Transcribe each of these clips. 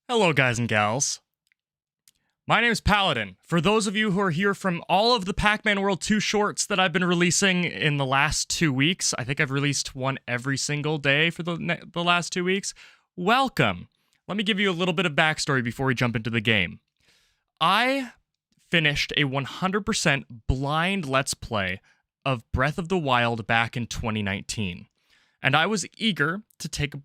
Hello, guys and gals. My name is Paladin. For those of you who are here from all of the Pac-Man World 2 shorts that I've been releasing in the last 2 weeks, I think I've released one every single day for the last 2 weeks, welcome. Let me give you a little bit of backstory before we jump into the game. I finished a 100% blind Let's Play of Breath of the Wild back in 2019, and I was eager to take a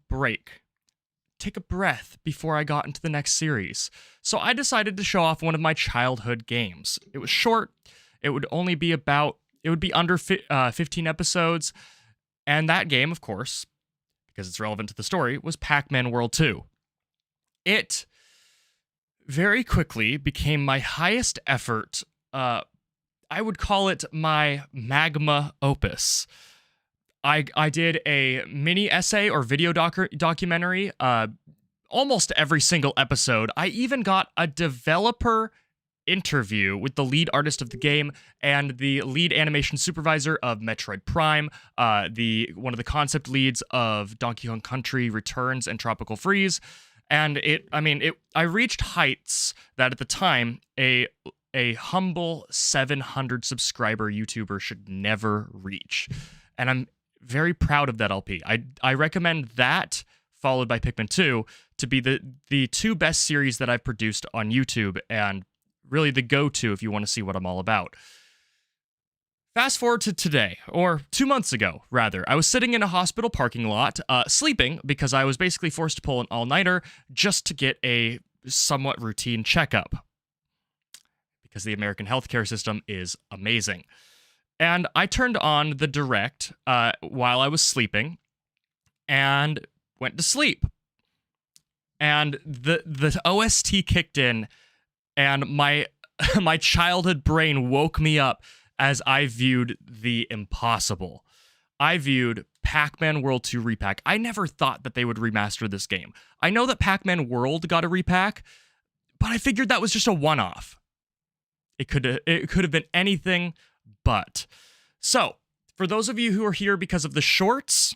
breath before I got into the next series. So I decided to show off one of my childhood games. It was short. It would be under 15 episodes. And that game, of course, because it's relevant to the story, was Pac-Man World 2. It very quickly became my highest effort. I would call it my magma opus. I did a mini essay or video documentary almost every single episode. I even got a developer interview with the lead artist of the game and the lead animation supervisor of Metroid Prime, one of the concept leads of Donkey Kong Country Returns and Tropical Freeze. And I reached heights that at the time a humble 700 subscriber YouTuber should never reach. And I'm very proud of that LP. I recommend that, followed by Pikmin 2, to be the two best series that I've produced on YouTube, and really the go-to if you want to see what I'm all about. Fast forward to today, or 2 months ago, rather. I was sitting in a hospital parking lot, sleeping, because I was basically forced to pull an all-nighter just to get a somewhat routine checkup. Because the American healthcare system is amazing. And I turned on the Direct while I was sleeping and went to sleep. And the OST kicked in, and my childhood brain woke me up as I viewed the impossible. I viewed Pac-Man World 2 Repack. I never thought that they would remaster this game. I know that Pac-Man World got a repack, but I figured that was just a one-off. It could have been anything but. So, for those of you who are here because of the shorts,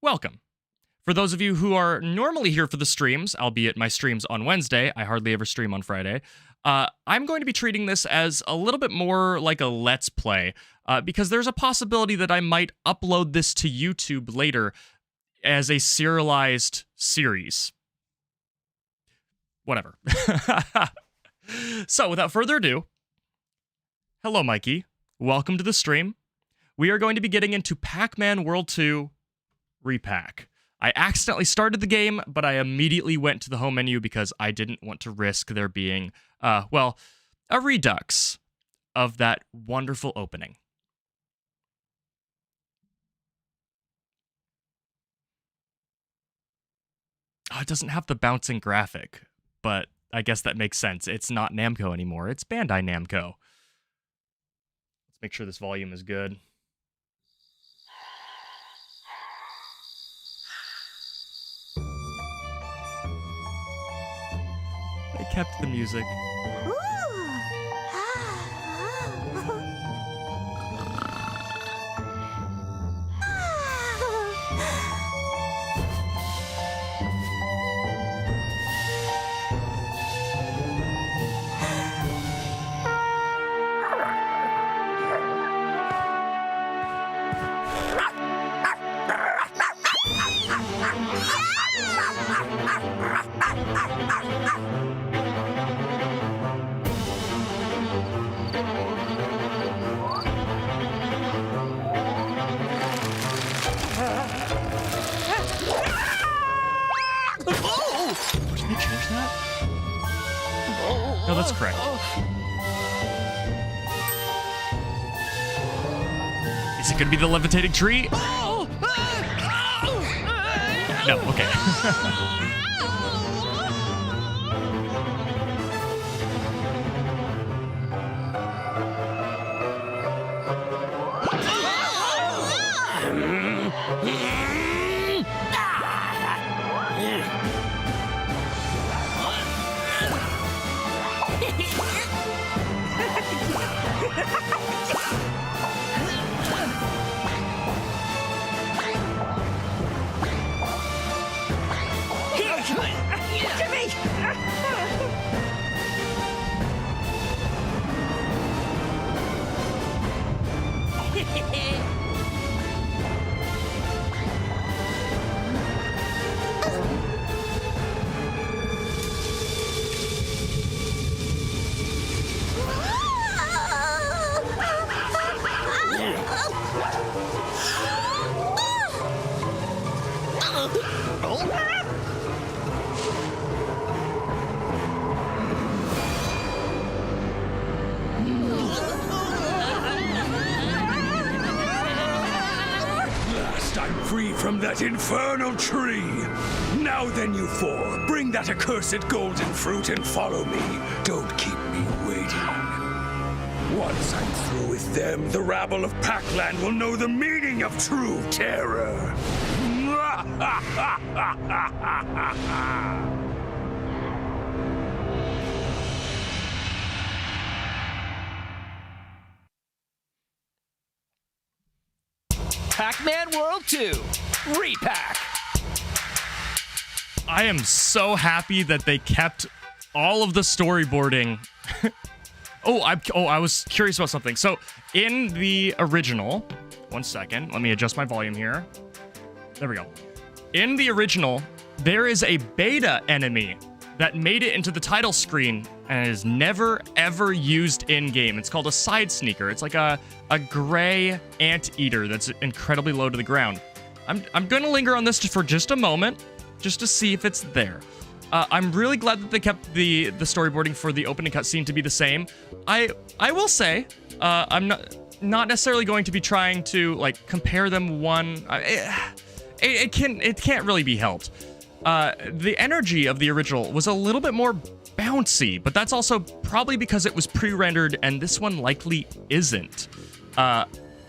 welcome. For those of you who are normally here for the streams, albeit my streams on Wednesday, I hardly ever stream on Friday, I'm going to be treating this as a little bit more like a Let's Play, because there's a possibility that I might upload this to YouTube later as a serialized series. Whatever. So, without further ado, hello, Mikey. Welcome to the stream. We are going to be getting into Pac-Man World 2 Repack. I accidentally started the game, but I immediately went to the home menu because I didn't want to risk there being, a redux of that wonderful opening. Oh, it doesn't have the bouncing graphic, but I guess that makes sense. It's not Namco anymore. It's Bandai Namco. Let's make sure this volume is good. I kept the music. Did they change that? No, that's correct. Is it gonna be the levitating tree? No, okay. I'm free from that infernal tree. Now then, you four, bring that accursed golden fruit and follow me. Don't keep me waiting. Once I'm through with them, the rabble of Pac-Land will know the meaning of true terror. Pac-Man World 2, Repack. I am so happy that they kept all of the storyboarding. I was curious about something. So in the original, one second, let me adjust my volume here. There we go. In the original, there is a beta enemy that made it into the title screen and is never ever used in-game. It's called a side sneaker. It's like a gray anteater that's incredibly low to the ground. I'm gonna linger on this for just a moment, just to see if it's there. I'm really glad that they kept the storyboarding for the opening cutscene to be the same. I will say, I'm not necessarily going to be trying to like compare them one. It can't really be helped. The energy of the original was a little bit more bouncy, but that's also probably because it was pre-rendered and this one likely isn't.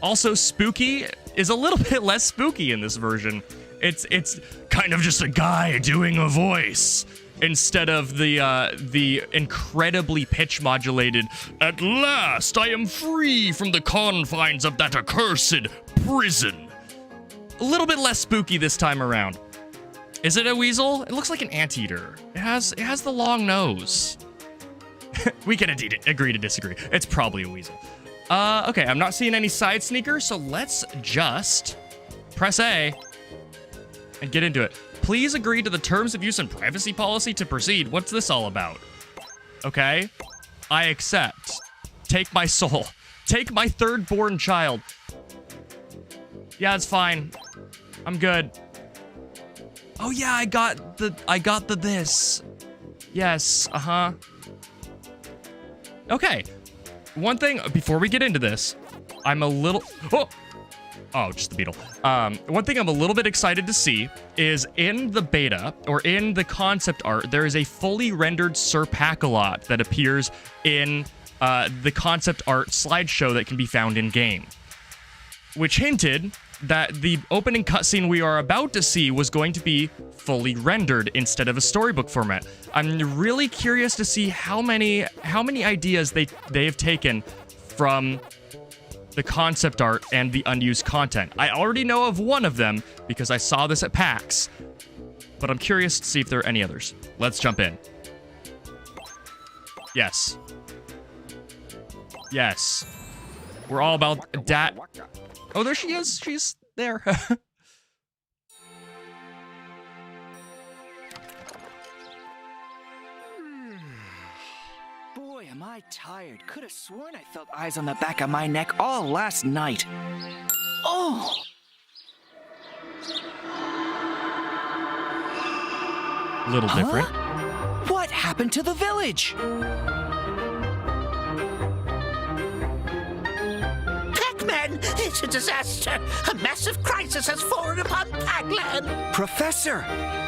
Also, spooky is a little bit less spooky in this version. It's kind of just a guy doing a voice instead of the incredibly pitch modulated, "At last I am free from the confines of that accursed prison." A little bit less spooky this time around. Is it a weasel? It looks like an anteater. It has the long nose. We can indeed agree to disagree. It's probably a weasel. Okay, I'm not seeing any side sneakers, so let's just press A and get into it. Please agree to the terms of use and privacy policy to proceed. What's this all about? Okay, I accept. Take my soul. Take my third-born child. Yeah, it's fine. I'm good. Oh yeah, I got the this. Yes, Okay. One thing before we get into this, I'm a little just the beetle. One thing I'm a little bit excited to see is in the beta or in the concept art, there is a fully rendered Sir Pack-a-Lot that appears in the concept art slideshow that can be found in game, which hinted that the opening cutscene we are about to see was going to be fully rendered instead of a storybook format. I'm really curious to see how many ideas they have taken from the concept art and the unused content. I already know of one of them because I saw this at PAX, but I'm curious to see if there are any others. Let's jump in. Yes. Yes. We're all about that. Oh, there she is. She's there. Boy, am I tired. Could have sworn I felt eyes on the back of my neck all last night. Oh! Little different. What happened to the village? Pac-Man, it's a disaster. A massive crisis has fallen upon Pac-Land. Professor,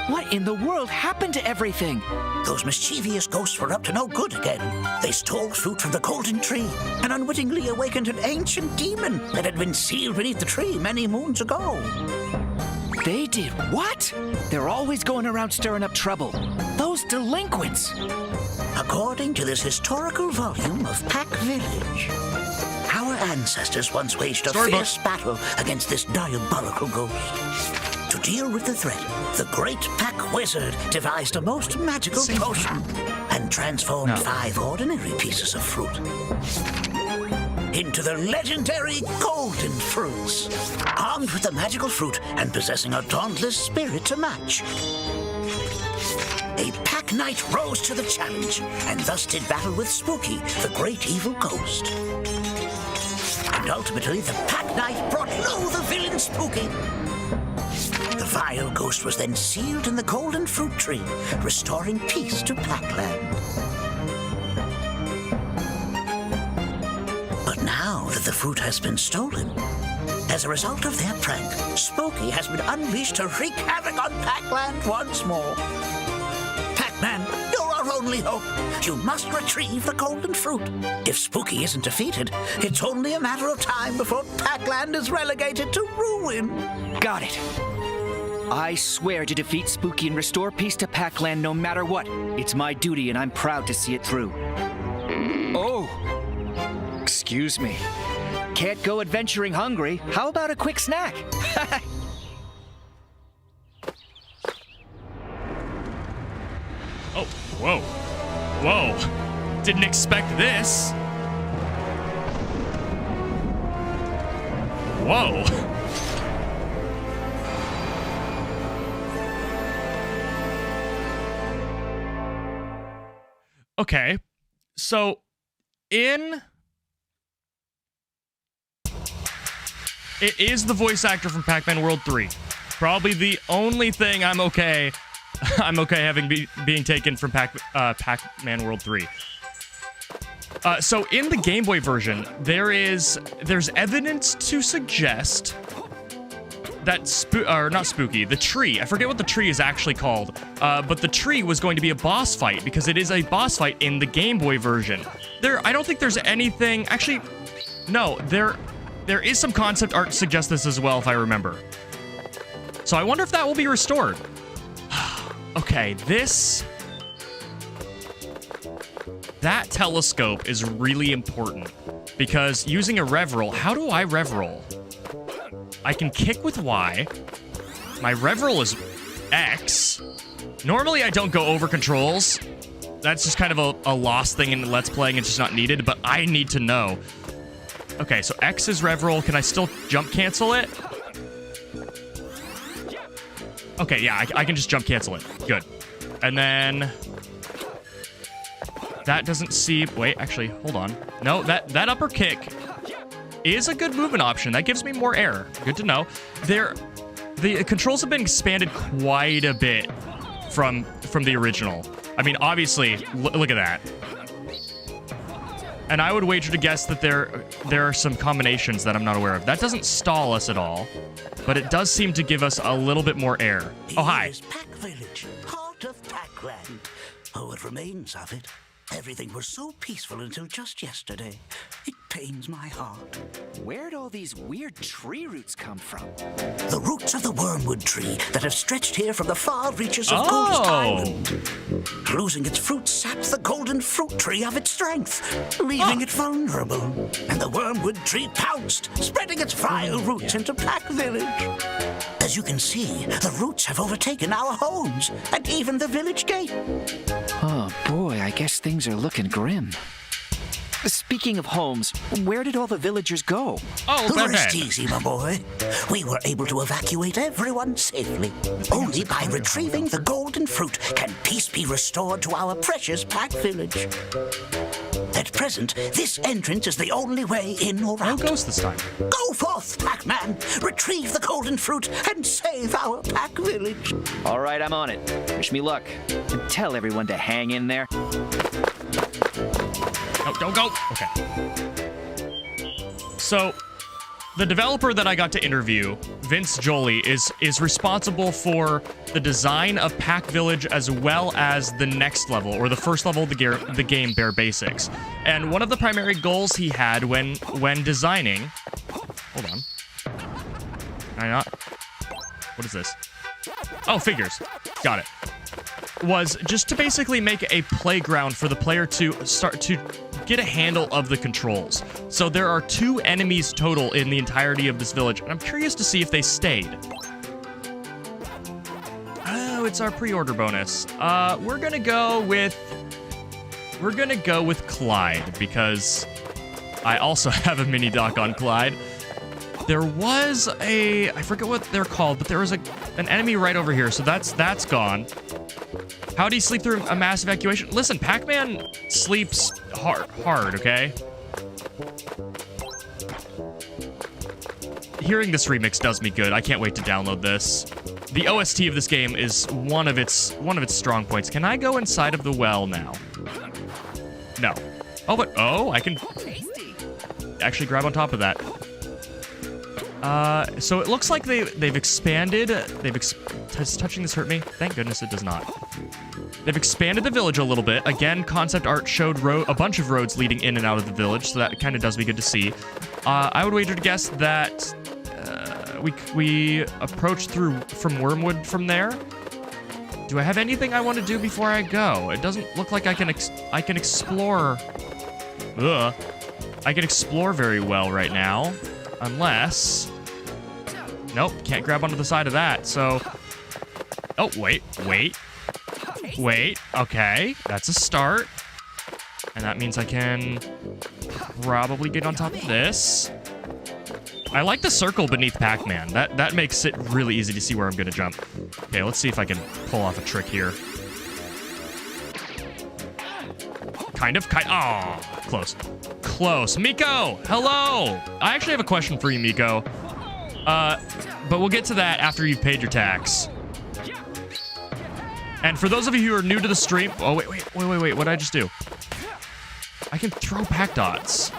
what in the world happened to everything? Those mischievous ghosts were up to no good again. They stole fruit from the golden tree and unwittingly awakened an ancient demon that had been sealed beneath the tree many moons ago. They did what? They're always going around stirring up trouble. Those delinquents. According to this historical volume of Pac Village, our ancestors once waged a fierce battle against this diabolical ghost. To deal with the threat, the great Pack Wizard devised a most magical potion and transformed 5 ordinary pieces of fruit into the legendary Golden Fruits. Armed with the magical fruit and possessing a dauntless spirit to match, a Pack Knight rose to the challenge and thus did battle with Spooky, the great evil ghost. And ultimately, the Pack Knight brought low the villain Spooky. The vile ghost was then sealed in the Golden Fruit Tree, restoring peace to Pac-Land. But now that the fruit has been stolen, as a result of their prank, Spooky has been unleashed to wreak havoc on Pac-Land once more. Pac-Man, you're our only hope. You must retrieve the Golden Fruit. If Spooky isn't defeated, it's only a matter of time before Pac-Land is relegated to ruin. Got it. I swear to defeat Spooky and restore peace to Pac-Land no matter what. It's my duty and I'm proud to see it through. Oh, excuse me. Can't go adventuring hungry. How about a quick snack? Oh, whoa. Whoa. Didn't expect this. Whoa. Okay, so it is the voice actor from Pac-Man World 3. Probably the only thing I'm okay having being taken from Pac-Man World 3. So in the Game Boy version, there's evidence to suggest that the tree. I forget what the tree is actually called, but the tree was going to be a boss fight because it is a boss fight in the Game Boy version. I don't think there's anything. Actually, no. There is some concept art to suggest this as well, if I remember. So I wonder if that will be restored. Okay, that telescope is really important because using a rev roll. How do I rev roll? I can kick with Y. My rev roll is X. Normally, I don't go over controls. That's just kind of a lost thing in Let's Playing. It's just not needed, but I need to know. Okay, so X is rev roll. Can I still jump cancel it? Okay, yeah, I can just jump cancel it. Good. And then that doesn't see... Wait, actually, hold on. No, that upper kick is a good movement option. That gives me more air. Good to know. The controls have been expanded quite a bit from the original. I mean, obviously, look at that. And I would wager to guess that there are some combinations that I'm not aware of. That doesn't stall us at all, but it does seem to give us a little bit more air. Oh, hi. Here's Pack Village, heart of Pac-Land. Oh, what remains of it. Everything was so peaceful until just yesterday. It pains my heart. Where'd all these weird tree roots come from? The roots of the wormwood tree that have stretched here from the far reaches of Ghost Island. Losing its fruit saps the Golden Fruit Tree of its strength, leaving it vulnerable. And the wormwood tree pounced, spreading its vile roots into Pack Village. As you can see, the roots have overtaken our homes and even the village gate. Oh boy, I guess things are looking grim. Speaking of homes, where did all the villagers go? Oh, Rest easy, my boy. We were able to evacuate everyone safely. Only by retrieving the Golden Fruit can peace be restored to our precious Pack Village. At present, this entrance is the only way in or out. No ghost this time. Go forth, Pac-Man. Retrieve the Golden Fruit and save our Pack Village. All right, I'm on it. Wish me luck. And tell everyone to hang in there. No, don't go. Okay. So, the developer that I got to interview, Vince Jolie, is responsible for the design of Pack Village as well as the next level, or the first level of the game, Bare Basics. And one of the primary goals he had when designing... Hold on. Can I not? What is this? Oh, figures. Got it. Was just to basically make a playground for the player to start to get a handle of the controls. So there are 2 enemies total in the entirety of this village, and I'm curious to see if they stayed. it's our pre-order bonus. We're gonna go with Clyde, because I also have a mini doc on Clyde. There was I forget what they're called, but there was an enemy right over here, so that's gone. How do you sleep through a mass evacuation? Listen, Pac-Man sleeps hard, okay? Hearing this remix does me good. I can't wait to download this. The OST of this game is one of its strong points. Can I go inside of the well now? No. Oh, I can actually grab on top of that. So it looks like they've expanded. Does touching this hurt me? Thank goodness it does not. They've expanded the village a little bit. Again, concept art showed a bunch of roads leading in and out of the village, so that kind of does me good to see. I would wager to guess that we approach from Wormwood from there. Do I have anything I want to do before I go? It doesn't look like I can explore. I can explore very well right now, unless. Nope, can't grab onto the side of that. So. Oh, wait. Okay, that's a start. And that means I can probably get on top of this. I like the circle beneath Pac-Man. That makes it really easy to see where I'm gonna jump. Okay, let's see if I can pull off a trick here. Oh, close. Miko, hello. I actually have a question for you, Miko. But we'll get to that after you've paid your tax. And for those of you who are new to the stream, oh, wait, what did I just do? I can throw pack dots.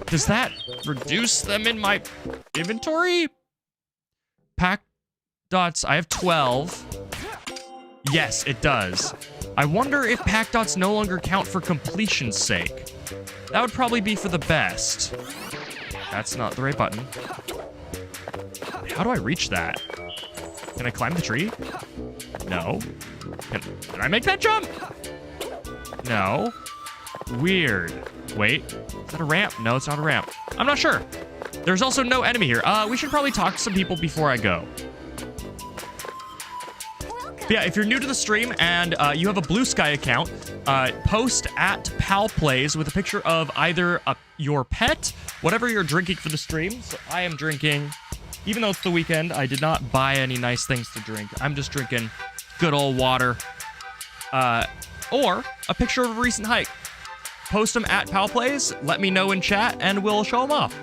Does that reduce them in my inventory? Pack dots, I have 12. Yes, it does. I wonder if pack dots no longer count for completion's sake. That would probably be for the best. That's not the right button. How do I reach that? Can I climb the tree? No. Can I make that jump? No. Weird. Wait, is that a ramp? No, it's not a ramp. I'm not sure. There's also no enemy here. We should probably talk to some people before I go. But yeah, if you're new to the stream and you have a Blue Sky account, post at PalPlays with a picture of either your pet, whatever you're drinking for the stream. So I am drinking, even though it's the weekend, I did not buy any nice things to drink. I'm just drinking good old water. Or a picture of a recent hike. Post them at PalPlays, let me know in chat, and we'll show them off.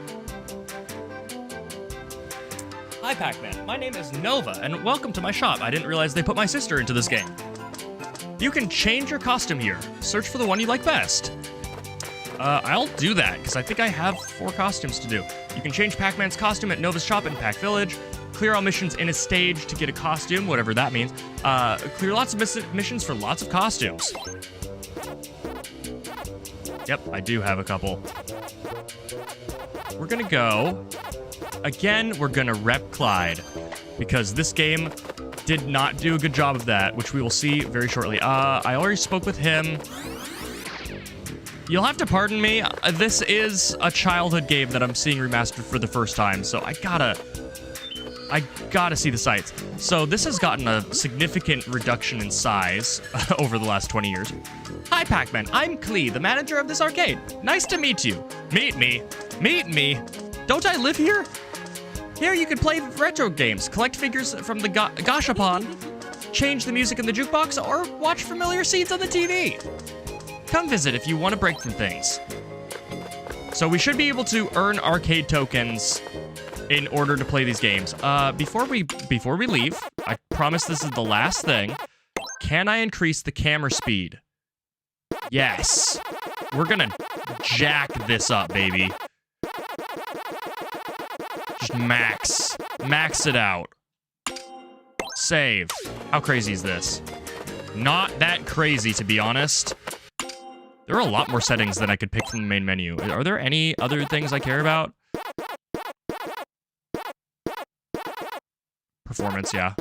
Hi, Pac-Man. My name is Nova, and welcome to my shop. I didn't realize they put my sister into this game. You can change your costume here. Search for the one you like best. I'll do that, because I think I have 4 costumes to do. You can change Pac-Man's costume at Nova's shop in Pac Village. Clear all missions in a stage to get a costume, whatever that means. Clear lots of missions for lots of costumes. Yep, I do have a couple. We're gonna go. Again, we're gonna rep Clyde, because this game did not do a good job of that, which we will see very shortly. I already spoke with him. You'll have to pardon me. This is a childhood game that I'm seeing remastered for the first time, so I gotta see the sights. So this has gotten a significant reduction in size over the last 20 years. Hi, Pac-Man. I'm Klee, the manager of this arcade. Nice to meet you. Meet me. Don't I live here? Here you can play retro games, collect figures from the Gashapon, change the music in the jukebox, or watch familiar scenes on the TV. Come visit if you want to break from things. So we should be able to earn arcade tokens in order to play these games. Before we leave, I promise this is the last thing. Can I increase the camera speed? Yes. We're gonna jack this up, baby. Just max it out. Save. How crazy is this? Not that crazy, to be honest. There are a lot more settings than I could pick from the main menu. Are there any other things I care about? Performance, yeah.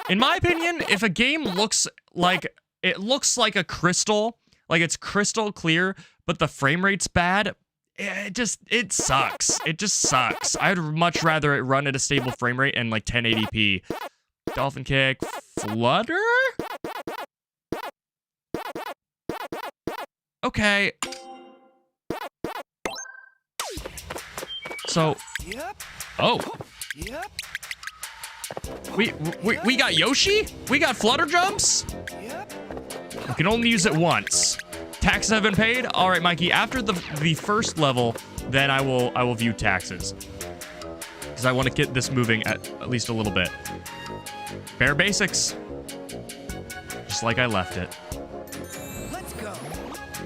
In my opinion, if a game looks like a crystal, like it's crystal clear, but the frame rate's bad, it sucks. It just sucks. I'd much rather it run at a stable frame rate and like 1080p. Dolphin kick. Flutter? Okay. So. Oh. We got Yoshi? We got flutter jumps? We can only use it once. Taxes have been paid? All right, Mikey, after the first level, then I will view taxes. Because I want to get this moving at least a little bit. Bare basics. Just like I left it. Let's go.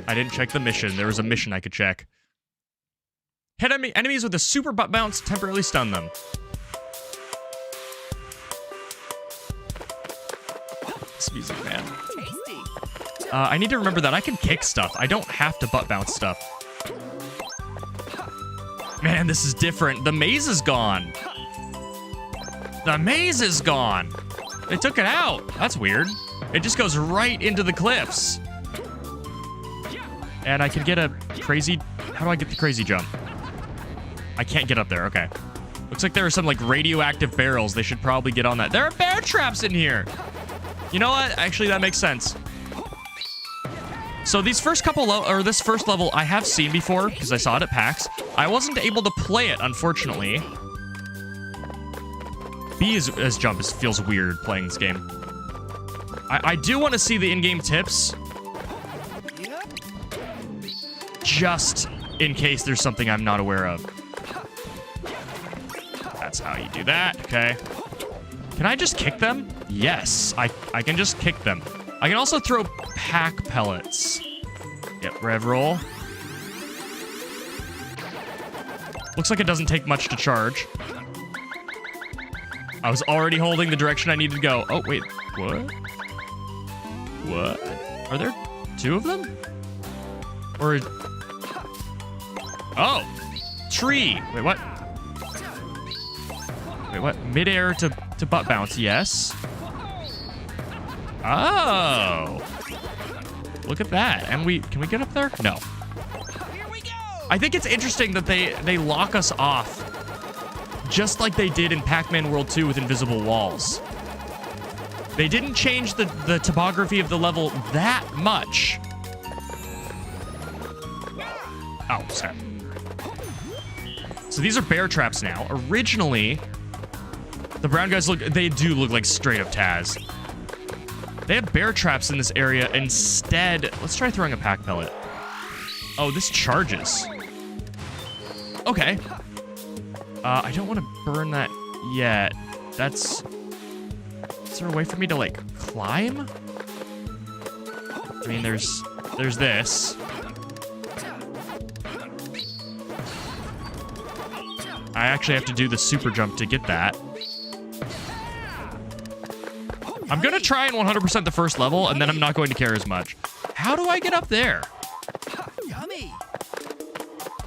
I didn't check the mission. There was a mission I could check. Hit enemies with a super butt bounce, temporarily stun them. This music, man. I need to remember that I can kick stuff. I don't have to butt bounce stuff. Man, this is different. The maze is gone. The maze is gone. They took it out. That's weird. It just goes right into the cliffs. And I can get a crazy... How do I get the crazy jump? I can't get up there. Okay. Looks like there are some, like, radioactive barrels. They should probably get on that. There are bear traps in here. You know what? Actually, that makes sense. So these first couple this first level I have seen before because I saw it at PAX. I wasn't able to play it, unfortunately. B as jump feels weird playing this game. I do want to see the in-game tips. Just in case there's something I'm not aware of. That's how you do that. Okay. Can I just kick them? Yes, I can just kick them. I can also throw pack pellets. Yep, rev roll. Looks like it doesn't take much to charge. I was already holding the direction I needed to go. Oh, wait. What? What? Are there two of them? Or... Oh! Tree! Wait, what? Wait, what? Mid-air to butt bounce, yes. Oh! Look at that. And can we get up there? No. Here we go. I think it's interesting that they lock us off. Just like they did in Pac-Man World 2 with invisible walls. They didn't change the topography of the level that much. Oh, sorry. So these are bear traps now. Originally, the brown guys do look like straight up Taz. They have bear traps in this area. Instead, let's try throwing a pack pellet. Oh, this charges. Okay. I don't want to burn that yet. Is there a way for me to, like, climb? I mean, there's this. I actually have to do the super jump to get that. I'm going to try and 100% the first level, and then I'm not going to care as much. How do I get up there? Yummy.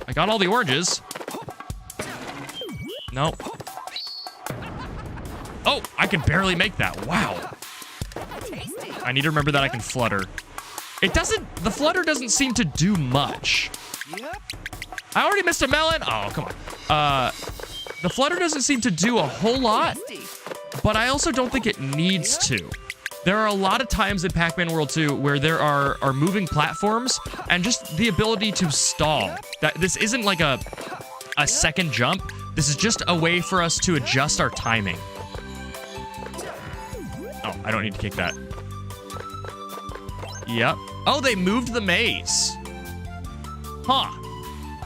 I got all the oranges. Nope. Oh, I can barely make that. Wow. I need to remember that I can flutter. The flutter doesn't seem to do much. I already missed a melon. Oh, come on. The flutter doesn't seem to do a whole lot, but I also don't think it needs to. There are a lot of times in Pac-Man World 2 where there are moving platforms and just the ability to stall. This isn't like a second jump. This is just a way for us to adjust our timing. Oh, I don't need to kick that. Yep. Oh, they moved the maze. Huh.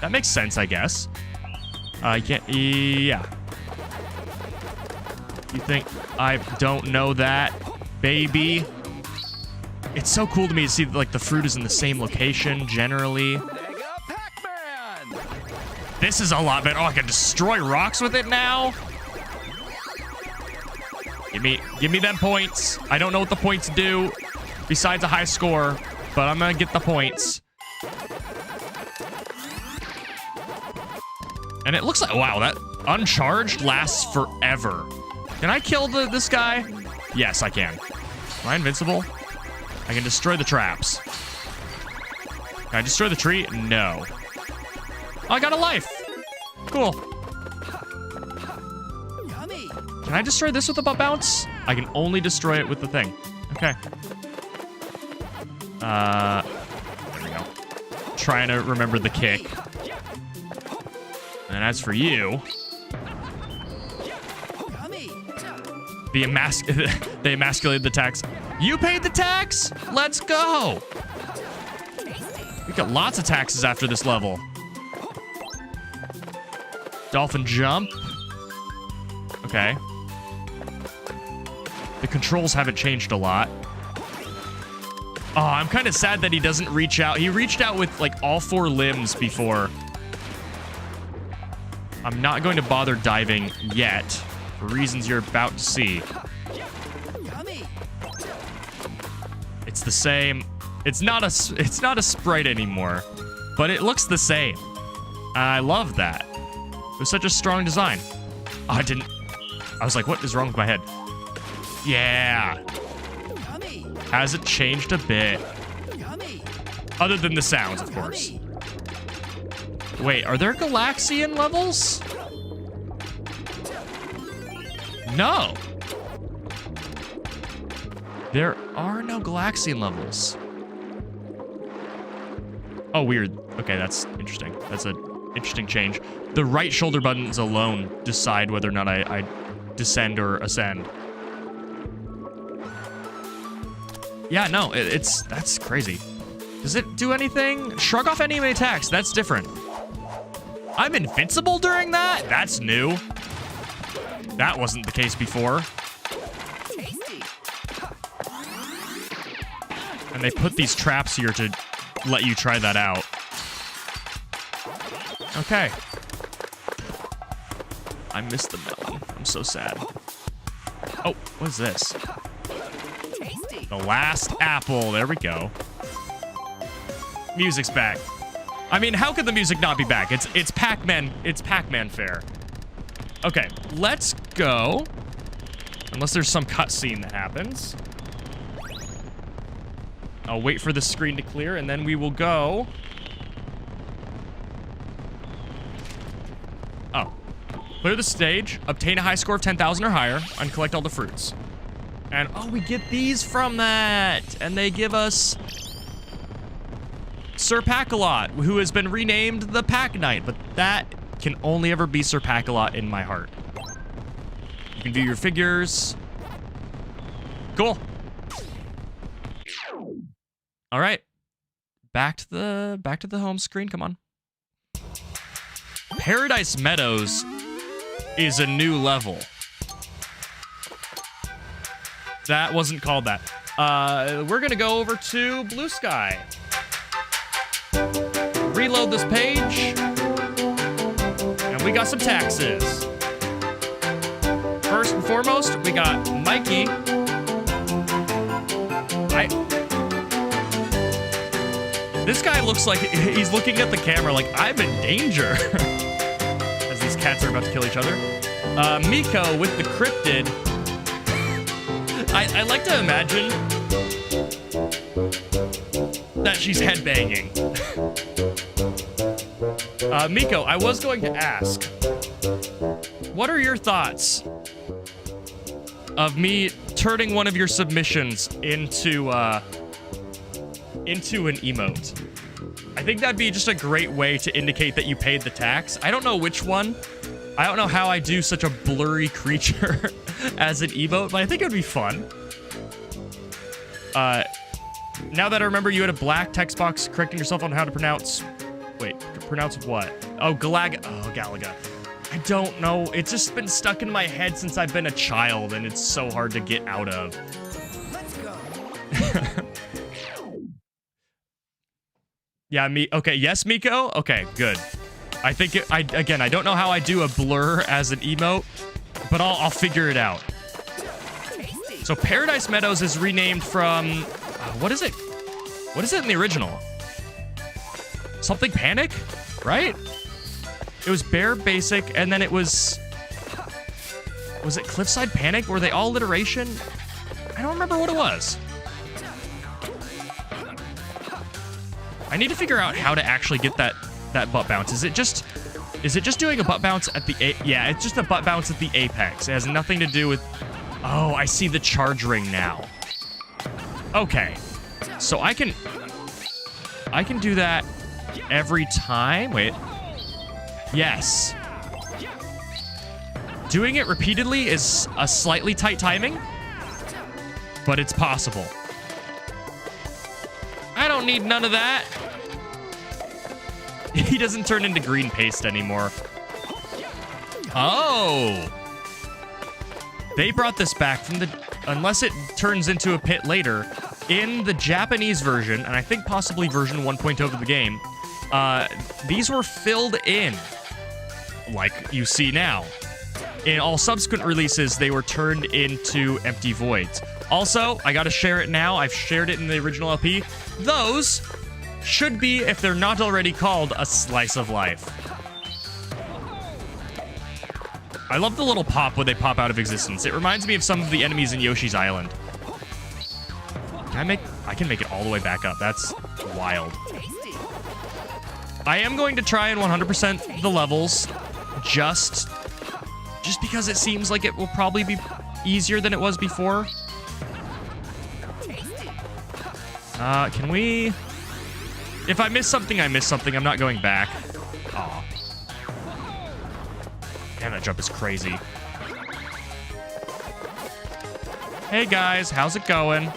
That makes sense, I guess. I can't... Yeah. You think I don't know that, baby? It's so cool to me to see, like, the fruit is in the same location, generally. This is a lot better. Oh, I can destroy rocks with it now? Give me them points. I don't know what the points do besides a high score, but I'm gonna get the points. And it looks like, wow, that uncharged lasts forever. Can I kill this guy? Yes, I can. Am I invincible? I can destroy the traps. Can I destroy the tree? No. Oh, I got a life. Cool. Yummy. Can I destroy this with a butt bounce? I can only destroy it with the thing. Okay. There we go. Trying to remember the kick. And as for you... they emasculated the tax. You paid the tax? Let's go! We got lots of taxes after this level. Dolphin jump. Okay. The controls haven't changed a lot. Oh, I'm kind of sad that he doesn't reach out. He reached out with, like, all 4 limbs before. I'm not going to bother diving yet, for reasons you're about to see. It's the same. It's not a sprite anymore, but it looks the same. I love that. It was such a strong design. Oh, I was like, what is wrong with my head? Yeah. Has it changed a bit? Other than the sounds, of course. Wait, are there Galaxian levels? No. There are no Galaxian levels. Oh, weird. Okay, that's interesting. That's an interesting change. The right shoulder buttons alone decide whether or not I descend or ascend. Yeah, no, that's crazy. Does it do anything? Shrug off enemy attacks. That's different. I'm invincible during that? That's new. That wasn't the case before. And they put these traps here to let you try that out. Okay. I missed the melon. I'm so sad. Oh, what is this? The last apple. There we go. Music's back. I mean, how could the music not be back? It's Pac-Man. It's Pac-Man fair. Okay, let's go. Unless there's some cutscene that happens. I'll wait for the screen to clear, and then we will go. Oh. Clear the stage, obtain a high score of 10,000 or higher, and collect all the fruits. And, oh, we get these from that. And they give us Sir Pack-a-Lot, who has been renamed the Pack Knight, but that can only ever be Sir Pack-a-Lot in my heart. You can view your figures. Cool. All right. Back to the home screen. Come on. Paradise Meadows is a new level. That wasn't called that. We're gonna go over to Blue Sky. Reload this page. And we got some taxes. First and foremost, we got Mikey. This guy looks like he's looking at the camera like, I'm in danger. As these cats are about to kill each other. Miko with the cryptid. I like to imagine that she's headbanging. Miko, I was going to ask, what are your thoughts of me turning one of your submissions into an emote? I think that'd be just a great way to indicate that you paid the tax. I don't know which one. I don't know how I do such a blurry creature as an emote, but I think it would be fun. Now that I remember, you had a black text box correcting yourself on how to pronounce... Wait, pronounce what? Oh, Galaga. I don't know. It's just been stuck in my head since I've been a child, and it's so hard to get out of. Let's go. Yeah, okay, yes, Miko? Okay, good. I think I don't know how I do a blur as an emote, but I'll figure it out. So Paradise Meadows is renamed from, what is it? What is it in the original? Something Panic, right? It was Bear Basic, and then it was it Cliffside Panic? Were they all alliteration? I don't remember what it was. I need to figure out how to actually get that butt bounce. Is Is it just doing a butt bounce at the yeah, it's just a butt bounce at the apex. It has nothing to do with... Oh, I see the charge ring now. Okay. So I can do that every time. Wait. Yes. Doing it repeatedly is a slightly tight timing, but it's possible. I don't need none of that. He doesn't turn into green paste anymore. Oh. They brought this back from the... Unless it turns into a pit later. In the Japanese version, and I think possibly version 1.0 of the game, these were filled in, like you see now. In all subsequent releases, they were turned into empty voids. Also, I gotta share it now. I've shared it in the original LP. Those should be, if they're not already called, a slice of life. I love the little pop when they pop out of existence. It reminds me of some of the enemies in Yoshi's Island. I can make it all the way back up. That's wild. I am going to try and 100% the levels just because it seems like it will probably be easier than it was before. Can we... If I miss something, I miss something. I'm not going back. Aw. Damn, that jump is crazy. Hey guys, how's it going?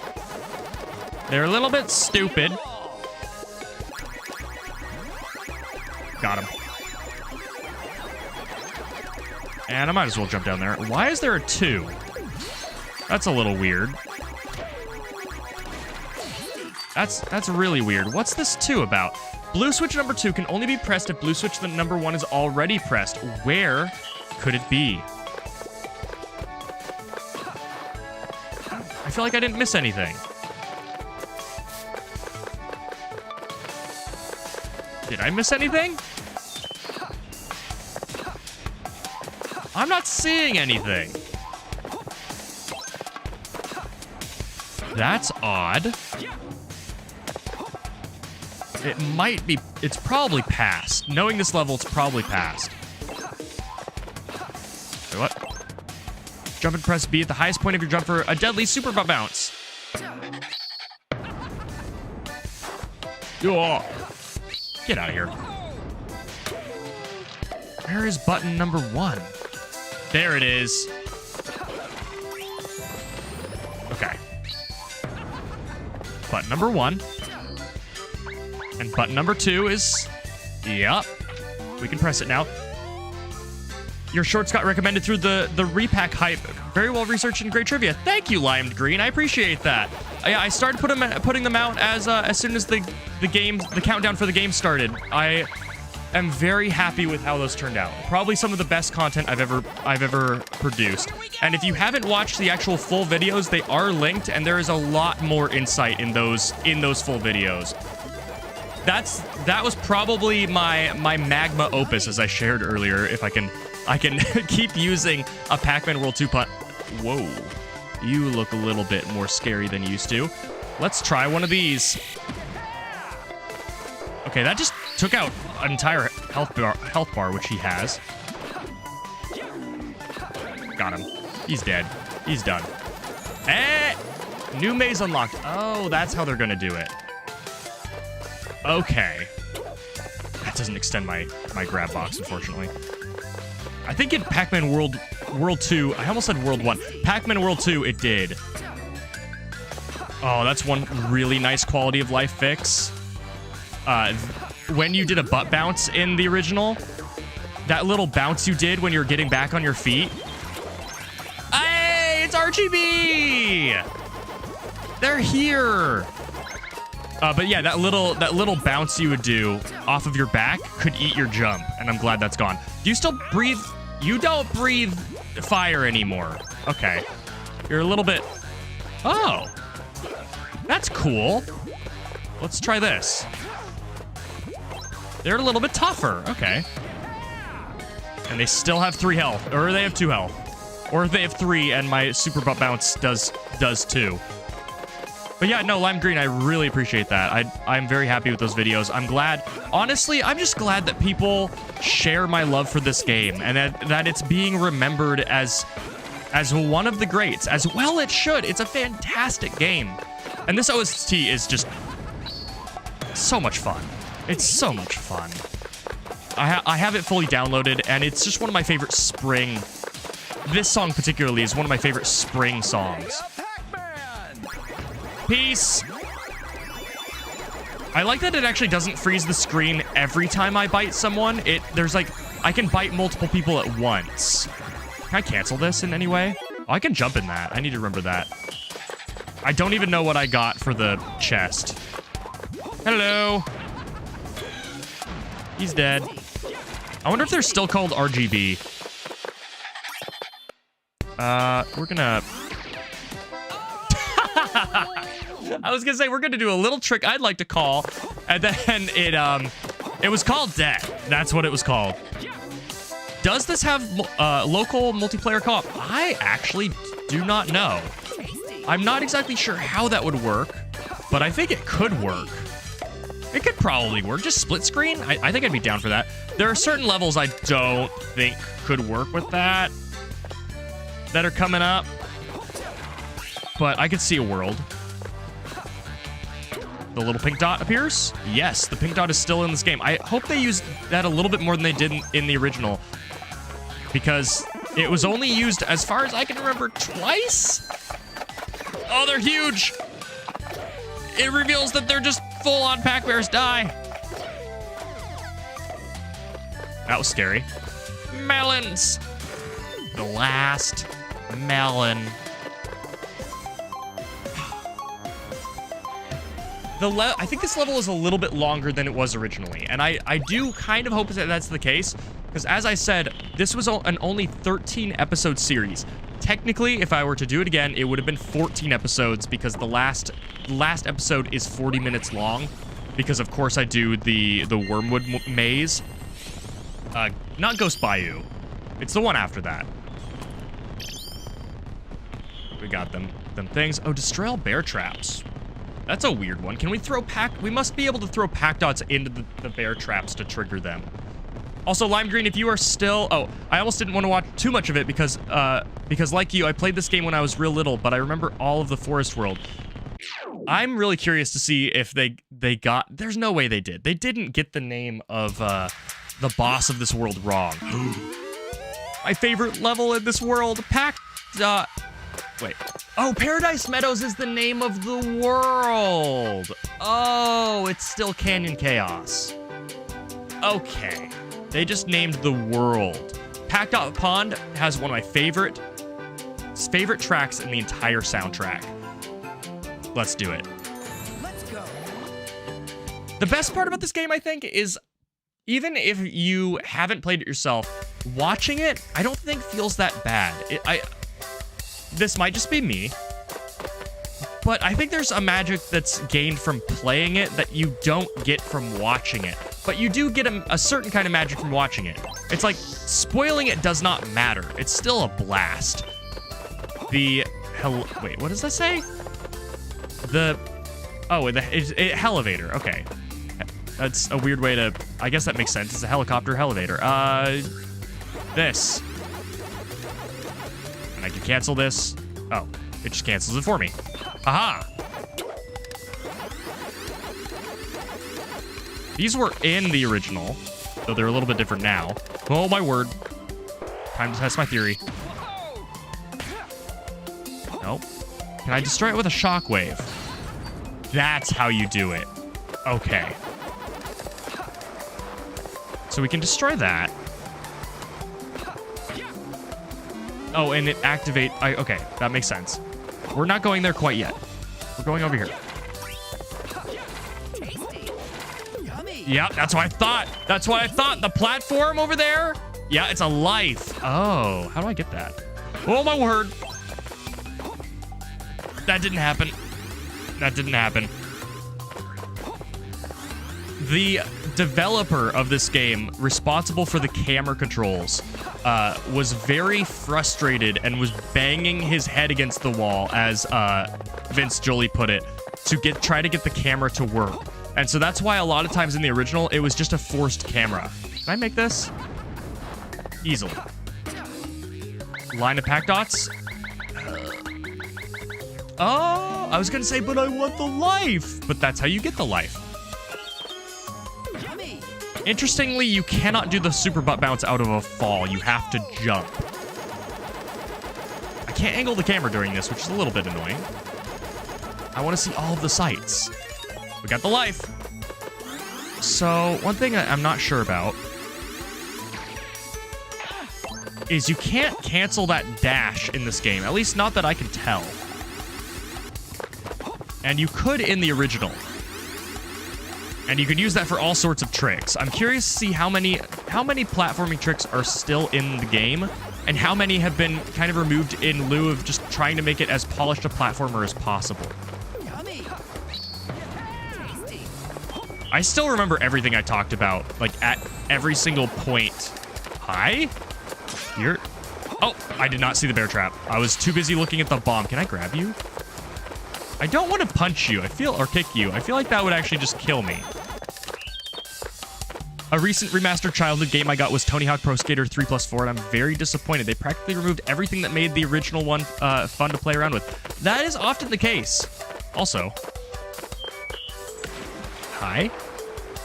They're a little bit stupid. Got him. And I might as well jump down there. Why is there a 2? That's a little weird. That's really weird. What's this 2 about? Blue switch number 2 can only be pressed if blue switch number 1 is already pressed. Where could it be? I feel like I didn't miss anything. Did I miss anything? I'm not seeing anything. That's odd. It might be... It's probably past. Knowing this level, it's probably past. Wait, what? Jump and press B at the highest point of your jump for a deadly super butt bounce. Oh. Get out of here. Where is button number 1? There it is. Okay. Button number 1. And button number 2 is... Yup. We can press it now. Your shorts got recommended through the repack hype. Very well researched and great trivia. Thank you, Limed Green. I appreciate that. I started putting them out as soon as the countdown for the game started. I am very happy with how those turned out. Probably some of the best content I've ever produced. And if you haven't watched the actual full videos, they are linked, and there is a lot more insight in those full videos. That was probably my magma opus, as I shared earlier. If I can keep using a Pac-Man World 2 pun. Whoa. You look a little bit more scary than you used to. Let's try one of these. Okay, that just took out an entire health bar, which he has. Got him. He's dead. He's done. Eh! New maze unlocked. Oh, that's how they're gonna do it. Okay. That doesn't extend my grab box, unfortunately. I think in Pac-Man World 2, I almost said World 1. Pac-Man World 2, it did. Oh, that's one really nice quality of life fix. When you did a butt bounce in the original, that little bounce you did when you're getting back on your feet. Hey, it's RGB! They're here. But yeah, that little bounce you would do off of your back could eat your jump, and I'm glad that's gone. Do you still breathe? You don't breathe fire anymore. Okay. You're a little bit... Oh. That's cool. Let's try this. They're a little bit tougher. Okay. And they still have 3 health. Or they have 2 health. Or they have 3, and my super butt bounce does 2. But yeah, no, Lime Green, I really appreciate that. I'm very happy with those videos. I'm glad, honestly, I'm just glad that people share my love for this game and that it's being remembered as one of the greats, as well it should. It's a fantastic game. And this OST is just so much fun. It's so much fun. I have it fully downloaded, and it's just one of my favorite spring. This song particularly is one of my favorite spring songs. Peace. I like that it actually doesn't freeze the screen every time I bite someone. There's like, I can bite multiple people at once. Can I cancel this in any way? Oh, I can jump in that. I need to remember that. I don't even know what I got for the chest. Hello. He's dead. I wonder if they're still called RGB. We're gonna... I was gonna say, we're gonna do a little trick I'd like to call, and then it was called Death. That's what it was called. Does this have local multiplayer co-op? I actually do not know. I'm not exactly sure how that would work, but I think it could work. It could probably work. Just split screen? I think I'd be down for that. There are certain levels I don't think could work with that are coming up, but I could see a world. The little pink dot appears? Yes, the pink dot is still in this game. I hope they use that a little bit more than they did in the original, because it was only used, as far as I can remember, twice? Oh, they're huge! It reveals that they're just full-on Pac Bears. Die! That was scary. Melons! The last melon. I think this level is a little bit longer than it was originally, and I do kind of hope that that's the case, because as I said, this was an only 13-episode series. Technically, if I were to do it again, it would have been 14 episodes, because the last episode is 40 minutes long, because of course I do the Wormwood Maze. Not Ghost Bayou. It's the one after that. We got them things. Oh, destroy all bear traps. That's a weird one. Can we throw we must be able to throw pack dots into the bear traps to trigger them. Also, Lime Green, if you are still... Oh, I almost didn't want to watch too much of it because like you, I played this game when I was real little, but I remember all of the Forest World. I'm really curious to see if they got... There's no way they did. They didn't get the name of the boss of this world wrong. My favorite level in this world, Wait. Oh, Paradise Meadows is the name of the world. Oh, it's still Canyon Chaos. Okay. They just named the world. Packed Out Pond has one of my favorite tracks in the entire soundtrack. Let's do it. Let's go. The best part about this game, I think, is even if you haven't played it yourself, watching it, I don't think feels that bad. This might just be me, but I think there's a magic that's gained from playing it that you don't get from watching it. But you do get a certain kind of magic from watching it. It's like, spoiling it does not matter. It's still a blast. Wait, what does that say? Elevator, okay. That's a weird way to, I guess that makes sense. It's a helicopter elevator. This. And I can cancel this. Oh, it just cancels it for me. Aha! These were in the original, though they're a little bit different now. Oh my word. Time to test my theory. Nope. Can I destroy it with a shockwave? That's how you do it. Okay. So we can destroy that. Oh, and it activate... okay, that makes sense. We're not going there quite yet. We're going over here. Yeah, that's what I thought. That's what I thought. The platform over there? Yeah, it's a life. Oh, how do I get that? Oh, my word. That didn't happen. That didn't happen. The developer of this game, responsible for the camera controls, was very frustrated and was banging his head against the wall as Vince Jolie put it, to try to get the camera to work. And so that's why a lot of times in the original, it was just a forced camera. Can I make this? Easily. Line of pack dots. Oh, I was gonna say, but I want the life. But that's how you get the life. Interestingly, you cannot do the super butt bounce out of a fall. You have to jump. I can't angle the camera during this, which is a little bit annoying. I want to see all of the sights. We got the life. So, one thing I'm not sure about is you can't cancel that dash in this game. At least not that I can tell. And you could in the original. And you could use that for all sorts of tricks. I'm curious to see how many platforming tricks are still in the game and how many have been kind of removed in lieu of just trying to make it as polished a platformer as possible. I still remember everything I talked about, like at every single point. Hi? Oh, I did not see the bear trap. I was too busy looking at the bomb. Can I grab you? I don't want to punch you, or kick you. I feel like that would actually just kill me. A recent remastered childhood game I got was Tony Hawk Pro Skater 3+4, and I'm very disappointed. They practically removed everything that made the original one fun to play around with. That is often the case. Also, hi?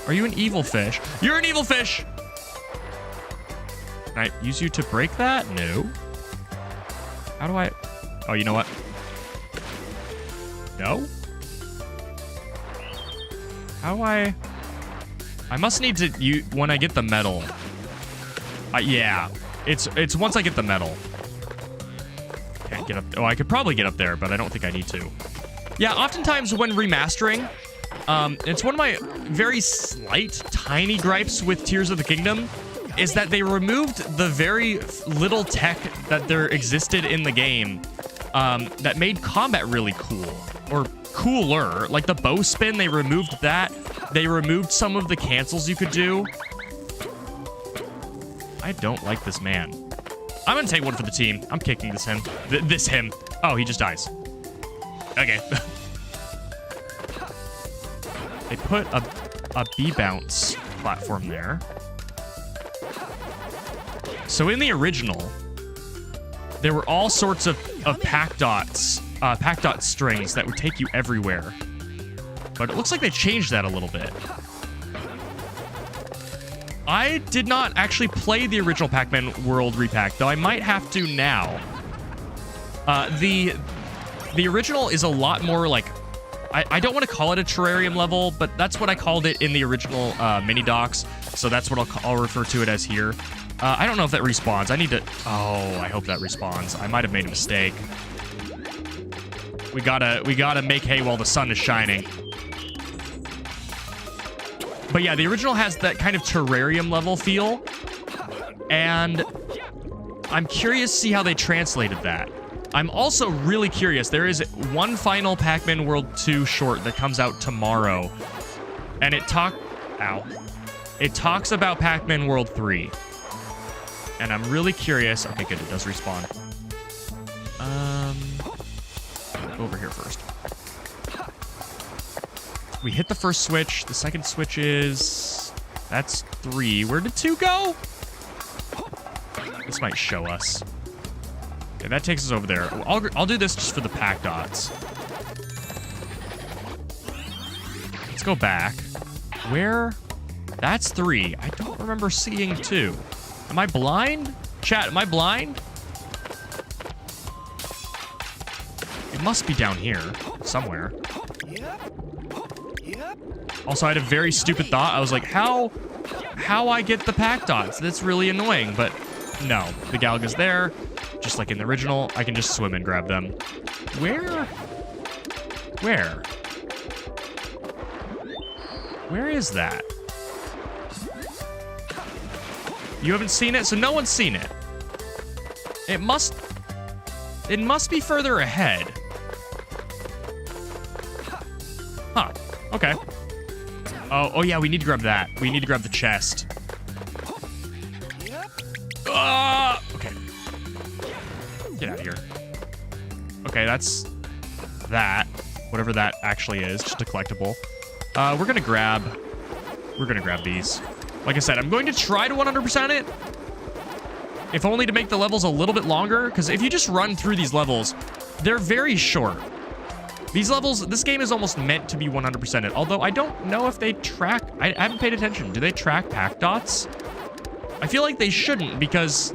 Are you an evil fish? You're an evil fish! Can I use you to break that? No. How do I... Oh, you know what? No? How do I must need to when I get the medal. Yeah. It's once I get the medal. Can't get up. Oh, I could probably get up there, but I don't think I need to. Yeah, oftentimes when remastering, it's one of my very slight, tiny gripes with Tears of the Kingdom is that they removed the very little tech that there existed in the game that made combat really cool. Or cooler. Like the bow spin, they removed that. They removed some of the cancels you could do. I don't like this man. I'm gonna take one for the team. I'm kicking this him. This him. Oh, he just dies. Okay. They put a B-bounce platform there. So in the original, there were all sorts of pack dots. Pack dot strings that would take you everywhere. But it looks like they changed that a little bit. I did not actually play the original Pac-Man World Repack, though I might have to now. The original is a lot more like... I don't want to call it a terrarium level, but that's what I called it in the original mini docs, so that's what I'll refer to it as here. I don't know if that respawns. I need to... Oh, I hope that respawns. I might have made a mistake. We gotta make hay while the sun is shining. But yeah, the original has that kind of terrarium level feel. And I'm curious to see how they translated that. I'm also really curious. There is one final Pac-Man World 2 short that comes out tomorrow. And it talks about Pac-Man World 3. And I'm really curious. Okay, good. It does respawn. Over here first. We hit the first switch. The second switch is... That's 3. Where did 2 go? This might show us. Okay, that takes us over there. I'll do this just for the pack dots. Let's go back. Where? That's 3. I don't remember seeing 2. Am I blind? Chat, am I blind? It must be down here, somewhere. Also, I had a very stupid thought. I was like, how I get the pack dots? That's really annoying, but no. The Galga's there, just like in the original. I can just swim and grab them. Where? Where is that? You haven't seen it? So no one's seen it. It must be further ahead. Huh. Okay. Oh yeah, we need to grab that. We need to grab the chest. Okay. Get out of here. Okay, that's that. whatever that actually is, just a collectible. We're gonna grab these. Like I said, I'm going to try to 100% it, if only to make the levels a little bit longer, because if you just run through these levels, they're very short. These levels, this game is almost meant to be 100%ed, although I don't know if they track, I haven't paid attention. Do they track pack dots? I feel like they shouldn't, because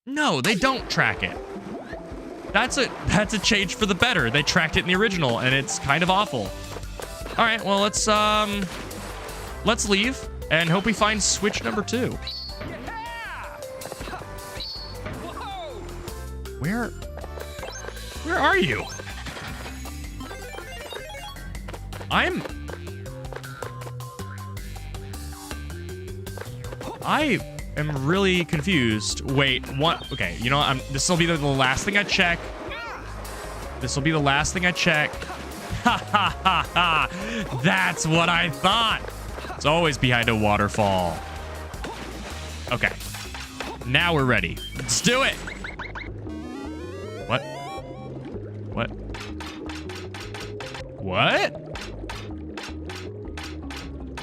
no, they don't track it. That's a change for the better. They tracked it in the original, and it's kind of awful. All right, well, let's leave and hope we find switch number 2. Where are you? I am really confused. Wait, what? Okay, you know what? This will be the last thing I check. This will be the last thing I check. Ha ha ha ha! That's what I thought. It's always behind a waterfall. Okay. Now we're ready. Let's do it. What? What? What?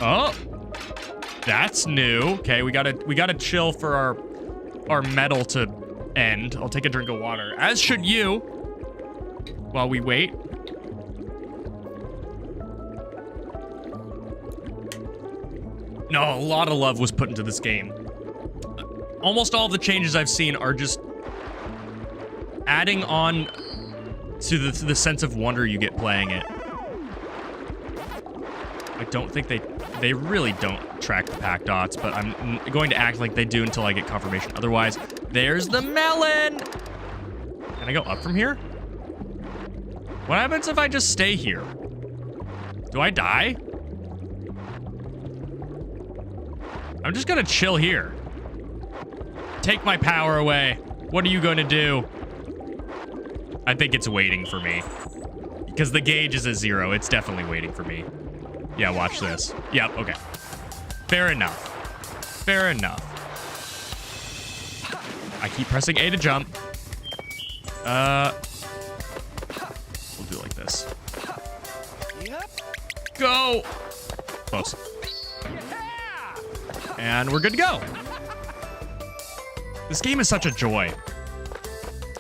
Oh. That's new. Okay, we gotta chill for our medal to end. I'll take a drink of water, as should you, while we wait. No, a lot of love was put into this game. Almost all of the changes I've seen are just adding on to the sense of wonder you get playing it. I don't think they really don't track the pack dots, but I'm going to act like they do until I get confirmation. Otherwise, there's the melon. Can I go up from here? What happens if I just stay here? Do I die? I'm just gonna chill here. Take my power away. What are you gonna do? I think it's waiting for me. Because the gauge is a 0. It's definitely waiting for me. Yeah, watch this. Yep, okay. Fair enough. Fair enough. I keep pressing A to jump. We'll do it like this. Go! Close. And we're good to go. This game is such a joy.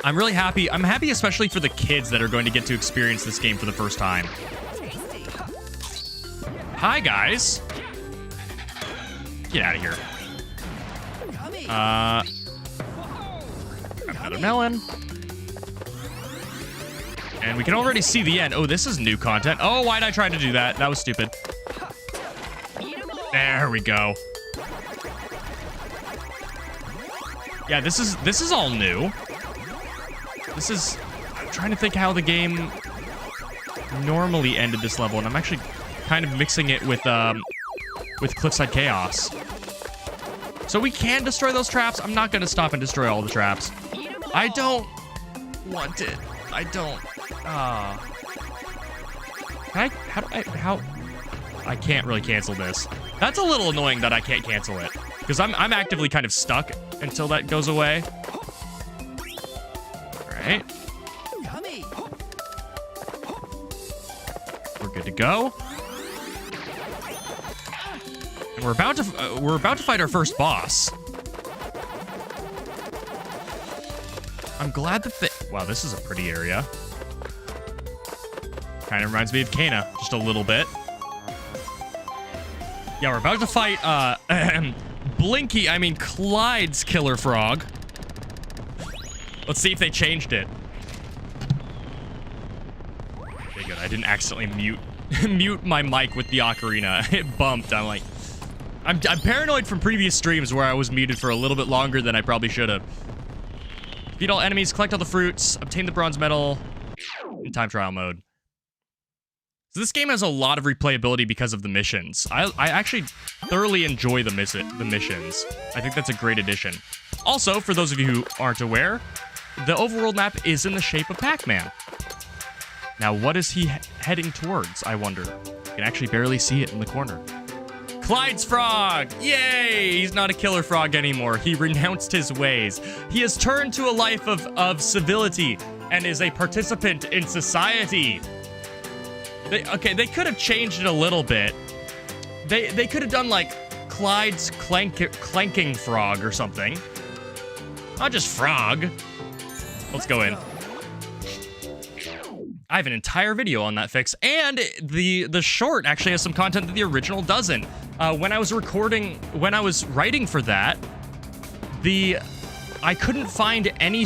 I'm really happy. I'm happy especially for the kids that are going to get to experience this game for the first time. Hi, guys. Get out of here. Another melon. And we can already see the end. Oh, this is new content. Oh, why'd I try to do that? That was stupid. There we go. Yeah, this is all new. I'm trying to think how the game normally ended this level, and I'm actually kind of mixing it with Cliffside Chaos. So we can destroy those traps. I'm not gonna stop and destroy all the traps. I don't want it. I don't. I can't really cancel this. That's a little annoying that I can't cancel it, because I'm actively kind of stuck until that goes away. All right. We're good to go. And we're about to fight our first boss. I'm glad that wow, this is a pretty area. Kind of reminds me of Kena, just a little bit. Yeah, we're about to fight Clyde's killer frog. Let's see if they changed it. Okay, good. I didn't accidentally mute my mic with the ocarina. It bumped. I'm paranoid from previous streams where I was muted for a little bit longer than I probably should have. Defeat all enemies, collect all the fruits, obtain the bronze medal in time trial mode. So this game has a lot of replayability because of the missions. I actually thoroughly enjoy the missions. I think that's a great addition. Also, for those of you who aren't aware, the overworld map is in the shape of Pac-Man. Now, what is he heading towards, I wonder? You can actually barely see it in the corner. Clyde's frog! Yay! He's not a killer frog anymore. He renounced his ways. He has turned to a life of civility and is a participant in society. They could have changed it a little bit. They could have done like Clyde's clanking frog or something. Not just frog. Let's go in. I have an entire video on that fix, and the short actually has some content that the original doesn't. When I was writing for that, I couldn't find any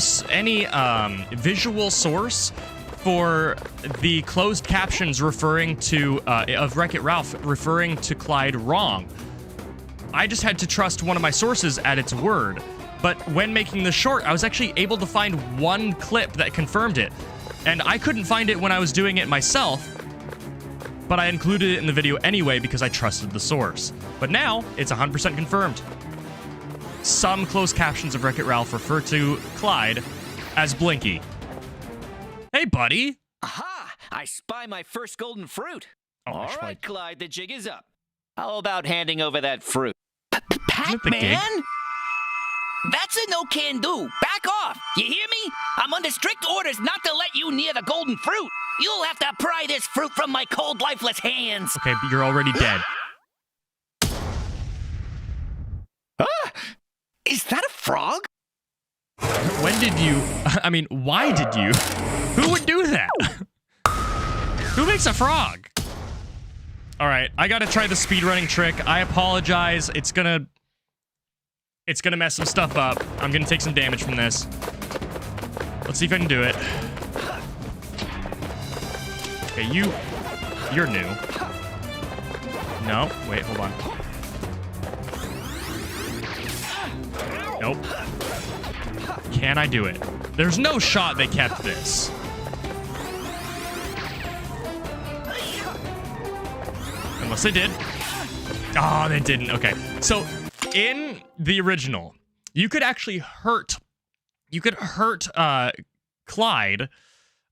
visual source for the closed captions referring to of Wreck-It Ralph referring to Clyde wrong. I just had to trust one of my sources at its word. But when making the short, I was actually able to find one clip that confirmed it. And I couldn't find it when I was doing it myself, but I included it in the video anyway because I trusted the source. But now, it's 100% confirmed. Some closed captions of Wreck-It Ralph refer to Clyde as Blinky. Hey, buddy. Aha! I spy my first golden fruit. Oh, All I right, Clyde, the jig is up. How about handing over that fruit? Pac-Man? That's a no-can-do. Back off. You hear me? I'm under strict orders not to let you near the golden fruit. You'll have to pry this fruit from my cold, lifeless hands. Okay, but you're already dead. Is that a frog? When did you... I mean, why did you? Who would do that? Who makes a frog? All right, I gotta try the speedrunning trick. I apologize. It's gonna mess some stuff up. I'm gonna take some damage from this. Let's see if I can do it. Okay, you're new. No, wait, hold on. Nope. Can I do it? There's no shot they kept this. Unless they did. Oh, they didn't. Okay. So, in the original, you could actually hurt Clyde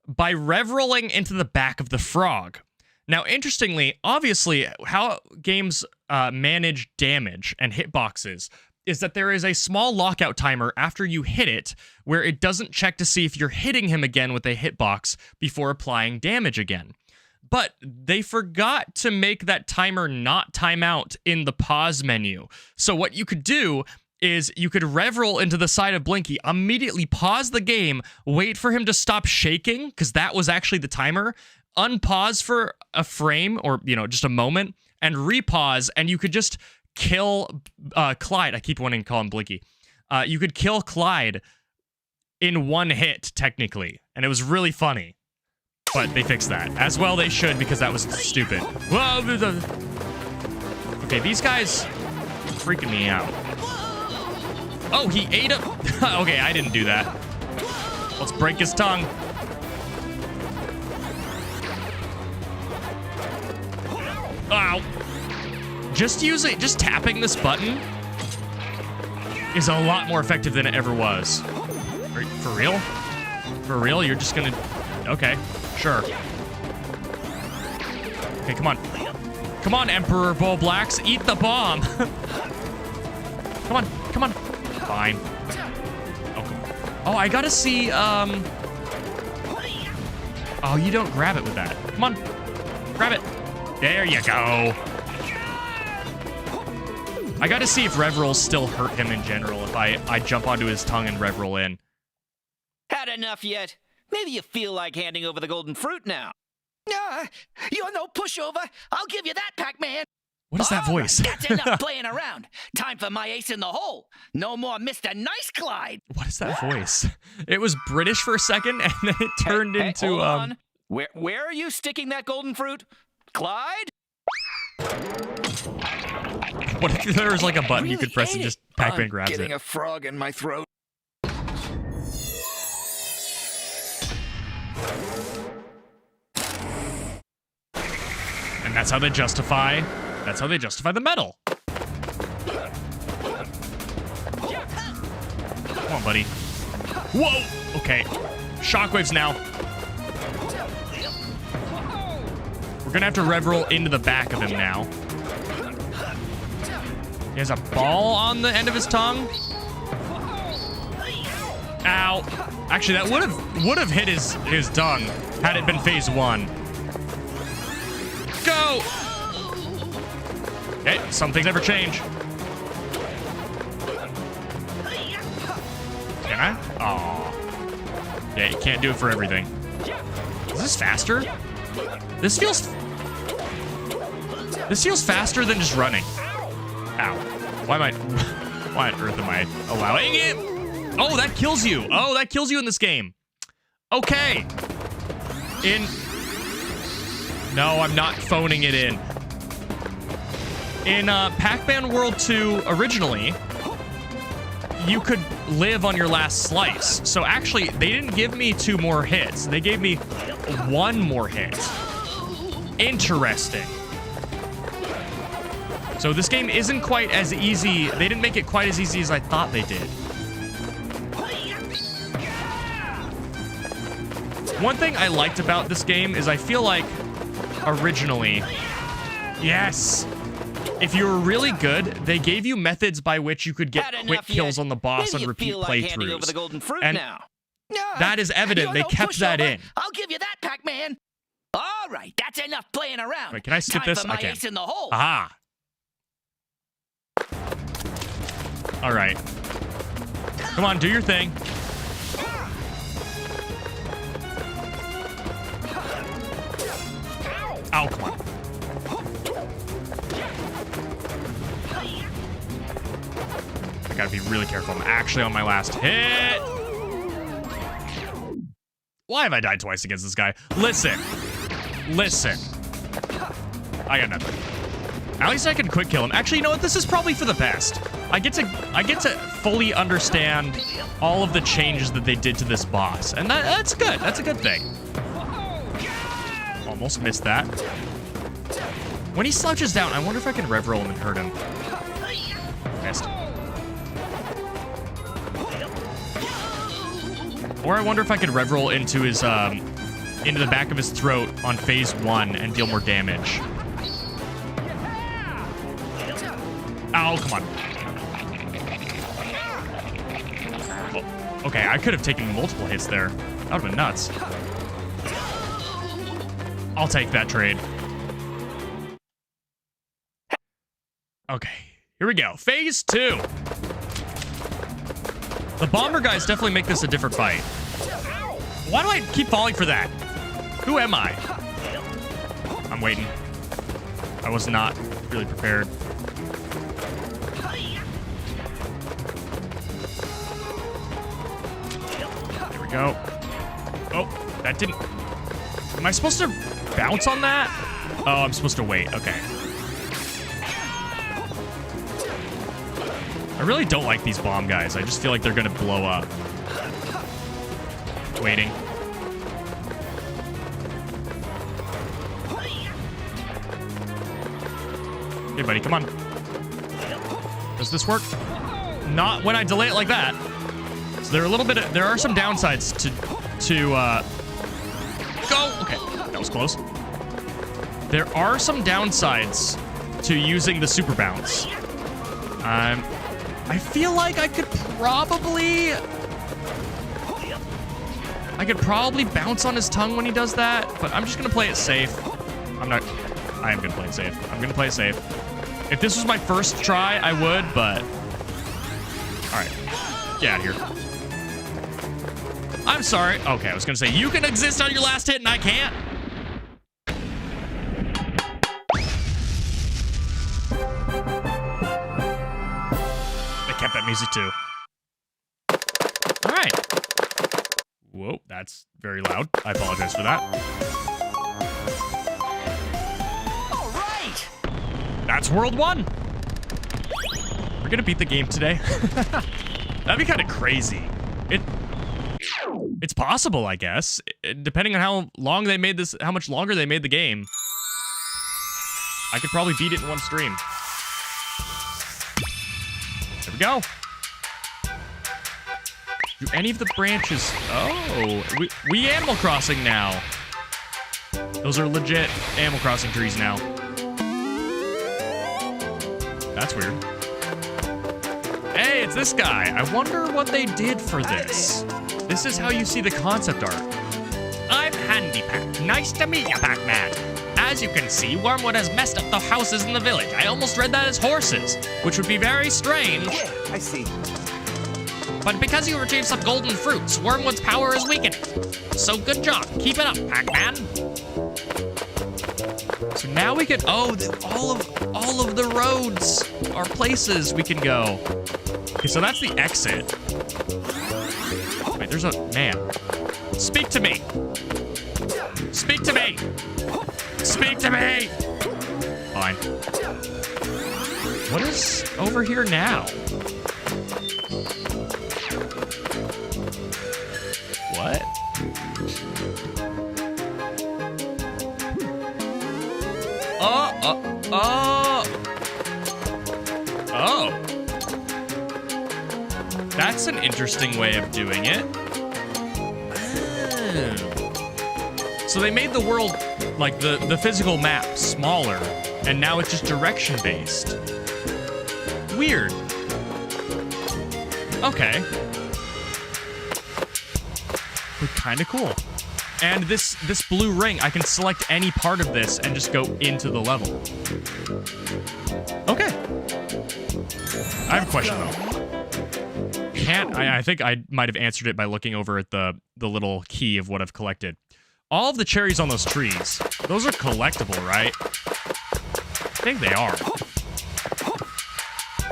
by rev-rolling into the back of the frog. Now, interestingly, obviously, how games manage damage and hitboxes is that there is a small lockout timer after you hit it where it doesn't check to see if you're hitting him again with a hitbox before applying damage again. But they forgot to make that timer not time out in the pause menu. So what you could do is you could rev roll into the side of Blinky, immediately pause the game, wait for him to stop shaking, because that was actually the timer, unpause for a frame or, just a moment, and repause, and you could just kill Clyde. I keep wanting to call him Blinky. You could kill Clyde in one hit, technically, and it was really funny. But they fixed that. As well they should, because that was stupid. Whoa! Okay, these guys are freaking me out. Oh, he ate him. Okay, I didn't do that. Let's break his tongue. Ow. Just tapping this button is a lot more effective than it ever was. For real? For real? You're just gonna... Okay, sure. Okay, come on. Come on, Emperor Bull Blacks. Eat the bomb. Come on, come on. Fine. Oh, come on. Oh, I gotta see, Oh, you don't grab it with that. Come on. Grab it. There you go. I gotta see if rev rolls still hurt him in general if I jump onto his tongue and rev roll in. Had enough yet? Maybe you feel like handing over the golden fruit now. You're no pushover. I'll give you that, Pac-Man. What is that voice? That's enough playing around. Time for my ace in the hole. No more Mr. Nice Clyde. What is that voice? It was British for a second, and then it turned into hold on. Where are you sticking that golden fruit, Clyde? What if there was like a button you could press and just Pac-Man grabs it? I'm getting a frog in my throat. And that's how they justify the medal. Come on, buddy. Whoa! Okay. Shockwaves now. We're gonna have to rev roll into the back of him now. He has a ball on the end of his tongue. Ow. Actually, that would have hit his dung had it been phase 1. Go! Hey, some things never change. Can I? Aw. Yeah, you can't do it for everything. Is this faster? This feels faster than just running. Ow. Why on earth am I allowing it? Oh, that kills you. Oh, that kills you in this game. Okay. No, I'm not phoning it in. In Pac-Man World 2 originally, you could live on your last slice. So actually, they didn't give me 2 more hits. They gave me 1 more hit. Interesting. So this game isn't quite as easy. They didn't make it quite as easy as I thought they did. One thing I liked about this game is I feel like originally, yes, if you were really good, they gave you methods by which you could get quick kills on the boss on repeat playthroughs. And that is evident. They kept that in. I'll give you that, Pac-Man. All right, that's enough playing around. Wait, can I skip this? I can. Aha. All right. Come on, do your thing. Oh, come on. I gotta be really careful. I'm actually on my last hit. Why have I died twice against this guy? Listen. I got nothing. At least I can quick kill him. Actually, you know what? This is probably for the best. I get to fully understand all of the changes that they did to this boss, and that's good. That's a good thing. Almost missed that. When he slouches down, I wonder if I can rev roll him and hurt him. Missed. Or I wonder if I could rev roll into his into the back of his throat on phase 1 and deal more damage. Oh, come on. Oh, okay, I could have taken multiple hits there. That would have been nuts. I'll take that trade. Okay, here we go. Phase 2. The bomber guys definitely make this a different fight. Why do I keep falling for that? Who am I? I'm waiting. I was not really prepared. There we go. Oh, that didn't... Am I supposed to bounce on that? Oh, I'm supposed to wait. Okay. I really don't like these bomb guys. I just feel like they're gonna blow up. Waiting. Hey, buddy, come on. Does this work? Not when I delay it like that. So there are some downsides to go. Okay, that was close. There are some downsides to using the super bounce. I feel like I could probably bounce on his tongue when he does that, but I'm just gonna play it safe. I am gonna play it safe. I'm gonna play it safe. If this was my first try, I would, but... Alright. Get out of here. I'm sorry. Okay, I was gonna say, you can exist on your last hit and I can't. They kept that music too. Alright. Whoa, that's very loud. I apologize for that. All right. That's World 1. We're gonna beat the game today. That'd be kind of crazy. It's possible, I guess. Depending on how long they made this, how much longer they made the game, I could probably beat it in one stream. There we go. Do any of the branches... Oh, we Animal Crossing now. Those are legit Animal Crossing trees now. That's weird. Hey, it's this guy. I wonder what they did for this. this is how you see the concept art. I'm Handypack. Nice to meet you, Pac-Man. As you can see, Wormwood has messed up the houses in the village. I almost read that as horses, which would be very strange. Yeah, I see. But because you retrieved some golden fruits, Wormwood's power is weakening. So good job. Keep it up, Pac-Man. So now we can, all of the roads are places we can go. Okay, so that's the exit. Wait, there's a man. Speak to me. Speak to me. Speak to me. Fine. What is over here now? What? Oh. That's an interesting way of doing it. Oh. So they made the world, like the physical map, smaller, and now it's just direction-based. Weird. Okay. But kind of cool. And this blue ring, I can select any part of this and just go into the level. Okay. I have a question though. I think I might have answered it by looking over at the little key of what I've collected. All of the cherries on those trees, those are collectible, right? I think they are.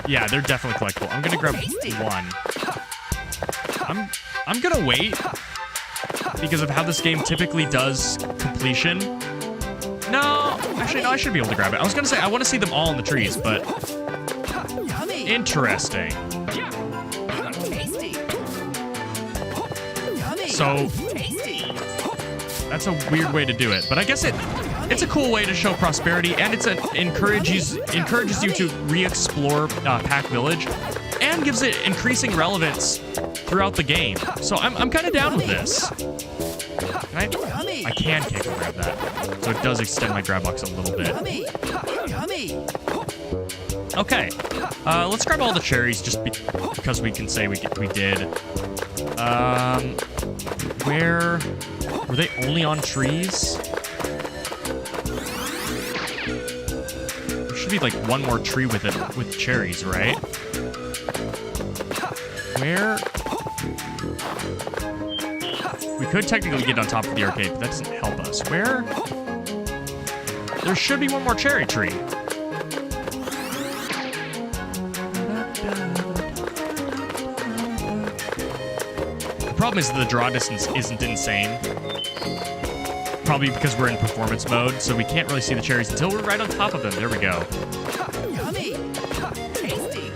Yeah, they're definitely collectible. I'm gonna grab one. I'm gonna wait because of how this game typically does completion. No, actually, no, I should be able to grab it. I was gonna say I want to see them all in the trees, but interesting. So that's a weird way to do it, but I guess it's a cool way to show prosperity, and encourages you to re-explore Pac Village, and gives it increasing relevance throughout the game. So I'm kind of down with this. I can kick and grab that, so it does extend my grab box a little bit. Okay, let's grab all the cherries just because we can say we did. Where were they only on trees? There should be like one more tree with cherries, right? Where? We could technically get on top of the arcade, but that doesn't help us. Where? There should be one more cherry tree. The problem is that the draw distance isn't insane. Probably because we're in performance mode, so we can't really see the cherries until we're right on top of them. There we go. Yummy. Tasty.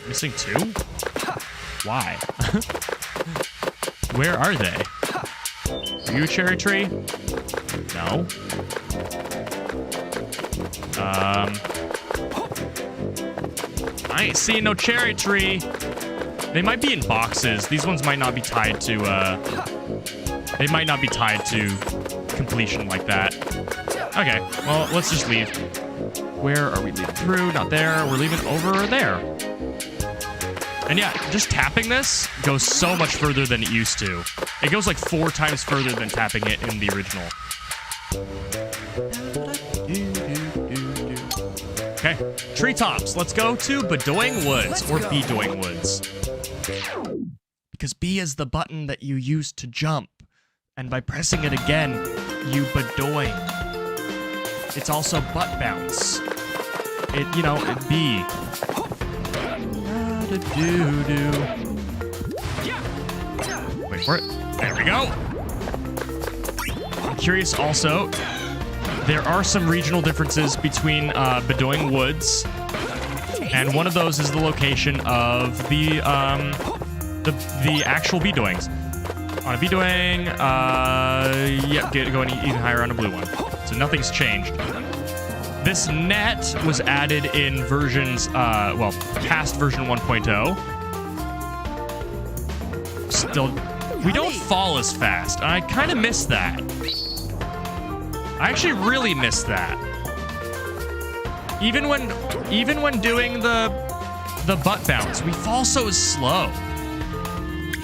Missing two? Why? Where are they? Are you a cherry tree? No. I ain't seeing no cherry tree. They might be in boxes. These ones might not be tied to, they might not be tied to completion like that. Okay, well, let's just leave. Where are we leaving through? Not there. We're leaving over there. And yeah, just tapping this goes so much further than it used to. It goes like 4 times further than tapping it in the original. Okay, treetops. Let's go to Bedoing Woods, or Bedoing Woods. Because B is the button that you use to jump. And by pressing it again, you bedoing. It's also butt bounce. B. Wait for it. There we go. I'm curious also, there are some regional differences between Bedoing Woods, and one of those is the location of the actual Bedoings. On a Bedoing, going even higher on a blue one. So nothing's changed. This net was added in versions, past version 1.0. Still, we don't fall as fast, and I kind of miss that. I actually really miss that. Even when doing the butt bounce, we fall so slow.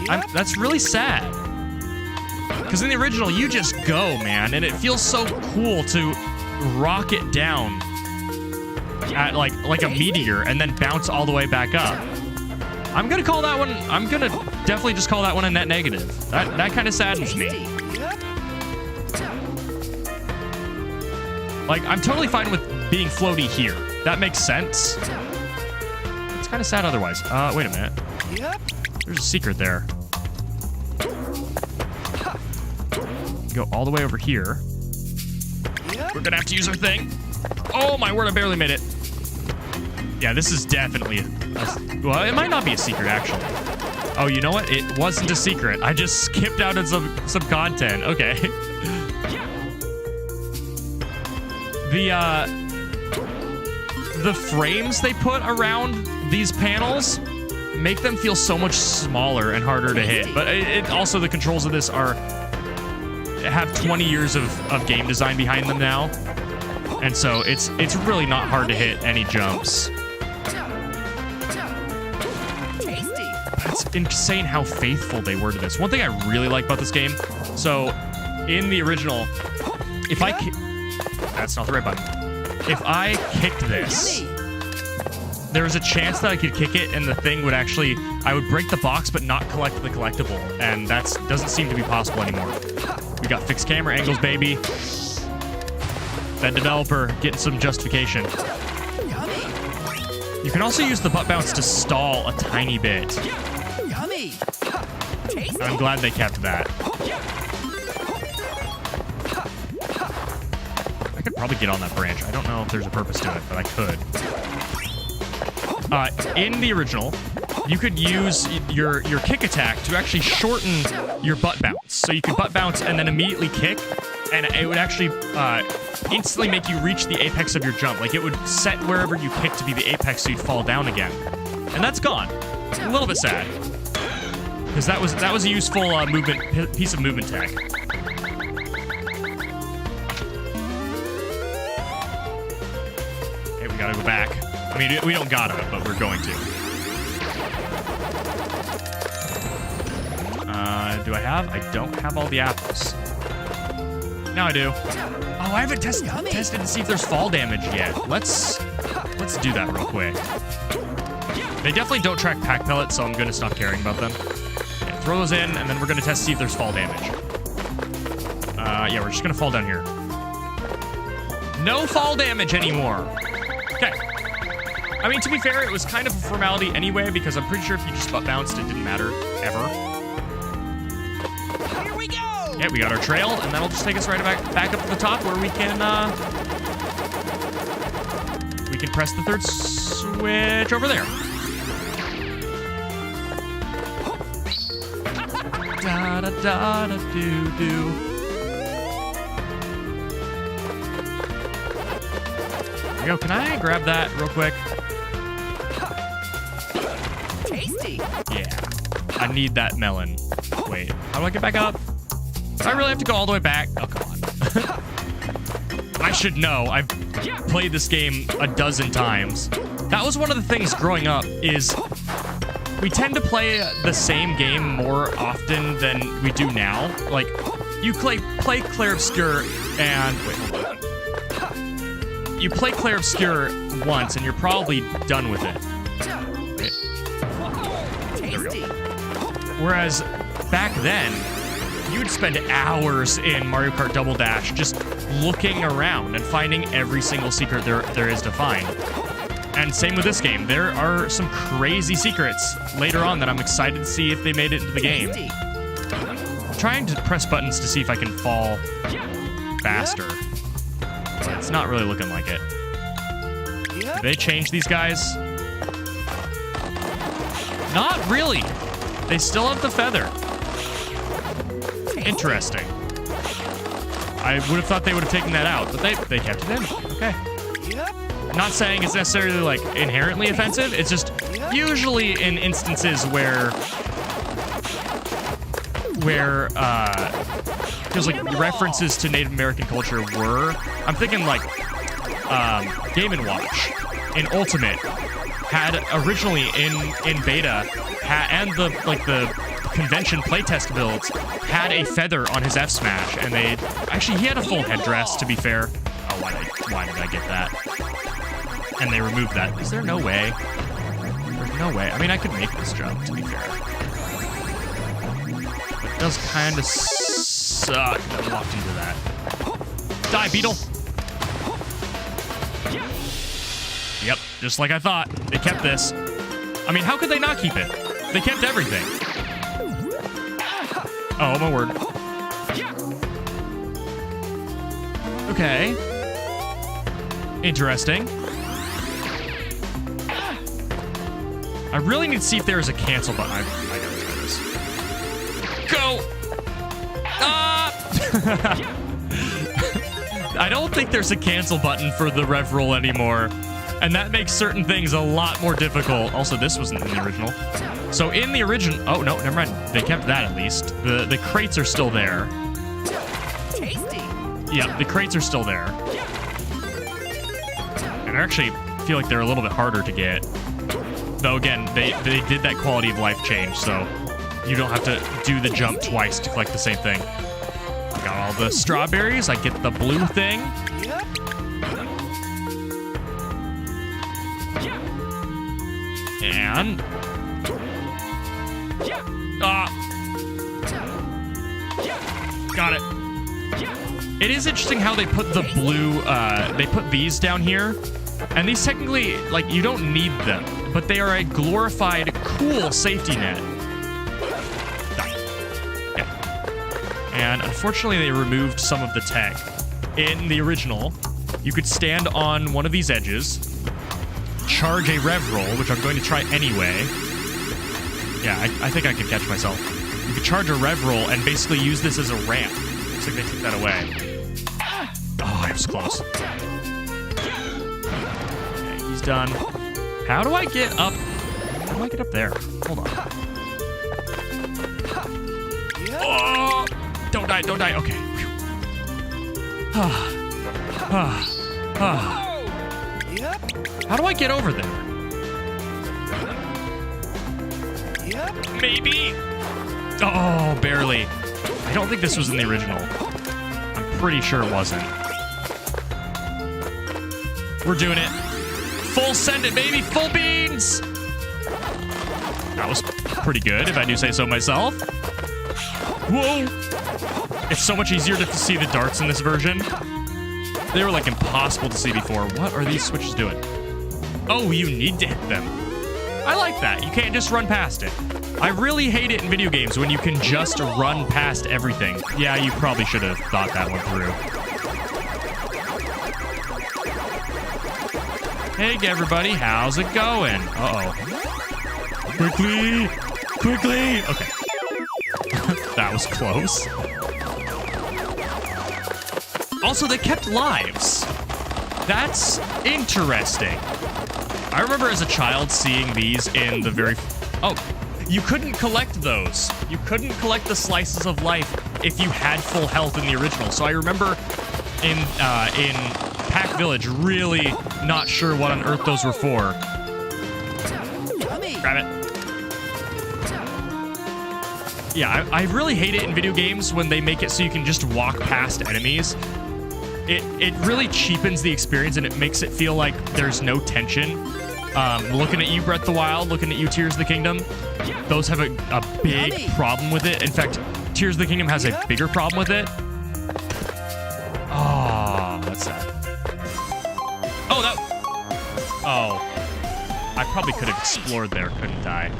That's really sad. Because in the original, you just go, man, and it feels so cool to rocket down at like a meteor and then bounce all the way back up. I'm gonna call that one. I'm gonna definitely just call that one a net negative. That kind of saddens me. Like, I'm totally fine with being floaty here. That makes sense. It's kind of sad otherwise. Wait a minute. There's a secret there. Go all the way over here. We're gonna have to use our thing. Oh my word, I barely made it. Yeah, this is definitely well, it might not be a secret actually. Oh, you know what? It wasn't a secret. I just skipped out on some content. Okay. The frames they put around these panels make them feel so much smaller and harder to hit. But it also, the controls of this have 20 years of game design behind them now. And so it's really not hard to hit any jumps. It's insane how faithful they were to this. One thing I really like about this game, so in the original, if I that's not the right button. If I kicked this, there was a chance that I could kick it and the thing would actually, I would break the box but not collect the collectible, and that doesn't seem to be possible anymore. We got fixed camera angles, baby. That developer getting some justification. You can also use the butt bounce to stall a tiny bit. I'm glad they kept that. I could probably get on that branch. I don't know if there's a purpose to it, but I could. In the original, you could use your kick attack to actually shorten your butt bounce. So you could butt bounce and then immediately kick, and it would actually instantly make you reach the apex of your jump. Like, it would set wherever you kick to be the apex so you'd fall down again. And that's gone. A little bit sad. Because that was a useful piece of movement tech. Okay, we gotta go back. I mean, we don't gotta, but we're going to. Do I have? I don't have all the apples. Now I do. Oh, I haven't tested to see if there's fall damage yet. Let's do that real quick. They definitely don't track pack pellets, so I'm gonna stop caring about them. Okay, throw those in, and then we're gonna test to see if there's fall damage. Yeah, we're just gonna fall down here. No fall damage anymore. Okay. I mean, to be fair, it was kind of a formality anyway, because I'm pretty sure if you just butt bounced, it didn't matter ever. Here we go! Yeah, we got our trail, and that'll just take us right back up to the top where we can press the third switch over there. Da da da da do do. There we go. Can I grab that real quick? Tasty. Yeah. I need that melon. Wait, how do I get back up? Do I really have to go all the way back? Oh, come on. I should know. I've played this game a dozen times. That was one of the things growing up is we tend to play the same game more often than we do now. Like, you play Clair Obscur and... Wait, hold on. You play Clair Obscur once and you're probably done with it. There we go. Whereas back then, you would spend hours in Mario Kart Double Dash just looking around and finding every single secret there is to find. And same with this game. There are some crazy secrets later on that I'm excited to see if they made it into the game. I'm trying to press buttons to see if I can fall faster, but it's not really looking like it. Did they change these guys? Not really. They still have the feather. Interesting. I would have thought they would have taken that out, but they kept it in. Okay. Not saying it's necessarily like inherently offensive. It's just usually in instances where there's like references to Native American culture were. I'm thinking like Game & Watch in Ultimate had originally in beta and the convention playtest builds had a feather on his F smash, and he had a full headdress, to be fair. Oh, why did I get that? And they removed that. Is there no way? There's no way. I mean, I could make this jump, to be fair. But it does kind of suck that I walked into that. Die, Beetle! Yep, just like I thought. They kept this. I mean, how could they not keep it? They kept everything. Oh, my word. Okay. Interesting. I really need to see if there is a cancel button. I gotta try this. Go! Ah! I don't think there's a cancel button for the rev roll anymore. And that makes certain things a lot more difficult. Also, this wasn't in the original. So in the original... Oh, no, never mind. They kept that at least. The crates are still there. Tasty. Yeah, the crates are still there. And I actually feel like they're a little bit harder to get. Though, again, they did that quality of life change, so you don't have to do the jump twice to collect the same thing. Got all the strawberries. I get the blue thing. And... Got it. It is interesting how they put the blue, they put these down here. And these technically, like, you don't need them. But they are a glorified, cool safety net. Okay. And unfortunately, they removed some of the tech. In the original, you could stand on one of these edges, charge a rev roll, which I'm going to try anyway. Yeah, I think I can catch myself. You could charge a rev roll and basically use this as a ramp. Looks like they took that away. Oh, I was close. Okay, he's done. How do I get up? How do I get up there? Hold on. Oh! Don't die, don't die. Okay. How do I get over there? Maybe? Oh, barely. I don't think this was in the original. I'm pretty sure it wasn't. We're doing it. Full send it, baby. Full beans. That was pretty good, if I do say so myself. Whoa. It's so much easier to see the darts in this version. They were, like, impossible to see before. What are these switches doing? Oh, you need to hit them. I like that. You can't just run past it. I really hate it in video games when you can just run past everything. Yeah, you probably should have thought that one through. Hey, everybody. How's it going? Uh-oh. Quickly! Quickly! Okay. That was close. Also, they kept lives. That's interesting. I remember as a child seeing these in the very... Oh, you couldn't collect those. You couldn't collect the slices of life if you had full health in the original. So I remember in Pack Village really not sure what on earth those were for. Grab it. Yeah, I really hate it in video games when they make it so you can just walk past enemies. It really cheapens the experience and it makes it feel like there's no tension. Looking at you, Breath of the Wild, looking at you, Tears of the Kingdom, those have a big problem with it. In fact, Tears of the Kingdom has a bigger problem with it. Oh, that's sad. Oh, that... Oh. I probably could have explored there, couldn't I?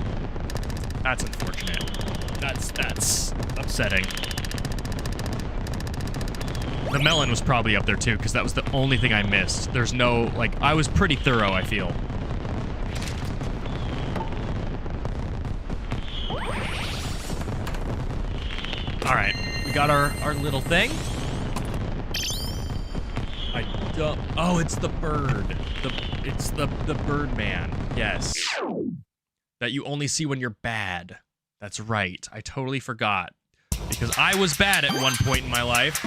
That's unfortunate. That's upsetting. The melon was probably up there too, because that was the only thing I missed. There's no, like, I was pretty thorough, I feel. All right, we got our little thing. Oh, it's the bird. It's the bird man. Yes. That you only see when you're bad. That's right. I totally forgot. Because I was bad at one point in my life.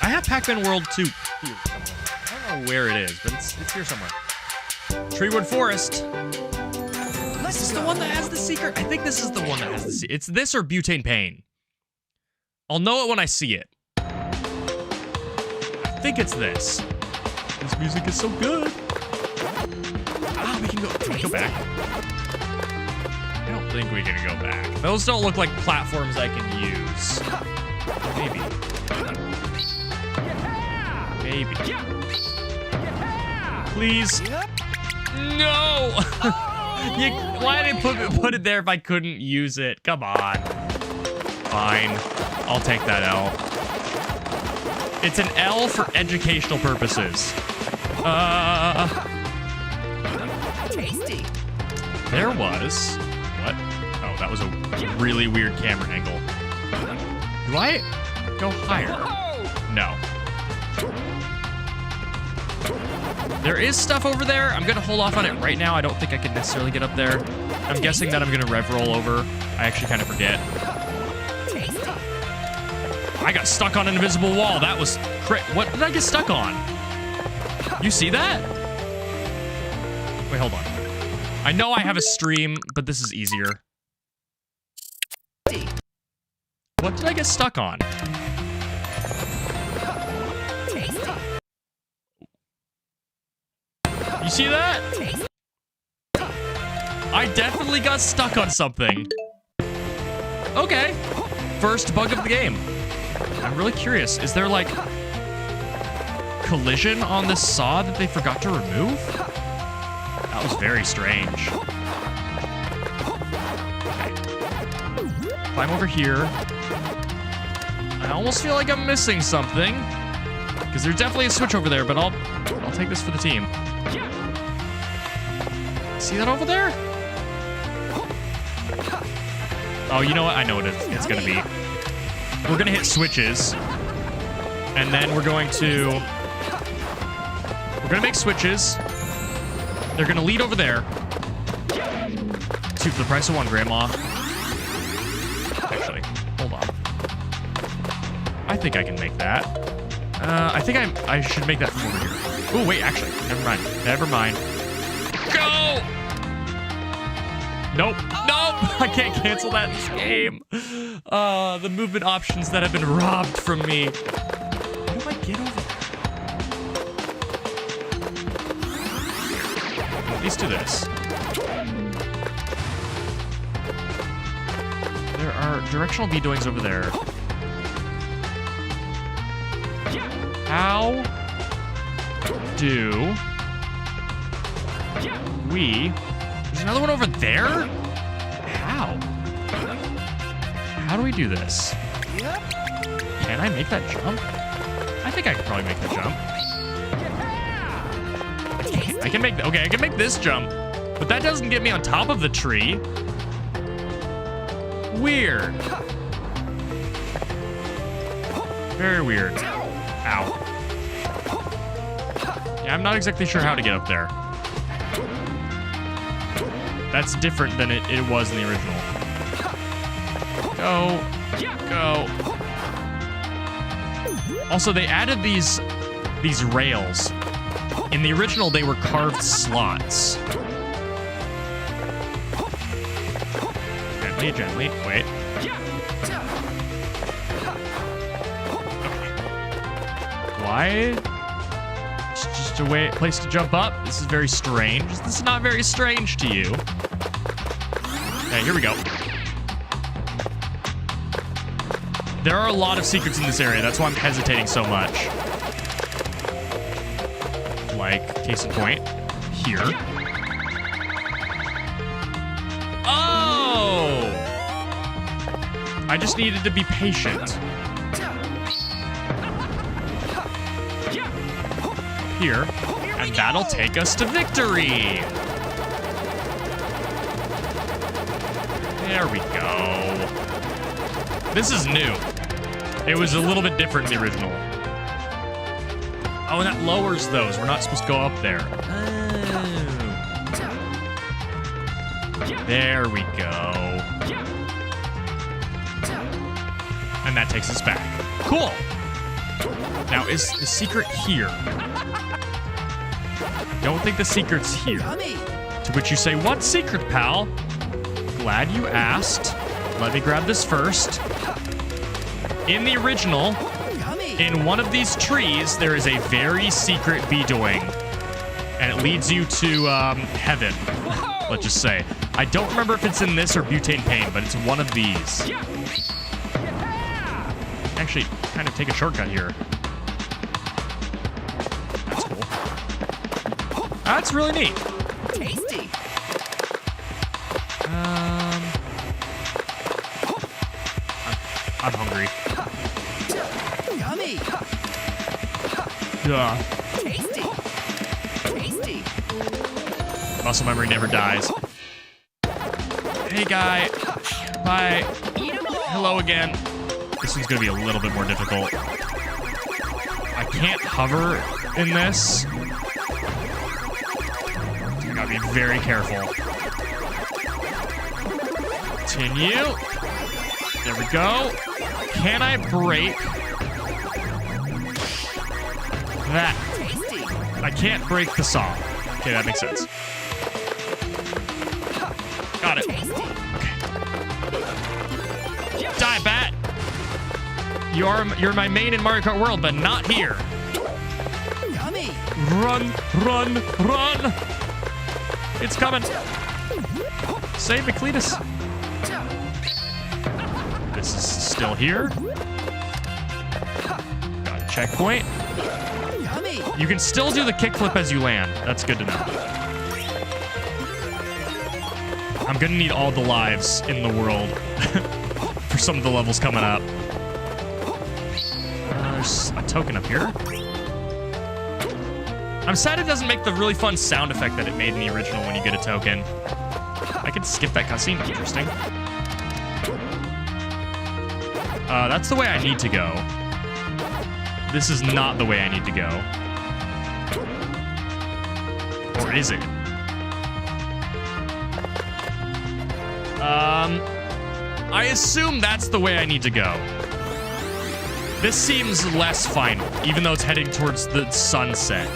I have Pac-Man World 2 here somewhere. I don't know where it is, but it's here somewhere. Treewood Forest. This is the one that has the secret. I think this is the one that has the secret. It's this or Butane Pain. I'll know it when I see it. I think it's this. This music is so good. Ah, we can go. Can we go back? I don't think we can go back. Those don't look like platforms I can use. Maybe. Maybe. Please. No! Why did I put it there if I couldn't use it? Come on. Fine. I'll take that L. It's an L for educational purposes. Tasty. There was... What? Oh, that was a really weird camera angle. Do I go higher? No. There is stuff over there. I'm gonna hold off on it right now. I don't think I can necessarily get up there. I'm guessing that I'm gonna rev roll over. I actually kind of forget. I got stuck on an invisible wall. That was what did I get stuck on? You see that? Wait, hold on. I know I have a stream, but this is easier. What did I get stuck on? You see that? I definitely got stuck on something. Okay. First bug of the game. I'm really curious. Is there like collision on this saw that they forgot to remove? That was very strange. Okay. Climb over here. I almost feel like I'm missing something. Because there's definitely a switch over there, but I'll take this for the team. See that over there? Oh, you know what? I know what it's gonna be. We're gonna hit switches. And then we're gonna make switches. They're gonna lead over there. 2 for the price of 1, Grandma. Actually, hold on. I think I can make that. I think I should make that from over here. Oh, wait, actually, never mind. Never mind. Go! Nope. Nope! I can't cancel that in this game. The movement options that have been robbed from me. How do I get over there? At least do this. There are directional B-doings over there. How do we... There's another one over there? How? How do we do this? Can I make that jump? I think I can probably make that jump. I can make... Okay, I can make this jump. But that doesn't get me on top of the tree. Weird. Very weird. Ow. Yeah, I'm not exactly sure how to get up there. That's different than it was in the original. Go. Go. Also, they added these rails. In the original, they were carved slots. Gently, gently. Wait. Why? It's just a place to jump up. This is very strange. This is not very strange to you. Okay, here we go. There are a lot of secrets in this area. That's why I'm hesitating so much. Like, case in point, here. Oh! I just needed to be patient. Here, and that'll take us to victory. There we go. This is new. It was a little bit different in the original. Oh, and that lowers those. We're not supposed to go up there. Oh. There we go. And that takes us back. Cool. Now, is the secret here? Don't think the secret's here. To which you say, what secret, pal? Glad you asked. Let me grab this first. In the original, in one of these trees, there is a very secret Bedoing. And it leads you to heaven, let's just say. I don't remember if it's in this or Butane Pain, but it's one of these. Actually, kind of take a shortcut here. That's cool. That's really neat. Tasty. I'm hungry. Yummy. Ugh. Tasty. Tasty. Muscle memory never dies. Hey, guy. Bye. Eat 'em all. Hello again. This one's gonna be a little bit more difficult. I can't hover in this. I gotta be very careful. Continue. There we go. Can I break that? Tasty. I can't break the saw. Okay, that makes sense. Got it. Tasty. Die, bat! You're my main in Mario Kart World, but not here. Yummy. Run, run, run! It's coming. Save me, Cletus. This is still here. Got a checkpoint. Yummy. You can still do the kickflip as you land. That's good to know. I'm gonna need all the lives in the world for some of the levels coming up. There's a token up here. I'm sad it doesn't make the really fun sound effect that it made in the original when you get a token. I could skip that cutscene. Interesting. That's the way I need to go. This is not the way I need to go. Or is it? I assume that's the way I need to go. This seems less final, even though it's heading towards the sunset.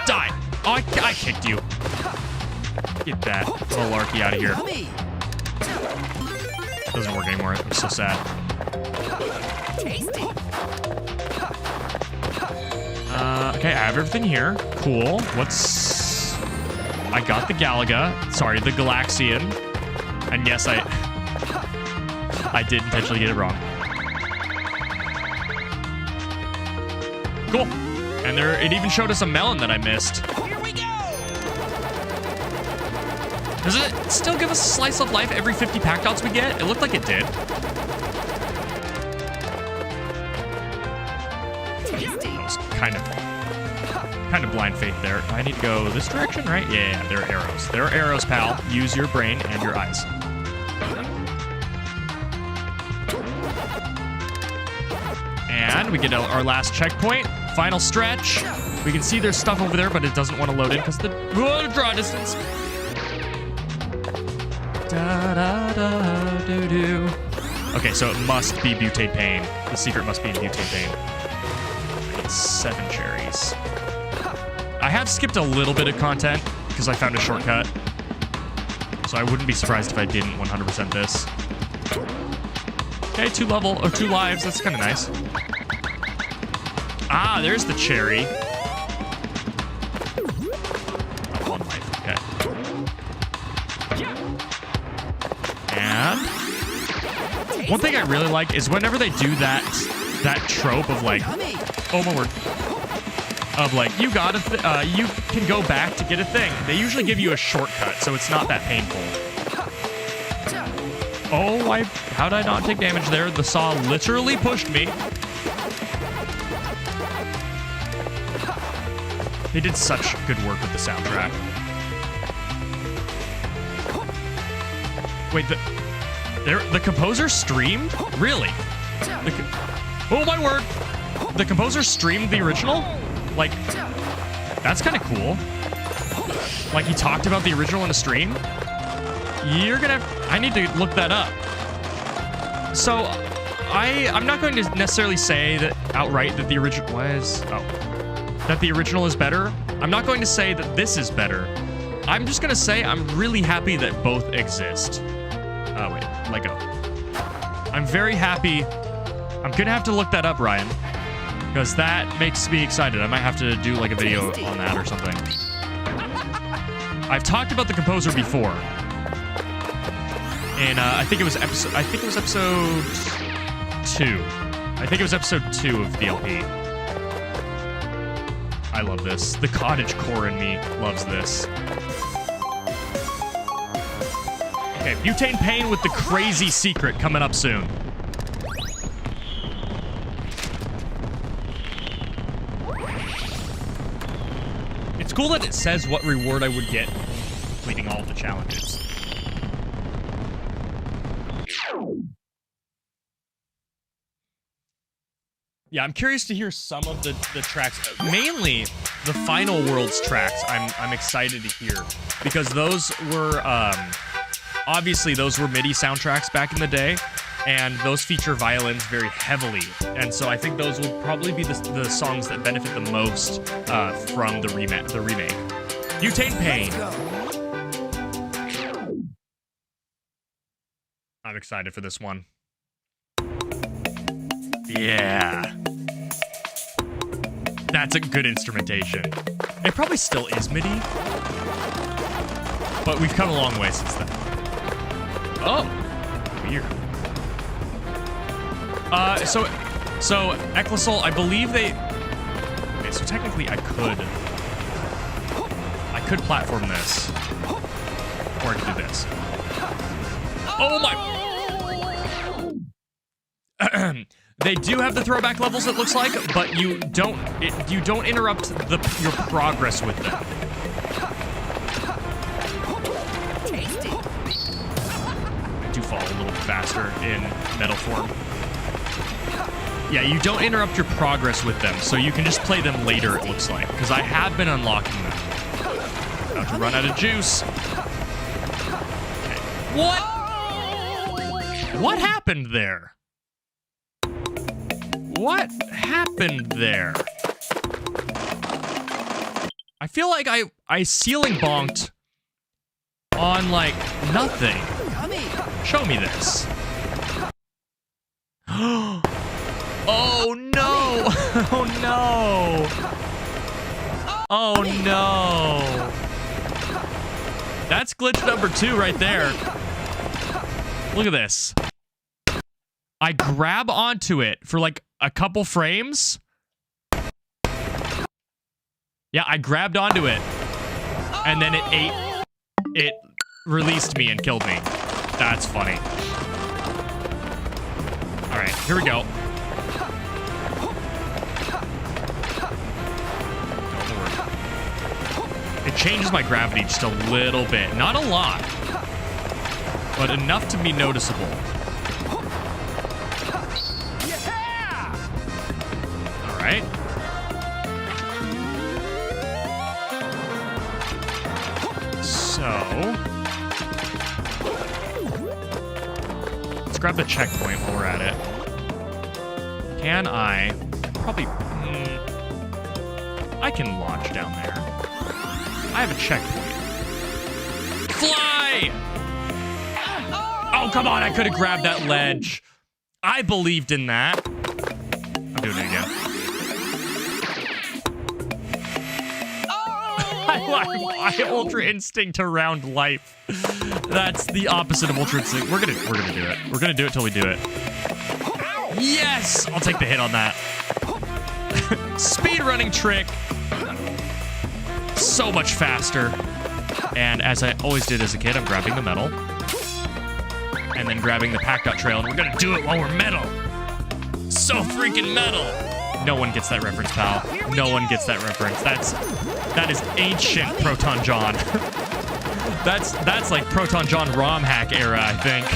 Die! Oh, I kicked you. Get that malarkey out of here. Yummy. Doesn't work anymore. I'm so sad. Tasty. Okay, I have everything here. Cool. What's... I got the Galaga. Sorry, the Galaxian. And yes, I did intentionally get it wrong. Cool. And it even showed us a melon that I missed. Here we go. Does it still give us a slice of life every 50 pack dots we get? It looked like it did. Tasty. That was kind of blind faith there. I need to go this direction, right? Yeah, there are arrows. There are arrows, pal. Use your brain and your eyes. And we get our last checkpoint. Final stretch. We can see there's stuff over there, but it doesn't want to load in because the draw distance. Da da da do do. Okay, so it must be Butane Pain. The secret must be in Butane Pain. I need 7 cherries. I have skipped a little bit of content because I found a shortcut. So I wouldn't be surprised if I didn't 100% this. Okay, 2 lives. That's kind of nice. Ah, there's the cherry. Oh, 1 life. Okay. And one thing I really like is whenever they do that trope of like, oh my word, of like you can go back to get a thing. They usually give you a shortcut, so it's not that painful. Oh, how did I not take damage there? The saw literally pushed me. They did such good work with the soundtrack. Wait, the composer streamed? Really? Oh my word! The composer streamed the original? Like, that's kind of cool. Like, he talked about the original in a stream? I need to look that up. So, I'm not going to necessarily say that outright that the original that the original is better. I'm not going to say that this is better. I'm just gonna say I'm really happy that both exist. Oh wait, let go. I'm very happy. I'm gonna have to look that up, Ryan, because that makes me excited. I might have to do like a video on that or something. I've talked about the composer before, and I think it was episode 2. I think it was episode 2 of the LP. I love this. The cottage core in me loves this. Okay, Butane Pain with the crazy secret coming up soon. It's cool that it says what reward I would get completing all of the challenges. Yeah, I'm curious to hear some of the tracks. Mainly the Final Worlds tracks I'm excited to hear, because those were obviously those were MIDI soundtracks back in the day, and those feature violins very heavily, and so I think those will probably be the songs that benefit the most from the remake. Butane Pain. I'm excited for this one. Yeah. That's a good instrumentation. It probably still is MIDI, but we've come a long way since then. Oh, weird. So Ecclesol, I believe they... Okay, so technically I could platform this, or I could do this. Oh my... They do have the throwback levels, it looks like, but you don't interrupt your progress with them. Tasty. I do fall a little bit faster in metal form. Yeah, you don't interrupt your progress with them, so you can just play them later, it looks like, because I have been unlocking them. About to run out of juice. Okay. What happened there? What happened there? I feel like I ceiling bonked on, like, nothing. Show me this. Oh no! Oh no! Oh no! That's glitch number 2 right there. Look at this. I grab onto it for like a couple frames. Yeah, I grabbed onto it, and then it released me and killed me. That's funny. All right, here we go. It changes my gravity just a little bit. Not a lot, but enough to be noticeable. All right. So, let's grab the checkpoint while we're at it. Can I? Probably. I can launch down there. I have a checkpoint. Fly! Oh, come on. I could have grabbed that ledge. I believed in that. I'm doing it again. I Ultra Instinct around life. That's the opposite of Ultra Instinct. We're gonna do it. We're gonna do it till we do it. Yes! I'll take the hit on that. Speed running trick. So much faster. And as I always did as a kid, I'm grabbing the metal. And then grabbing the pack dot trail, and we're gonna do it while we're metal. So freaking metal. No one gets that reference, pal. No one gets that reference. That is ancient Proton John. that's like Proton John ROM hack era, I think.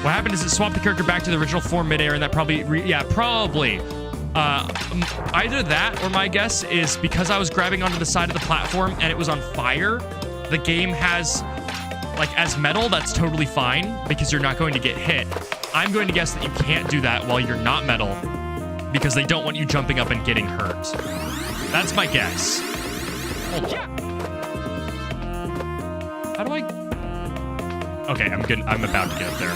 What happened is it swapped the character back to the original form midair, and that probably probably. Either that or my guess is because I was grabbing onto the side of the platform and it was on fire, the game has, like, as metal, that's totally fine because you're not going to get hit. I'm going to guess that you can't do that while you're not metal because they don't want you jumping up and getting hurt. That's my guess. Hold on. How do I... Okay, I'm about to get up there.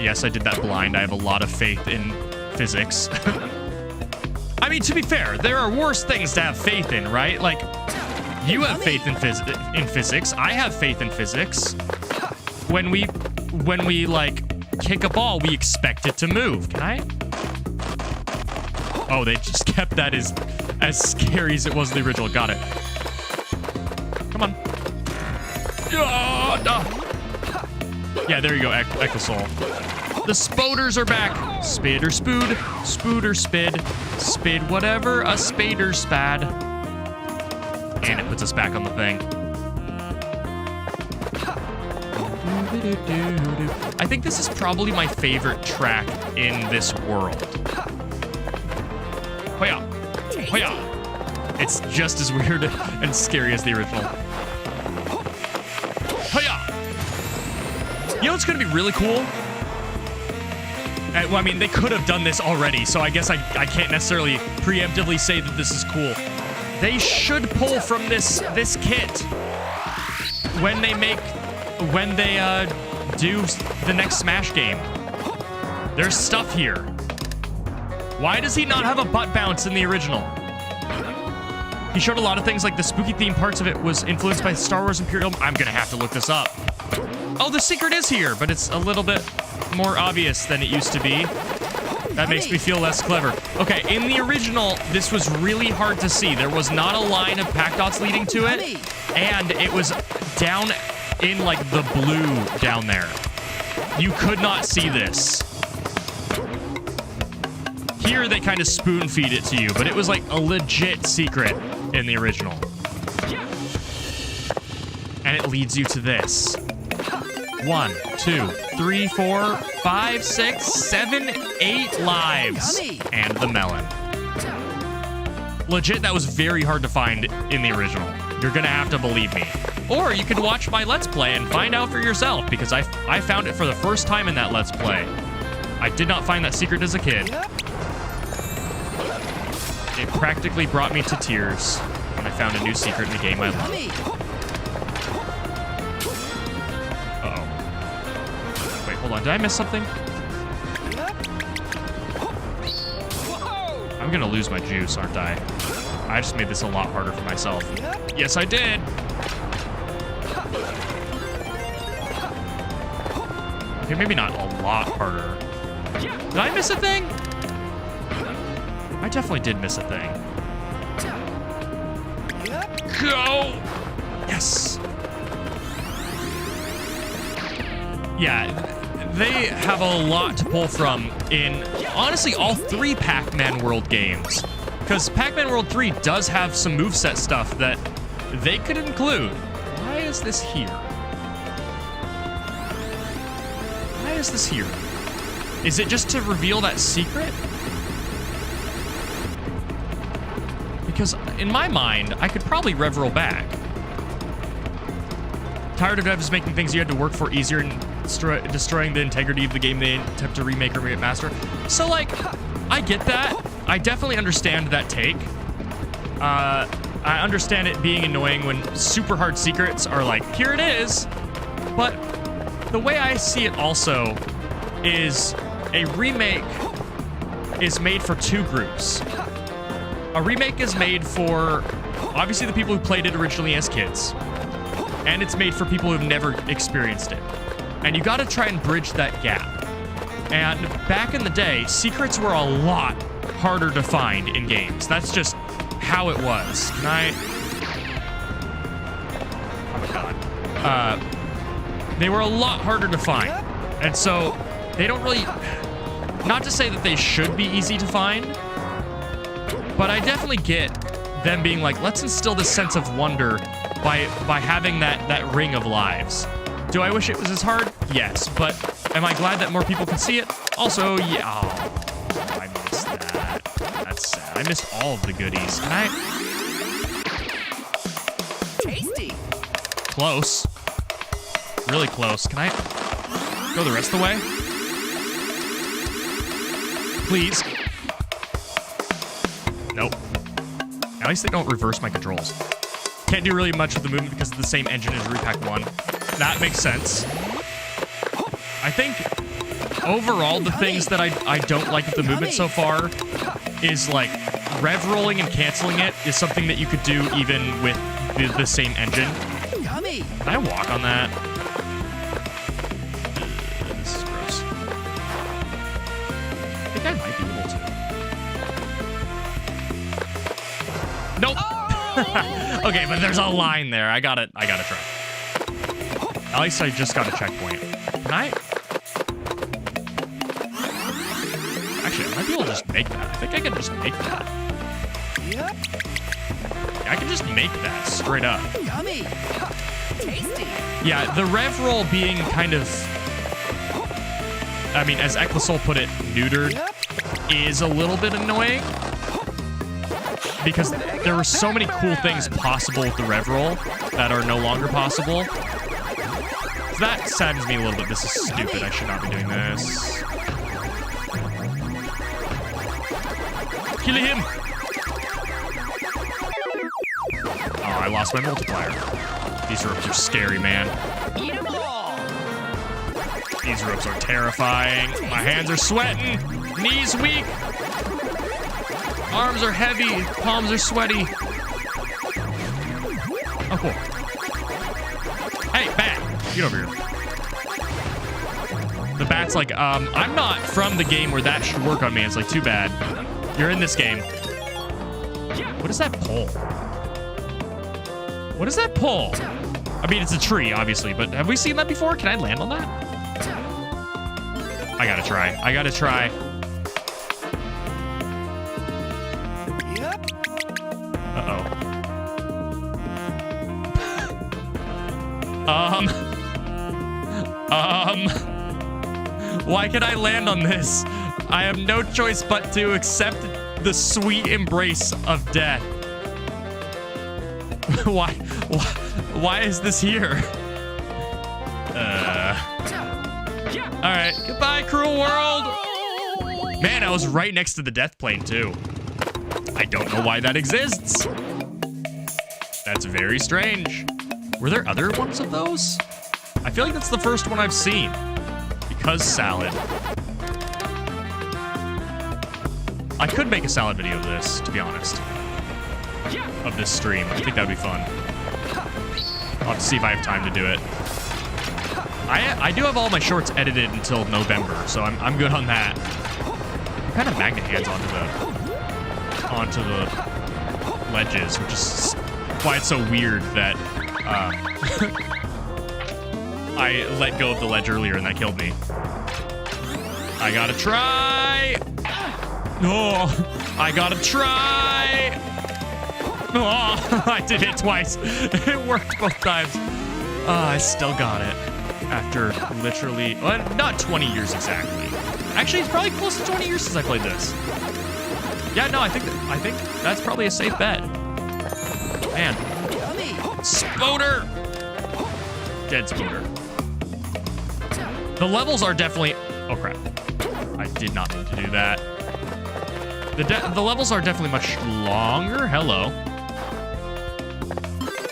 Yes, I did that blind. I have a lot of faith in physics. I mean, to be fair, there are worse things to have faith in, right? Like, you have faith in physics. I have faith in physics. When we like kick a ball, we expect it to move. Can I? Oh, they just kept that as scary as it was in the original. Got it. Come on. Yeah, there you go, Echosoul. The Spoders are back. Spid or spood, spood or spid, spid whatever, a spade or spad. And it puts us back on the thing. I think this is probably my favorite track in this world. Hoya! Hoya! It's just as weird and scary as the original. Hoya! You know what's gonna be really cool? Well, I mean, they could have done this already, so I guess I can't necessarily preemptively say that this is cool. They should pull from this kit when they do the next Smash game. There's stuff here. Why does he not have a butt bounce in the original? He showed a lot of things, like the spooky theme parts of it was influenced by Star Wars Imperial. I'm gonna have to look this up. Oh, the secret is here, but it's a little bit more obvious than it used to be. That makes me feel less clever. Okay, in the original, this was really hard to see. There was not a line of pack dots leading to it, and it was down in, like, the blue down there. You could not see this. Here, they kind of spoon-feed it to you, but it was, like, a legit secret in the original. And it leads you to this. 1, 2, 3, 4, 5, 6, 7, 8 lives. And the melon. Legit, that was very hard to find in the original. You're gonna have to believe me. Or you could watch my Let's Play and find out for yourself, because I found it for the first time in that Let's Play. I did not find that secret as a kid. It practically brought me to tears when I found a new secret in the game I love. Hold on, did I miss something? I'm gonna lose my juice, aren't I? I just made this a lot harder for myself. Yes, I did! Okay, maybe not a lot harder. Did I miss a thing? I definitely did miss a thing. Go! Yes! Yeah, they have a lot to pull from in, honestly, all 3 Pac-Man World games. Because Pac-Man World 3 does have some moveset stuff that they could include. Why is this here? Why is this here? Is it just to reveal that secret? Because in my mind, I could probably rev-roll back. Tired of devs making things you had to work for easier and destroying the integrity of the game they attempt to remake or remaster. So, like, I get that. I definitely understand that take. I understand it being annoying when super hard secrets are like, here it is. But the way I see it also is a remake is made for 2 groups. A remake is made for, obviously, the people who played it originally as kids. And it's made for people who've never experienced it. And you gotta try and bridge that gap. And back in the day, secrets were a lot harder to find in games. That's just how it was. Can I... Oh my god. They were a lot harder to find. And so, they don't really... Not to say that they should be easy to find, but I definitely get them being like, let's instill this sense of wonder by having that ring of lives. Do I wish it was as hard? Yes, but am I glad that more people can see it? Also, yeah. Oh, I missed that. That's sad. I missed all of the goodies. Can I? Tasty. Close. Really close. Can I? Go the rest of the way. Please. Nope. At least they don't reverse my controls. Can't do really much with the movement because of the same engine as Repack 1. That makes sense. I think overall the things that I don't like with the movement so far is like rev rolling and canceling it is something that you could do even with the same engine. Yummy. Can I walk on that? This is gross. I think I might be able to. Nope. Okay, but there's a line there. I gotta try. At least I just got a checkpoint. Can I? Actually, I might be able to just make that. I think I can just make that. Yep. Yeah, I can just make that straight up. Yummy. Tasty. Yeah, the rev roll being kind of, I mean, as Ecclesol put it, neutered, is a little bit annoying. Because there were so many cool things possible with the rev roll that are no longer possible. So that saddens me a little bit. This is stupid. I should not be doing this. Kill him! Oh, I lost my multiplier. These ropes are scary, man. Eat 'em all. These ropes are terrifying. My hands are sweating. Knees weak. Arms are heavy. Palms are sweaty. Oh, cool. Hey, bat. Get over here. The bat's like, I'm not from the game where that should work on me. It's like, too bad. You're in this game. What is that pole? What is that pole? I mean, it's a tree, obviously, but have we seen that before? Can I land on that? I gotta try. I gotta try. Yep. Uh-oh. Why can I land on this? I have no choice but to accept the sweet embrace of death. Why is this here? All right, goodbye, cruel world. Man, I was right next to the death plane too. I don't know why that exists. That's very strange. Were there other ones of those? I feel like that's the first one I've seen. Because salad. I could make a salad video of this, to be honest. Of this stream. I think that'd be fun. I'll have to see if I have time to do it. I do have all my shorts edited until November, so I'm good on that. I'm kind of magnet hands onto the ledges, which is why it's so weird that I let go of the ledge earlier and that killed me. I gotta try. Oh, I gotta try. Oh, I did it twice. It worked both times. I still got it after literally, well, not 20 years exactly. Actually, it's probably close to 20 years since I played this. Yeah, no, I think that's probably a safe bet. Man, Spoder. Dead Spoder. The levels are definitely. Oh crap! I did not mean to do that. The levels are definitely much longer. Hello.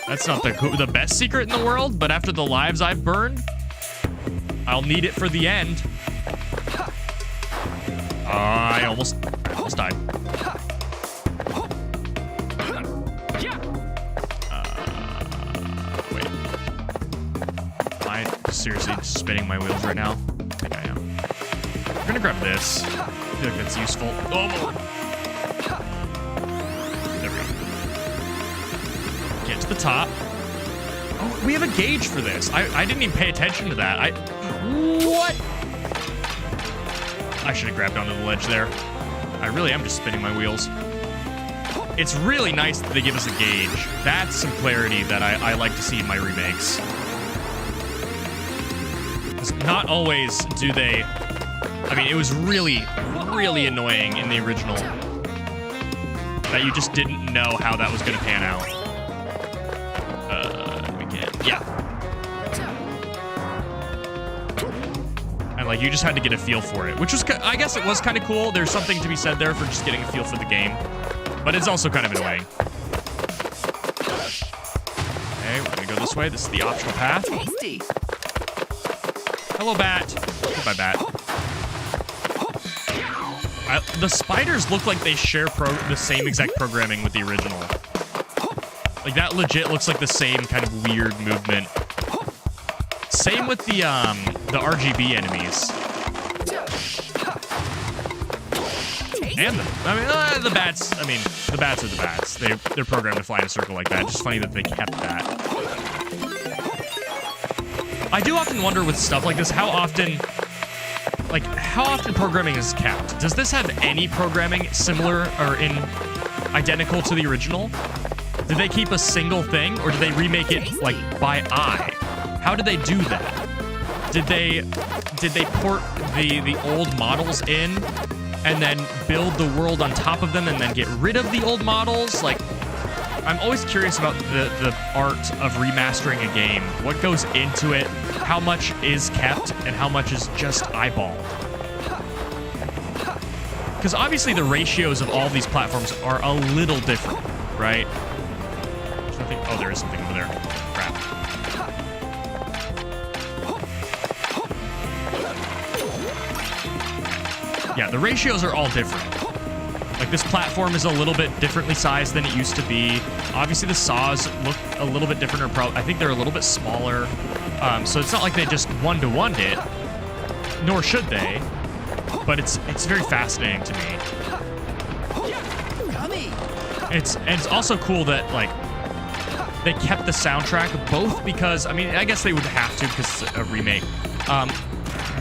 That's not the best secret in the world, but after the lives I've burned, I'll need it for the end. I almost died. Wait. Am I seriously spinning my wheels right now? I think I am. I'm gonna grab this. I feel like that's useful. Oh, Lord. There we go. Get to the top. Oh, we have a gauge for this. I didn't even pay attention to that. What? I should have grabbed onto the ledge there. I really am just spinning my wheels. It's really nice that they give us a gauge. That's some clarity that I like to see in my remakes. 'Cause not always do they... I mean, it was really, really annoying in the original that you just didn't know how that was going to pan out. We can... Yeah. Like, you just had to get a feel for it, which was, I guess it was kind of cool. There's something to be said there for just getting a feel for the game, but it's also kind of annoying. Okay, we're gonna go this way. This is the optional path. Tasty. Hello, Bat. Goodbye, Bat. The spiders look like they share the same exact programming with the original. Like, that legit looks like the same kind of weird movement. Same with the RGB enemies. And the bats. I mean, the bats are the bats. They're programmed to fly in a circle like that. Just funny that they kept that. I do often wonder with stuff like this how often programming is kept. Does this have any programming similar or identical to the original? Did they keep a single thing, or did they remake it like by eye? How did they do that? Did they port the old models in and then build the world on top of them and then get rid of the old models? Like, I'm always curious about the art of remastering a game. What goes into it? How much is kept and how much is just eyeballed? Because obviously the ratios of all these platforms are a little different, right? There's nothing. Oh, there is something over there. Crap. Yeah, the ratios are all different. Like, this platform is a little bit differently sized than it used to be. Obviously, the saws look a little bit different, or I think they're a little bit smaller. So it's not like they just one-to-one it, nor should they. But it's very fascinating to me. It's also cool that, like, they kept the soundtrack, both because, I mean, I guess they would have to because it's a remake.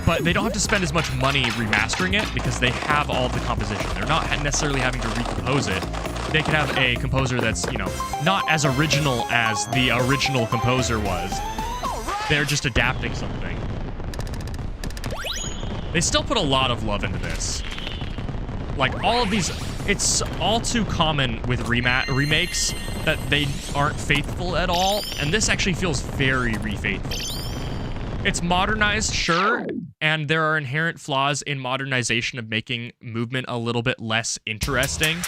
But they don't have to spend as much money remastering it because they have all of the composition. They're not necessarily having to recompose it. They can have a composer that's, you know, not as original as the original composer was. They're just adapting something. They still put a lot of love into this. Like, all of these, it's all too common with remakes that they aren't faithful at all, and this actually feels very re-faithful. It's modernized, sure, and there are inherent flaws in modernization of making movement a little bit less interesting,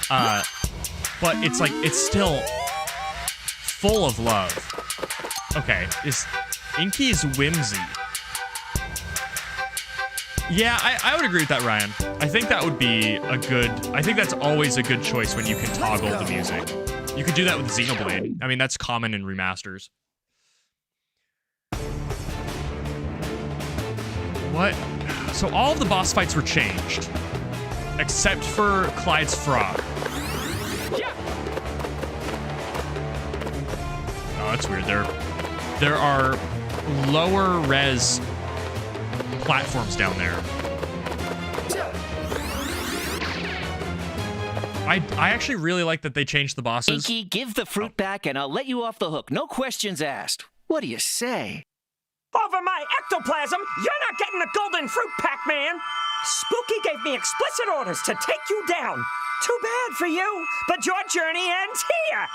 but it's like, it's still full of love. Okay, is Inky's Whimsy. Yeah, I would agree with that, Ryan. I think that would be a good... I think that's always a good choice when you can toggle the music. You could do that with Xenoblade. I mean, that's common in remasters. What? So all of the boss fights were changed. Except for Clyde's Frog. Oh, that's weird. There are lower res platforms down there. I actually really like that they changed the bosses. Inky, give the fruit back and I'll let you off the hook. No questions asked. What do you say? Over my ectoplasm, you're not getting the golden fruit, Pac-Man! Spooky gave me explicit orders to take you down. Too bad for you, but your journey ends here!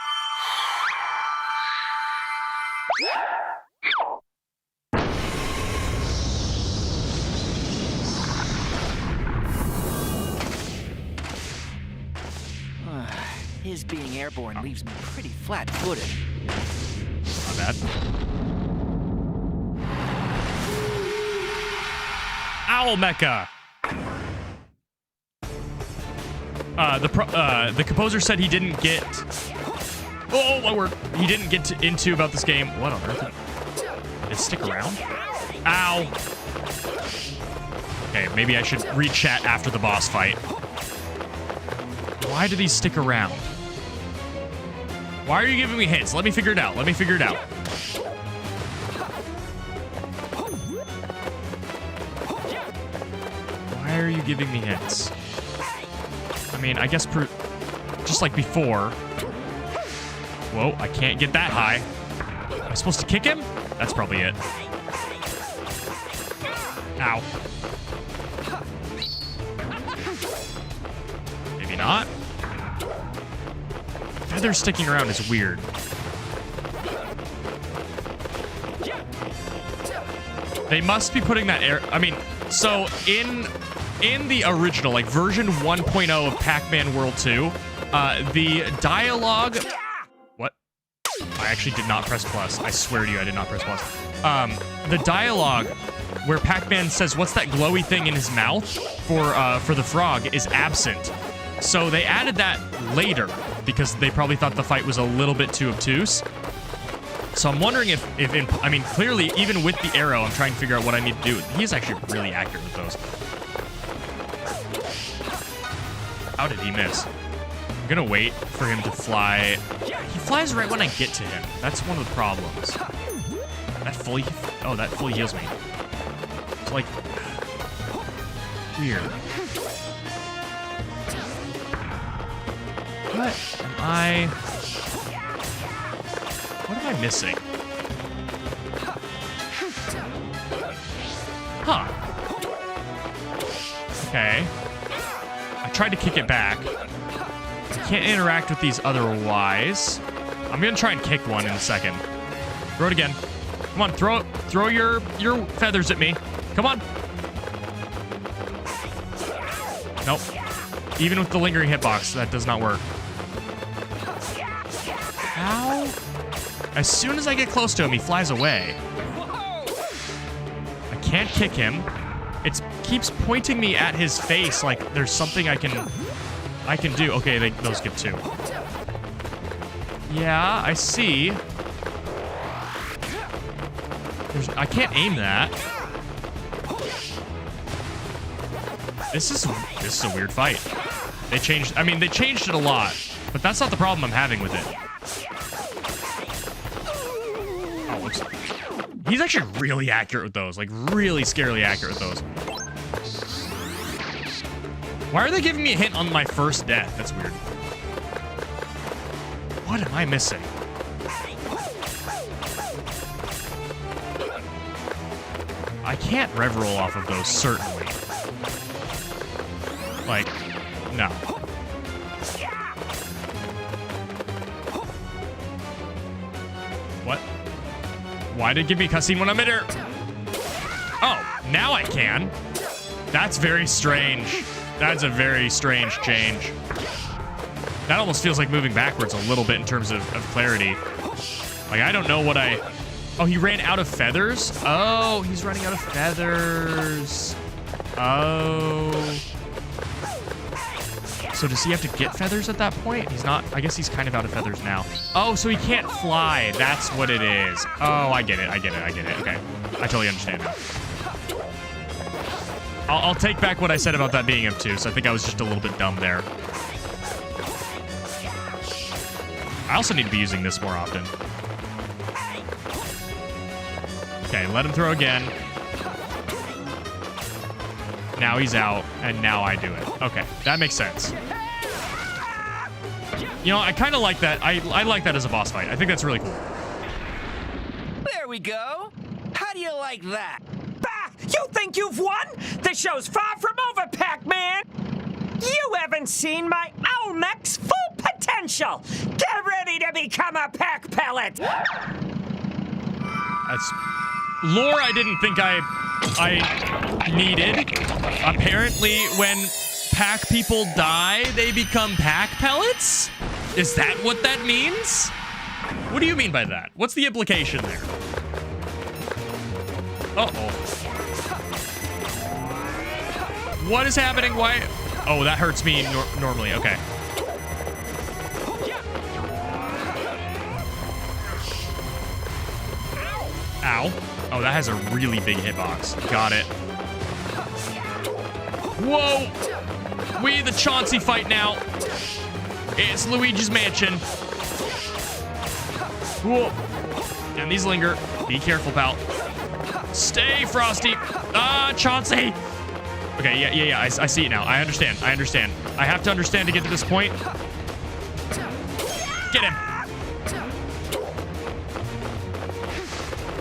His being airborne leaves me pretty flat-footed. Not bad. Owl Mecha. The composer said he didn't get. Oh my word! He didn't get into about this game. What on earth? Did it stick around? Ow. Okay, maybe I should read chat after the boss fight. Why do these stick around? Why are you giving me hints? Let me figure it out. Let me figure it out. Why are you giving me hints? I mean, I guess just like before. Whoa, I can't get that high. Am I supposed to kick him? That's probably it. Ow. Maybe not. Feather sticking around is weird. They must be putting that air... I mean, So in the original, like version 1.0 of Pac-Man World 2, the dialogue. What? I actually did not press plus. I swear to you, I did not press plus. The dialogue where Pac-Man says, "What's that glowy thing in his mouth?" for the frog is absent. So they added that later because they probably thought the fight was a little bit too obtuse. So I'm wondering if I mean, clearly, even with the arrow, I'm trying to figure out what I need to do. He's actually really accurate with those. How did he miss? I'm gonna wait for him to fly. He flies right when I get to him. That's one of the problems. That fully heals me. It's like weird. What am I missing? Huh. Okay. I tried to kick it back. I can't interact with these otherwise. I'm gonna try and kick one in a second. Throw it again. Come on, throw your feathers at me. Come on. Nope. Even with the lingering hitbox, that does not work. How? As soon as I get close to him, he flies away. I can't kick him. It keeps pointing me at his face like there's something I can do. Okay, those give 2. Yeah, I see. I can't aim that. This is a weird fight. They changed it a lot, but that's not the problem I'm having with it. He's actually really accurate with those. Like, really scarily accurate with those. Why are they giving me a hit on my first death? That's weird. What am I missing? I can't rev roll off of those, certainly. Like, no. What? Why did it give me a cutscene when I'm in here? Oh, now I can. That's very strange. That's a very strange change. That almost feels like moving backwards a little bit in terms of clarity. Like, I don't know what I... Oh, he ran out of feathers? Oh, he's running out of feathers. Oh. So does he have to get feathers at that point? He's not... I guess he's kind of out of feathers now. Oh, so he can't fly. That's what it is. Oh, I get it. Okay. I totally understand now. I'll take back what I said about that being obtuse. I think I was just a little bit dumb there. I also need to be using this more often. Okay, let him throw again. Now he's out, and now I do it. Okay, that makes sense. You know, I kind of like that. I like that as a boss fight. I think that's really cool. There we go. How do you like that? Bah! You think you've won? The show's far from over, Pac-Man! You haven't seen my Olmec's full potential! Get ready to become a Pac Pellet! That's lore I didn't think I needed. Apparently, when Pac people die, they become Pac Pellets? Is that what that means? What do you mean by that? What's the implication there? Uh-oh. What is happening? Why? Oh, that hurts me normally. Okay. Ow. Oh, that has a really big hitbox. Got it. Whoa! We the Chauncey fight now. It's Luigi's Mansion. Whoa. And these linger. Be careful, pal. Stay, Frosty. Ah, Chauncey. Okay, yeah. I see it now. I understand. I have to understand to get to this point. Get him.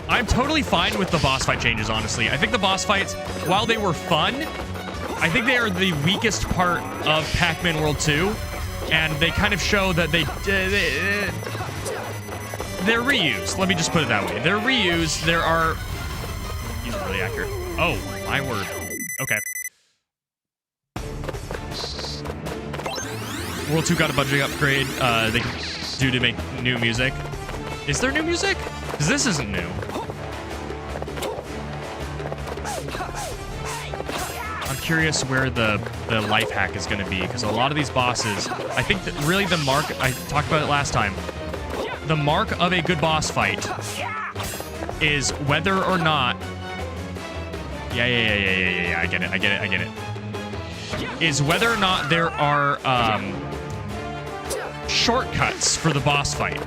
I'm totally fine with the boss fight changes, honestly. I think the boss fights, while they were fun, I think they are the weakest part of Pac-Man World 2. And they kind of show that they're reused. Let me just put it that way. They're reused. He's really accurate. Oh, my word. Okay. World 2 got a budget upgrade they can do to make new music. Is there new music? Because this isn't new. I'm curious where the life hack is going to be, because a lot of these bosses, I think that really the mark, I talked about it last time, the mark of a good boss fight is whether or not, yeah, I get it. Is whether or not there are shortcuts for the boss fight.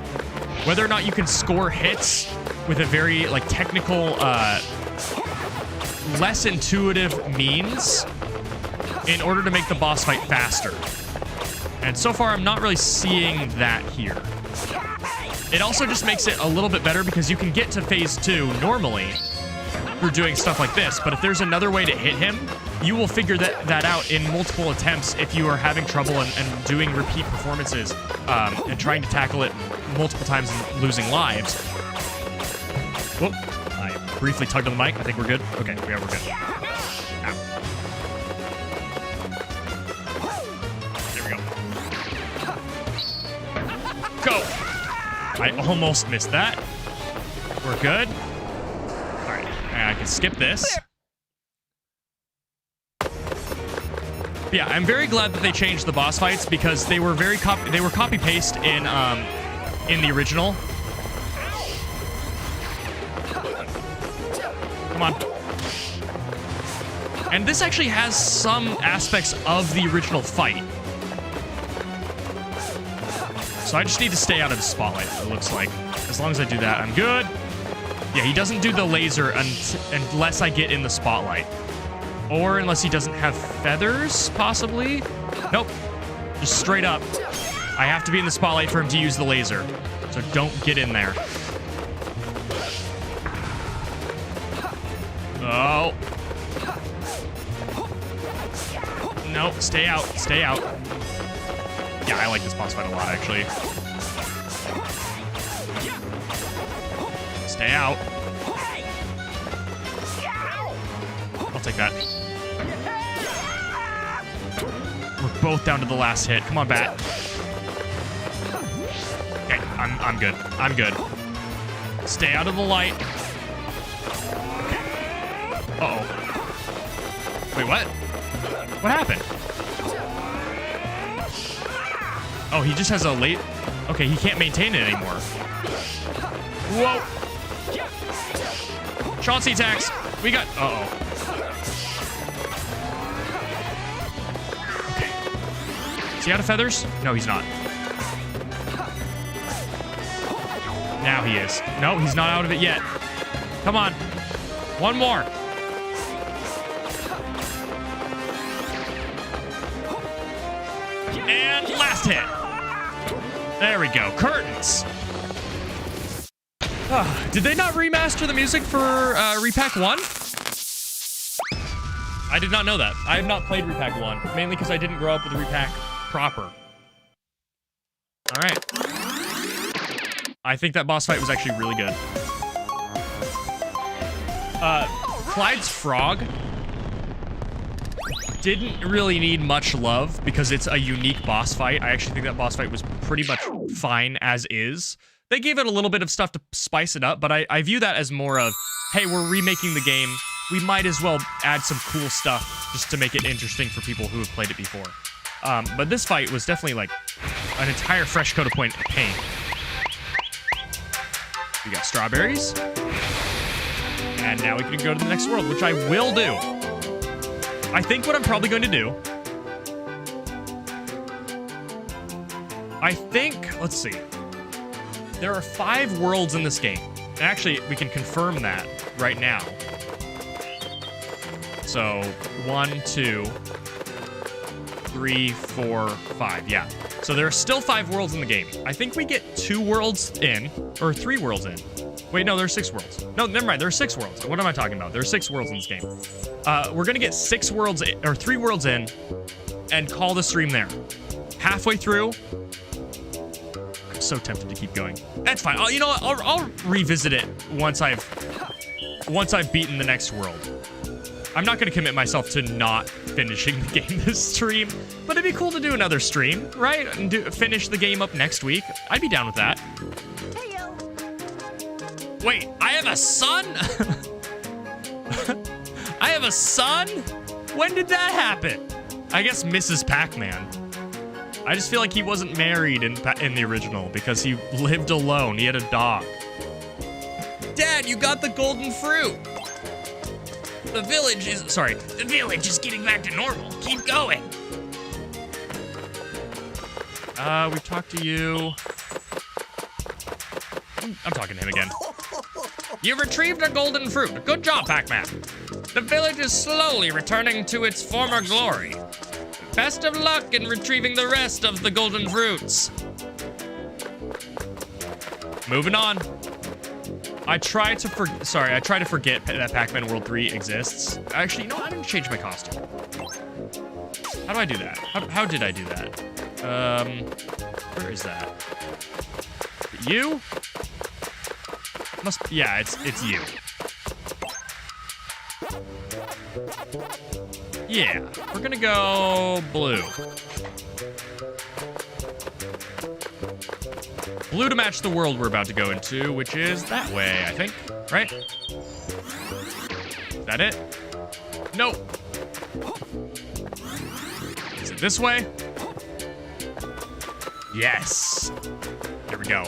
Whether or not you can score hits with a very like technical, less intuitive means in order to make the boss fight faster. And so far, I'm not really seeing that here. It also just makes it a little bit better because you can get to phase 2 normally through doing stuff like this, but if there's another way to hit him, you will figure that out in multiple attempts if you are having trouble and doing repeat performances and trying to tackle it multiple times and losing lives. Whoop. I briefly tugged on the mic. I think we're good. Okay, yeah, we're good. Ow. There we go. Go! I almost missed that. We're good. All right, I can skip this. Yeah, I'm very glad that they changed the boss fights because they were very copy paste in the original. Come on. And this actually has some aspects of the original fight. So I just need to stay out of the spotlight, it looks like. As long as I do that, I'm good. Yeah, he doesn't do the laser unless I get in the spotlight. Or unless he doesn't have feathers, possibly? Nope. Just straight up. I have to be in the spotlight for him to use the laser. So don't get in there. Oh. No, stay out. Stay out. Yeah, I like this boss fight a lot, actually. Stay out. I'll take that. We're both down to the last hit. Come on, Bat. Okay, I'm good. I'm good. Stay out of the light. Uh-oh. Wait, what? What happened? Oh, he just has a late... Okay, he can't maintain it anymore. Whoa. Chauncey attacks. We got... Uh-oh. Okay. Is he out of feathers? No, he's not. Now he is. No, he's not out of it yet. Come on. One more. And last hit. There we go. Curtains. Did they not remaster the music for Repack 1? I did not know that. I have not played Repack 1, mainly because I didn't grow up with Repack proper. All right. I think that boss fight was actually really good. Clyde's frog didn't really need much love because it's a unique boss fight. I actually think that boss fight was pretty much fine as is. They gave it a little bit of stuff to spice it up, but I view that as more of, hey, we're remaking the game. We might as well add some cool stuff just to make it interesting for people who have played it before. But this fight was definitely like an entire fresh coat of paint. We got strawberries. And now we can go to the next world, which I will do. I think what I'm probably going to do... I think... Let's see. There are 5 worlds in this game. And actually, we can confirm that right now. So, 1, 2, 3, 4, 5. Yeah. So there are still 5 worlds in the game. I think we get 2 worlds in, or 3 worlds in. Wait, no, there's 6 worlds. No, never mind. There are 6 worlds. What am I talking about? There are 6 worlds in this game. We're gonna get 6 worlds, or 3 worlds in, and call the stream there. Halfway through, I'm so tempted to keep going. That's fine. You know what? I'll revisit it once I've beaten the next world. I'm not going to commit myself to not finishing the game this stream, but it'd be cool to do another stream, right? And finish the game up next week. I'd be down with that. Wait, I have a son? I have a son? When did that happen? I guess Mrs. Pac-Man. I just feel like he wasn't married in the original because he lived alone. He had a dog. Dad, you got the golden fruit. The village is getting back to normal. Keep going. We talked to you. I'm talking to him again. You've retrieved a golden fruit. Good job, Pac-Man. The village is slowly returning to its former glory. Best of luck in retrieving the rest of the golden fruits. Moving on. I try to forget that Pac-Man World 3 exists. Actually, no, I'm gonna change my costume. How do I do that? How did I do that? Where is that? You? Yeah, it's you. Yeah, we're gonna go blue. Blue to match the world we're about to go into, which is that way, I think, right? Is that it? Nope. Is it this way? Yes. Here we go.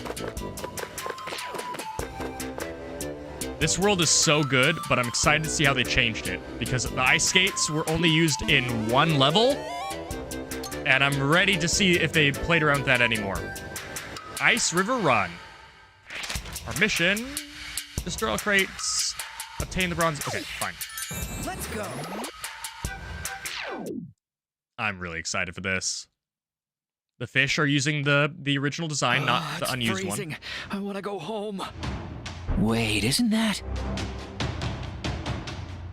This world is so good, but I'm excited to see how they changed it because the ice skates were only used in one level, and I'm ready to see if they played around with that anymore. Ice River Run. Our mission, destroy all crates, obtain the bronze. Okay, fine. Let's go. I'm really excited for this. The fish are using the original design, not the unused one. I want to go home. Wait, isn't that?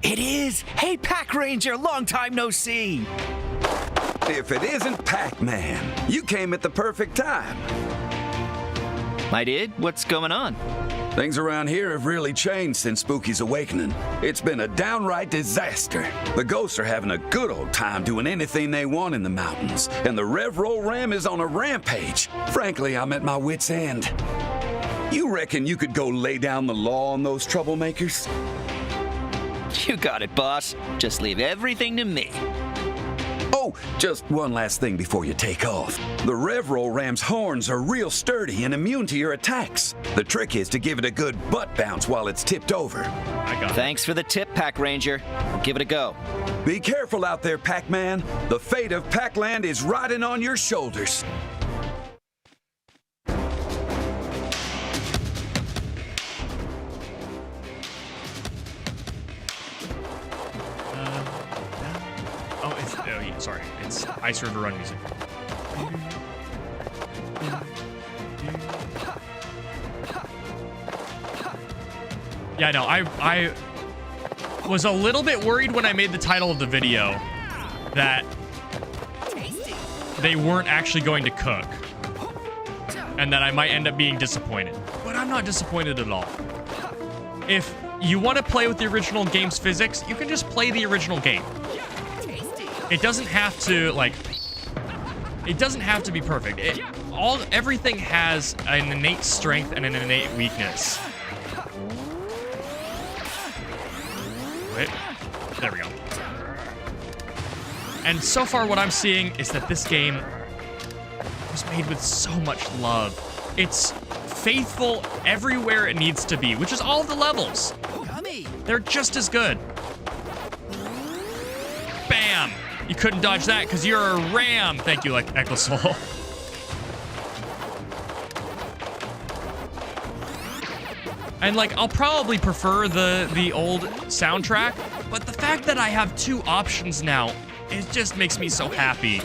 It is! Hey, Pac Ranger, long time no see! If it isn't Pac-Man, you came at the perfect time. I did? What's going on? Things around here have really changed since Spooky's awakening. It's been a downright disaster. The ghosts are having a good old time doing anything they want in the mountains, and the Rev Roll Ram is on a rampage. Frankly, I'm at my wit's end. You reckon you could go lay down the law on those troublemakers? You got it, boss. Just leave everything to me. Oh, just one last thing before you take off. The Rev Roll Ram's horns are real sturdy and immune to your attacks. The trick is to give it a good butt bounce while it's tipped over. I got it. Thanks for the tip, Pac Ranger. We'll give it a go. Be careful out there, Pac-Man. The fate of Pac-Land is riding on your shoulders. Sorry, it's Ice River Run music. Yeah, no, I was a little bit worried when I made the title of the video that they weren't actually going to cook and that I might end up being disappointed. But I'm not disappointed at all. If you want to play with the original game's physics, you can just play the original game. It doesn't have to, like, it doesn't have to be perfect. Everything has an innate strength and an innate weakness. Wait, there we go. And so far what I'm seeing is that this game was made with so much love. It's faithful everywhere it needs to be, which is all of the levels. They're just as good. Bam! You couldn't dodge that because you're a ram. Thank you, Echosoul. And I'll probably prefer the old soundtrack, but the fact that I have two options now, it just makes me so happy.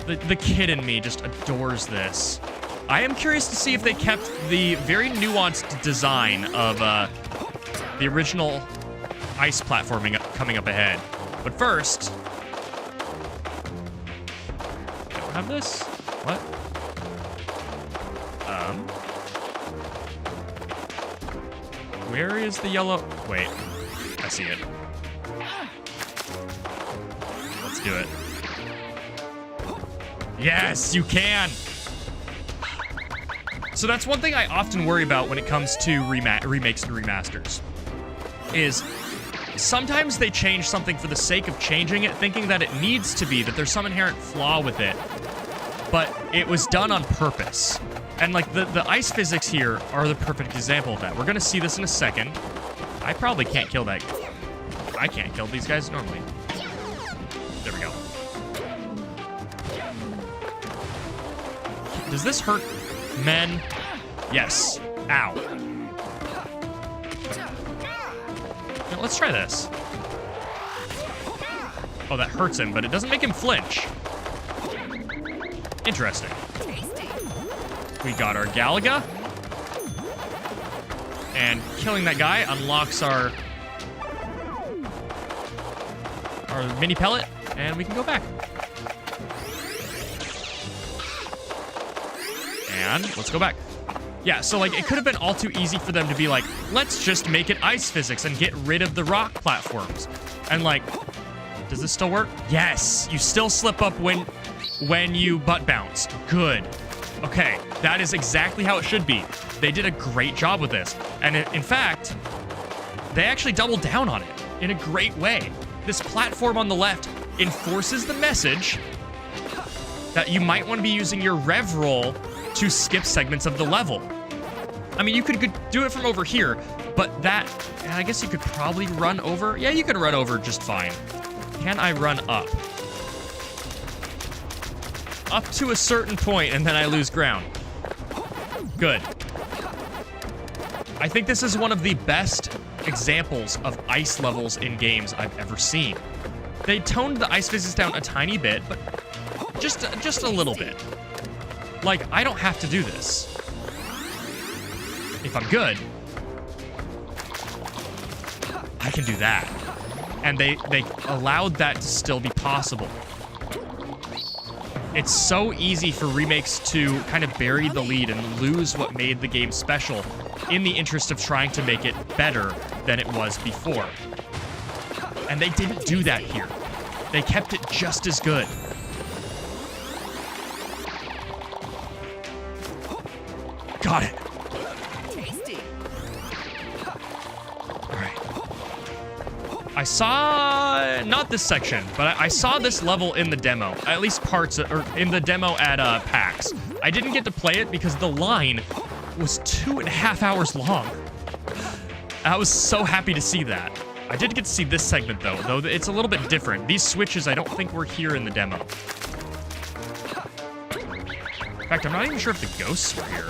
The kid in me just adores this. I am curious to see if they kept the very nuanced design of the original ice platforming coming up ahead. But first, I don't have this. What? Where is the yellow? Wait, I I see it. Let's do it. Yes, you can! So that's one thing I often worry about when it comes to remakes and remasters. Is sometimes they change something for the sake of changing it, thinking that it needs to be, that there's some inherent flaw with it. But it was done on purpose. And like the ice physics here are the perfect example of that. We're gonna see this in a second. I probably can't kill that. I can't kill these guys normally. There we go. Does this hurt men? Yes. Ow. Now, let's try this. Oh, that hurts him, but it doesn't make him flinch. Interesting. We got our Galaga. And killing that guy unlocks our mini pellet, and we can go back. And let's go back. Yeah, so like it could have been all too easy for them to be like, let's just make it ice physics and get rid of the rock platforms. And like, does this still work? Yes, you still slip up when you butt bounce. Good. Okay, that is exactly how it should be. They did a great job with this. And in fact, they actually doubled down on it in a great way. This platform on the left enforces the message that you might want to be using your rev roll to skip segments of the level. I mean, you could do it from over here, but that, and I guess you could probably run over. Yeah, you could run over just fine. Can I run up? Up to a certain point, and then I lose ground. Good. I think this is one of the best examples of ice levels in games I've ever seen. They toned the ice physics down a tiny bit, but just a little bit. Like, I don't have to do this. If I'm good, I can do that. And they allowed that to still be possible. It's so easy for remakes to kind of bury the lead and lose what made the game special in the interest of trying to make it better than it was before. And they didn't do that here. They kept it just as good. Got it. Tasty. All right. I saw, not this section, but I saw this level in the demo, at least parts, or in the demo at PAX. I didn't get to play it because the line was 2.5 hours long. I was so happy to see that. I did get to see this segment though it's a little bit different. These switches I don't think were here in the demo. In fact, I'm not even sure if the ghosts were here.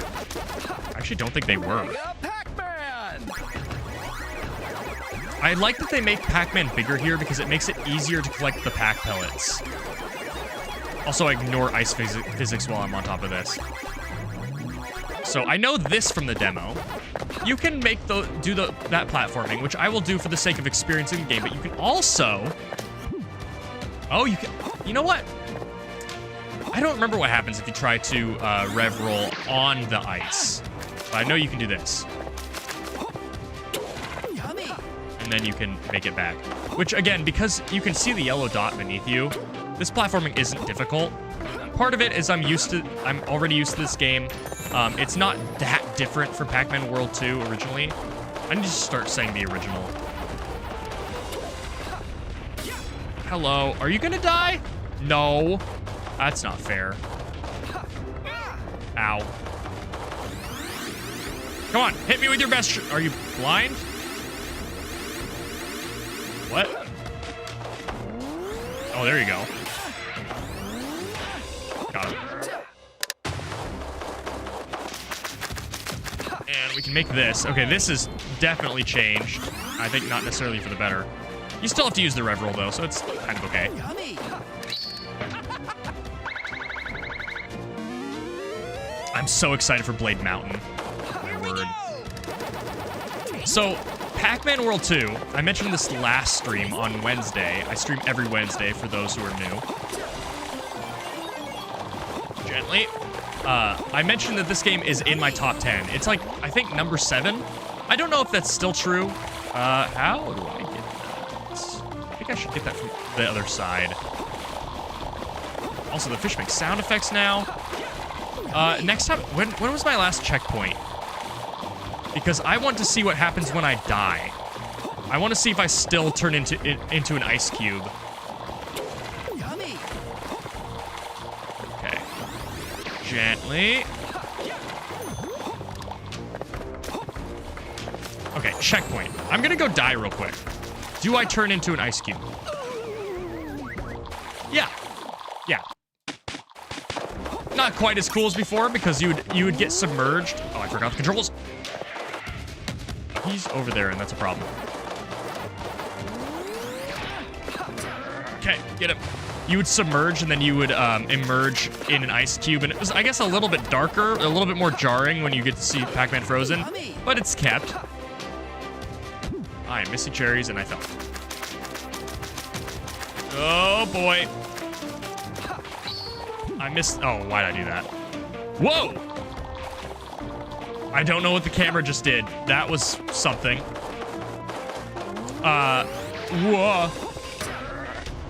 I actually don't think they were. Pac-Man! I like that they make Pac-Man bigger here because it makes it easier to collect the Pac pellets. Also, I ignore ice physics while I'm on top of this. So I know this from the demo. You can make that platforming, which I will do for the sake of experiencing the game, but you can also... Oh, you know what? I don't remember what happens if you try to rev roll on the ice. But I know you can do this. Yummy. And then you can make it back. Which, again, because you can see the yellow dot beneath you, this platforming isn't difficult. Part of it is I'm already used to this game. It's not that different from Pac-Man World 2 originally. I need to start saying the original. Hello, are you gonna die? No. That's not fair. Ow. Come on, hit me with your best Are you blind? What? Oh, there you go. Got him. And we can make this. Okay, this is definitely changed. I think not necessarily for the better. You still have to use the rev roll though, so it's kind of okay. Yummy. I'm so excited for Blade Mountain. My word. So, Pac-Man World 2, I mentioned this last stream on Wednesday. I stream every Wednesday for those who are new. Gently. I mentioned that this game is in my top 10. It's like, I think number 7. I don't know if that's still true. How do I get think I should get that from the other side. Also, the fish make sound effects now. Next time, when was my last checkpoint? Because I want to see what happens when I die. I want to see if I still turn into an ice cube. Okay. Gently. Okay, checkpoint. I'm gonna go die real quick. Do I turn into an ice cube? Yeah. Yeah. Not quite as cool as before because you would get submerged. Oh, I forgot the controls. He's over there, and that's a problem. Okay, get him. You would submerge, and then you would emerge in an ice cube, and it was, I guess, a little bit darker, a little bit more jarring when you get to see Pac-Man frozen, but it's kept. I am missing cherries, and I fell. Oh, boy. I missed... Oh, why'd I do that? Whoa! I don't know what the camera just did. That was something. Whoa.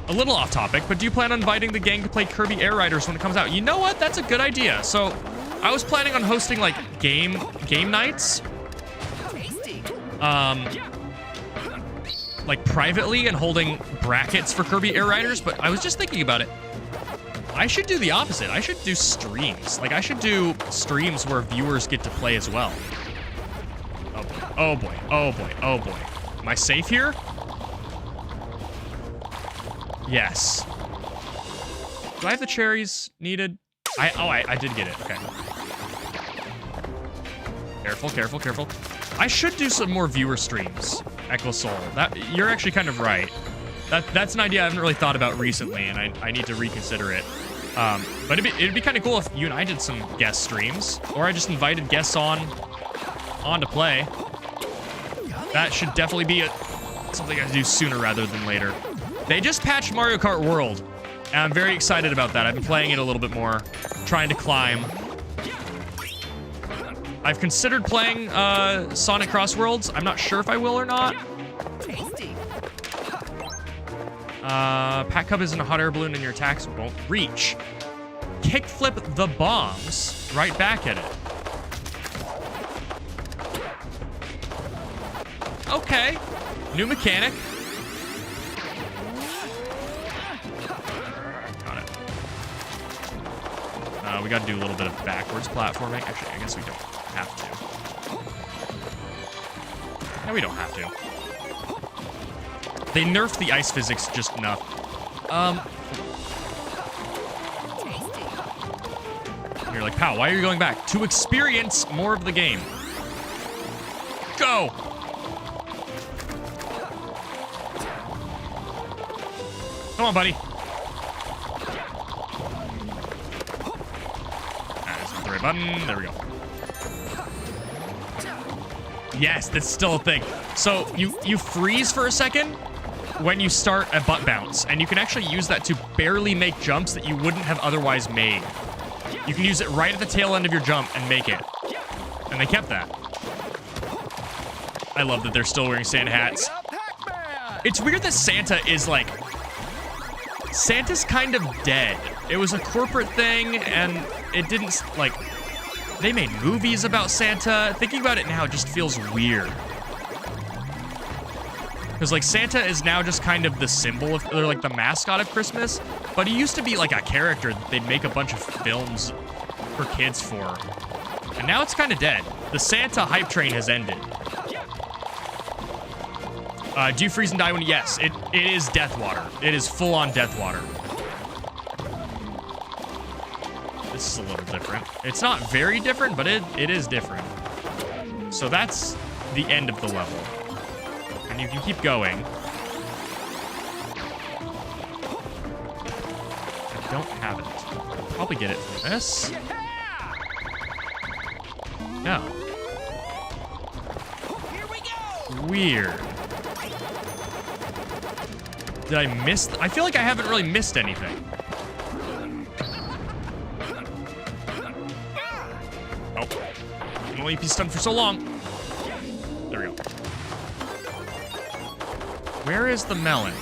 A little off topic, but do you plan on inviting the gang to play Kirby Air Riders when it comes out? You know what? That's a good idea. So, I was planning on hosting, like, game nights. Like, privately and holding brackets for Kirby Air Riders, but I was just thinking about it. I should do the opposite. I should do streams. Like, I should do streams where viewers get to play as well. Oh, boy. Oh, boy. Oh, boy. Oh, boy. Am I safe here? Yes. Do I have the cherries needed? I did get it. Okay. Careful, careful, careful. I should do some more viewer streams, Echo Soul. You're actually kind of right. That's an idea I haven't really thought about recently, and I need to reconsider it. But it'd be kind of cool if you and I did some guest streams, or I just invited guests on to play. That should definitely be something I do sooner rather than later. They just patched Mario Kart World, and I'm very excited about that. I've been playing it a little bit more, trying to climb. I've considered playing Sonic Cross Worlds. I'm not sure if I will or not. Pat Cub isn't a hot air balloon and your attacks won't reach. Kickflip the bombs right back at it. Okay. New mechanic. Got it. We gotta do a little bit of backwards platforming. Actually, I guess we don't have to. No, we don't have to. They nerfed the ice physics just enough. You're like, Pow, why are you going back? To experience more of the game. Go! Come on, buddy. That's not the right button. There we go. Yes, that's still a thing. So you freeze for a second when you start a butt bounce, and you can actually use that to barely make jumps that you wouldn't have otherwise made. You can use it right at the tail end of your jump and make it. And they kept that. I love that they're still wearing Santa hats. It's weird that Santa is like... Santa's kind of dead. It was a corporate thing, and it didn't, like... They made movies about Santa. Thinking about it now just feels weird. Because, like, Santa is now just kind of the symbol of, or, like, the mascot of Christmas. But he used to be, like, a character that they'd make a bunch of films for kids for. And now it's kind of dead. The Santa hype train has ended. Do you freeze and die when... Yes, it is Death Water. It is full-on Death Water. This is a little different. It's not very different, but it is different. So that's the end of the level. And you can keep going. I don't have it. I'll probably get it from this. No. Here we go. Weird. Did I miss? I feel like I haven't really missed anything. Oh. I can only be stunned for so long. There we go. Where is the melon?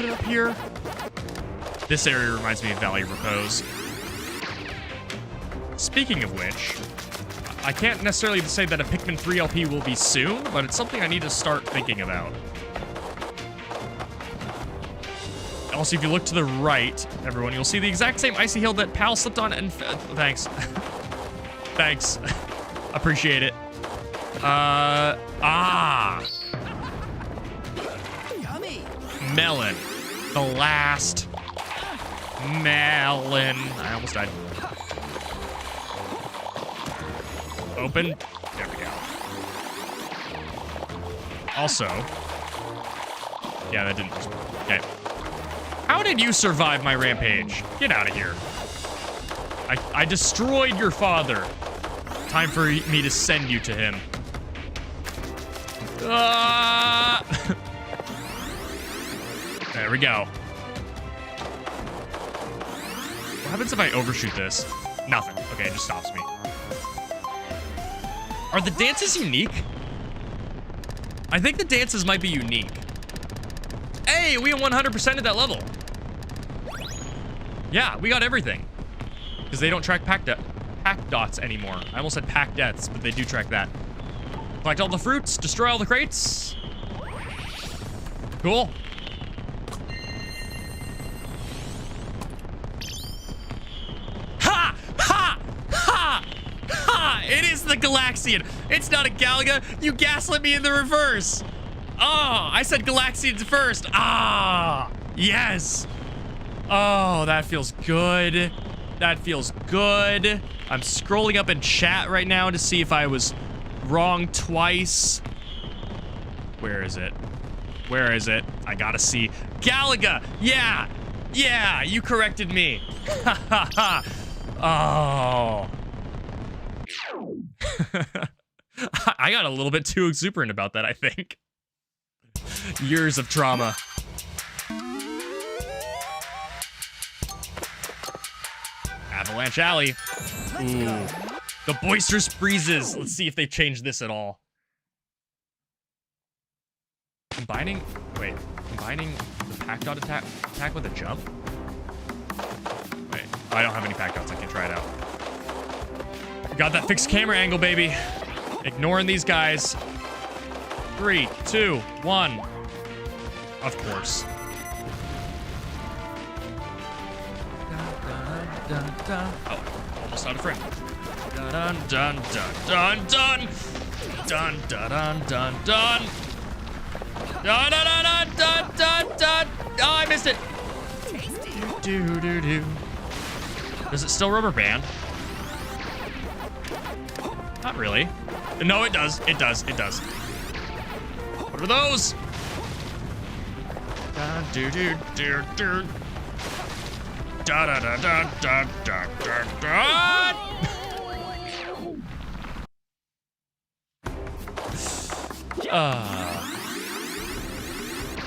put it up here. This area reminds me of Valley of Repose. Speaking of which, I can't necessarily say that a Pikmin 3 LP will be soon, but it's something I need to start thinking about. Also, if you look to the right, everyone, you'll see the exact same icy hill that Pal slipped on and... thanks. Thanks. Appreciate it. Yummy. Melon. The last melon. I almost died. Open. There we go. Also. Yeah, that didn't respond. Okay. How did you survive my rampage? Get out of here. I destroyed your father. Time for me to send you to him. There we go. What happens if I overshoot this? Nothing. Okay, it just stops me. Are the dances unique? I think the dances might be unique. Hey, we 100%ed that level. Yeah, we got everything. Because they don't track pack dots anymore. I almost said pack deaths, but they do track that. Collect all the fruits, destroy all the crates. Cool. Ha! Ha! Ha! Ha! It is the Galaxian. It's not a Galaga. You gaslit me in the reverse. Oh, I said Galaxians first. Ah, yes. Oh, that feels good. That feels good. I'm scrolling up in chat right now to see if I was wrong twice. Where is it? Where is it? I gotta see. Galaga! Yeah! Yeah! You corrected me. Ha ha ha. Oh. I got a little bit too exuberant about that, I think. Years of trauma. Avalanche Alley. Ooh. The Boisterous Breezes. Let's see if they've changed this at all. Combining the pack dot attack with a jump? Wait, I don't have any pack dots. I can try it out. Got that fixed camera angle, baby. Ignoring these guys. 3, 2, 1. Of course. Oh, almost out of frame. Dun dun dun dun dun dun dun dun dun dun. Dun dun dun dun dun dun. Oh, I missed it. Do do do. Does it still rubber band? Not really. No, it does. It does. It does. What are those? Dun do do do do. Da da da da da da da da.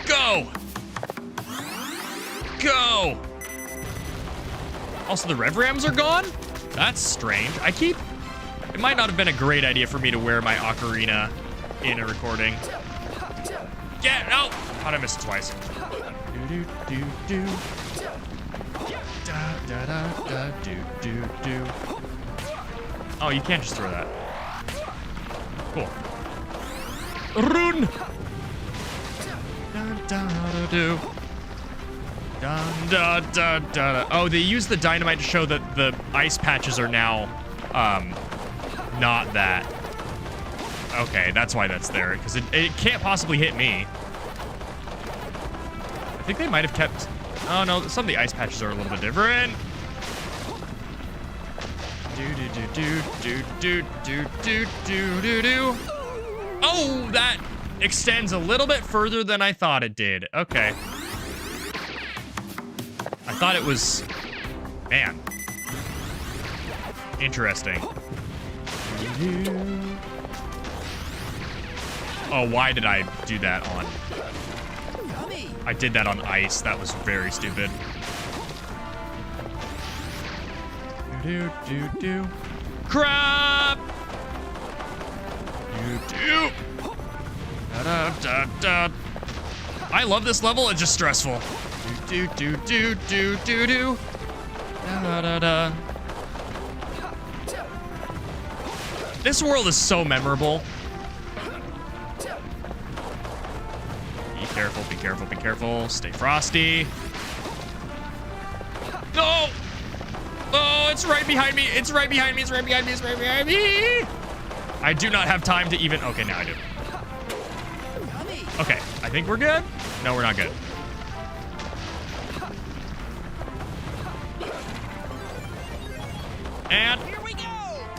Go! Go! Also, the Rev Rams are gone? That's strange. It might not have been a great idea for me to wear my ocarina in a recording. Get out! How'd I miss it twice? Do do do do. Da da da da do do do. Oh, you can't just throw that. Cool. Run! Dun da da do. Dun da da da. Oh, they use the dynamite to show that the ice patches are now, not that. Okay, that's why that's there, because it can't possibly hit me. I think they might have kept. Oh no, some of the ice patches are a little bit different. Do do do do do do do do do do. Oh, that extends a little bit further than I thought it did. Okay. I thought it was, man, interesting. Oh, why did I do that on? I did that on ice. That was very stupid. Do do do. Crap! Do do. Da da da da. I love this level. It's just stressful. Do do do do do do. Da da da. This world is so memorable. Be careful, be careful, be careful. Stay frosty. No! Oh, it's right behind me. It's right behind me. It's right behind me. It's right behind me. I do not have time to even... Okay, now I do. Okay, I think we're good. No, we're not good. And... Here we go!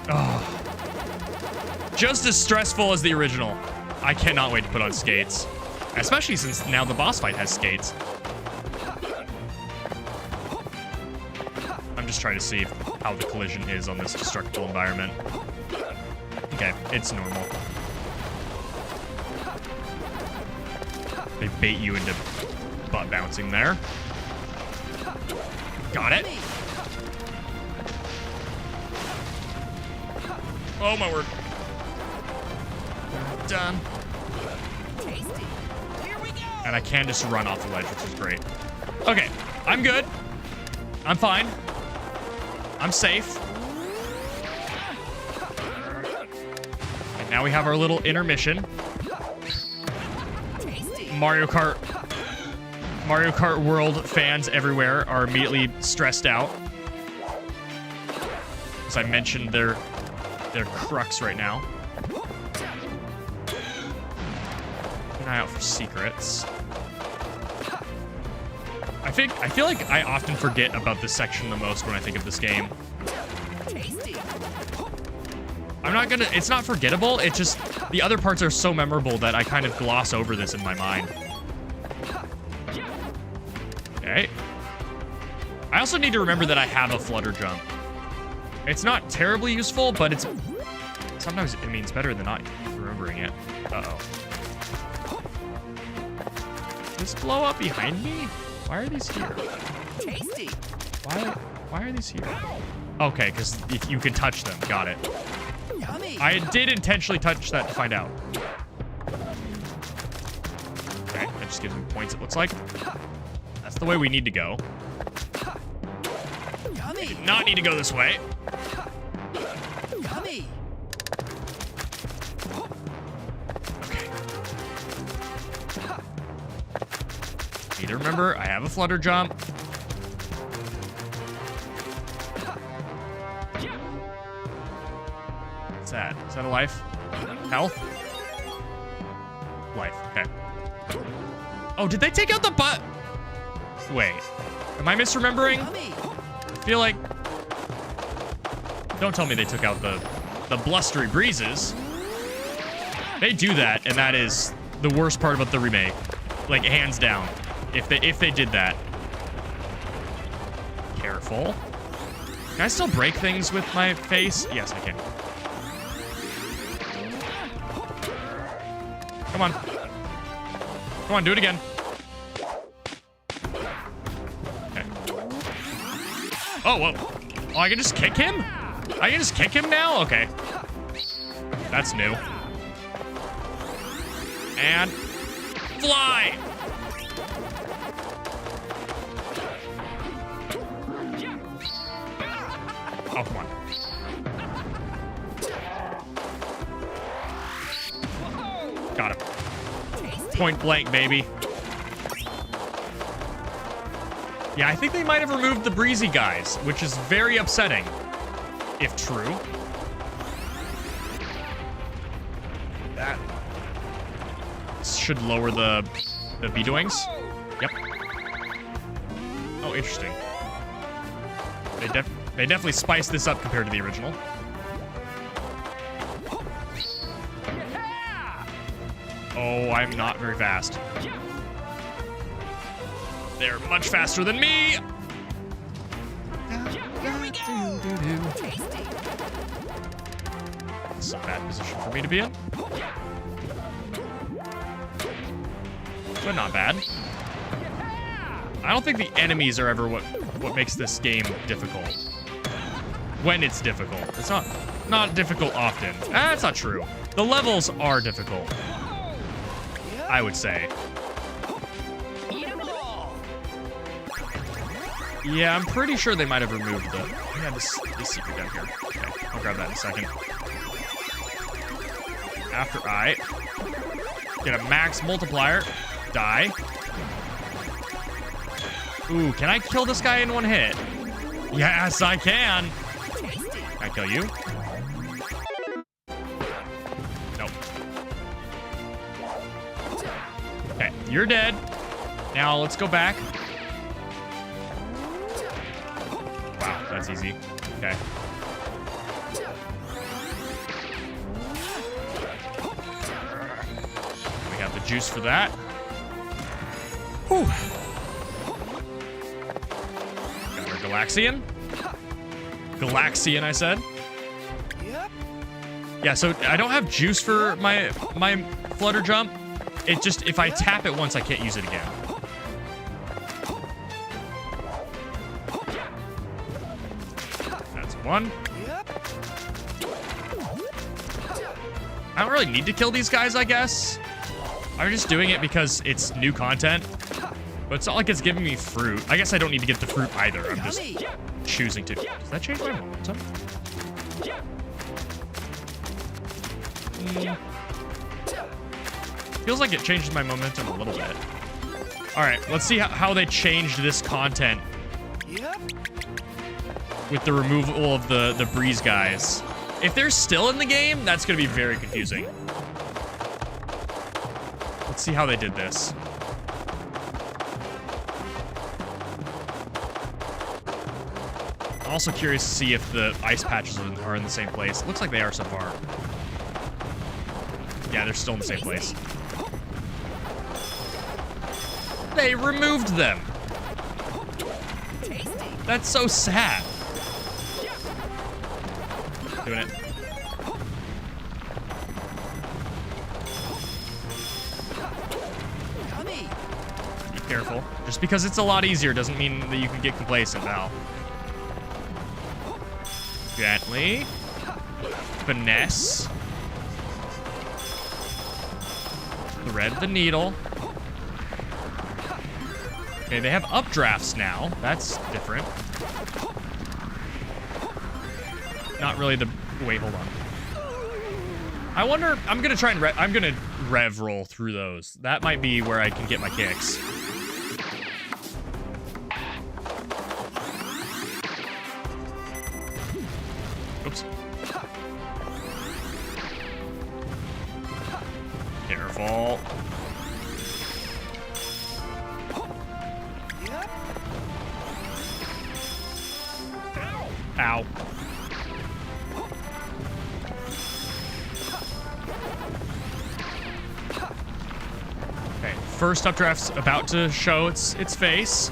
Oh. Just as stressful as the original. I cannot wait to put on skates. Especially since now the boss fight has skates. I'm just trying to see how the collision is on this destructible environment. Okay, it's normal. They bait you into butt bouncing there. Got it. Oh my word. Done. And I can just run off the ledge, which is great. Okay, I'm good. I'm fine. I'm safe. And now we have our little intermission. Mario Kart World fans everywhere are immediately stressed out. As I mentioned, they're crux right now. Keep an eye out for secrets. I feel like I often forget about this section the most when I think of this game. It's not forgettable, it's just the other parts are so memorable that I kind of gloss over this in my mind. Okay. I also need to remember that I have a flutter jump. It's not terribly useful, but it's sometimes it means better than not remembering it. Uh-oh. Did this blow up behind me? Why are these here? Tasty. Why are these here? Okay, because if you can touch them. Got it. Yummy. I did intentionally touch that to find out. Okay, that just gives me points, it looks like. That's the way we need to go. Yummy. I did not need to go this way. Yummy. Okay. Need to remember, I have a flutter jump. What's that? Is that a life? Health? Life, okay. Oh, did they take out the butt? Wait, am I misremembering? I feel like... Don't tell me they took out the blustery breezes. They do that, and that is the worst part about the remake. Like, hands down. If they did that. Careful. Can I still break things with my face? Yes, I can. Come on. Come on, do it again. Okay. Oh, whoa. Oh, I can just kick him? I can just kick him now? Okay. That's new. And fly! Oh, come on. Got him. Point blank, baby. Yeah, I think they might have removed the breezy guys, which is very upsetting, if true. That should lower the Bedoings. Yep. Oh, interesting. They definitely spiced this up compared to the original. Oh, I'm not very fast. They're much faster than me. It's a bad position for me to be in. But not bad. I don't think the enemies are ever what makes this game difficult. When it's difficult. It's not difficult often. That's not true. The levels are difficult, I would say. Yeah, I'm pretty sure they might have removed the... Yeah, this secret down here. Okay, I'll grab that in a second. After I get a max multiplier, die. Ooh, can I kill this guy in one hit? Yes, I can. Can I kill you? Nope. Okay, you're dead. Now let's go back. Wow, that's easy. Okay. We have the juice for that. Whew. Got our Galaxian. Galaxian, I said. Yeah, so I don't have juice for my flutter jump. It just, if I tap it once, I can't use it again. That's one. I don't really need to kill these guys, I guess. I'm just doing it because it's new content. But it's not like it's giving me fruit. I guess I don't need to get the fruit either. I'm just choosing to. Does that change my momentum? Feels like it changed my momentum a little bit. All right, let's see how they changed this content with the removal of the breeze guys. If they're still in the game, that's going to be very confusing. Let's see how they did this. I'm also curious to see if the ice patches are in the same place. Looks like they are so far. Yeah, they're still in the same place. They removed them. That's so sad. Doing it. Be careful. Just because it's a lot easier doesn't mean that you can get complacent now. Gently. Finesse. Thread the needle. Okay, they have updrafts now. That's different. Not really the... Wait, hold on. I wonder... I'm gonna try and... I'm gonna rev roll through those. That might be where I can get my kicks. Oops. Careful. Ow. Okay, first updraft's about to show its face.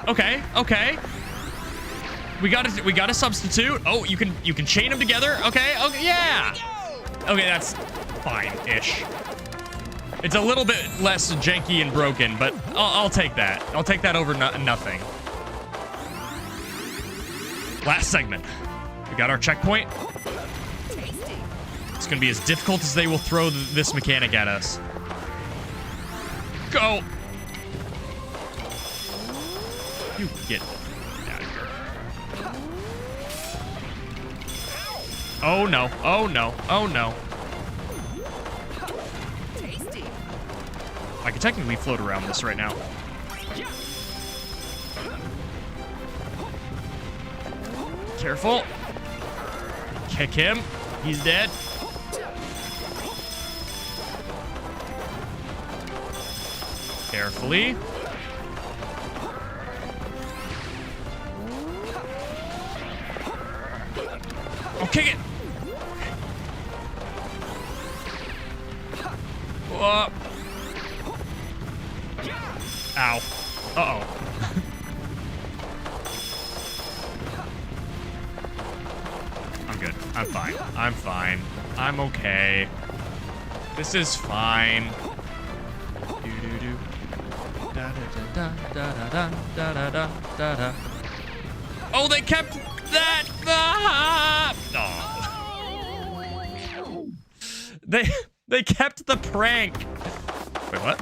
Okay, okay. We got a substitute. Oh, you can chain them together. Okay, yeah. Okay, that's fine-ish. It's a little bit less janky and broken, but I'll take that. I'll take that over nothing. Last segment. We got our checkpoint. It's gonna be as difficult as they will throw this mechanic at us. Go. You get out of here. Oh no, oh no, oh no. I can technically float around this right now. Careful. Kick him. He's dead. Carefully. Oh, kick it! Whoa. Ow. Uh-oh. I'm good. I'm fine. I'm fine. I'm okay. This is fine. Oh, they kept that. Oh. They kept the prank. Wait, what?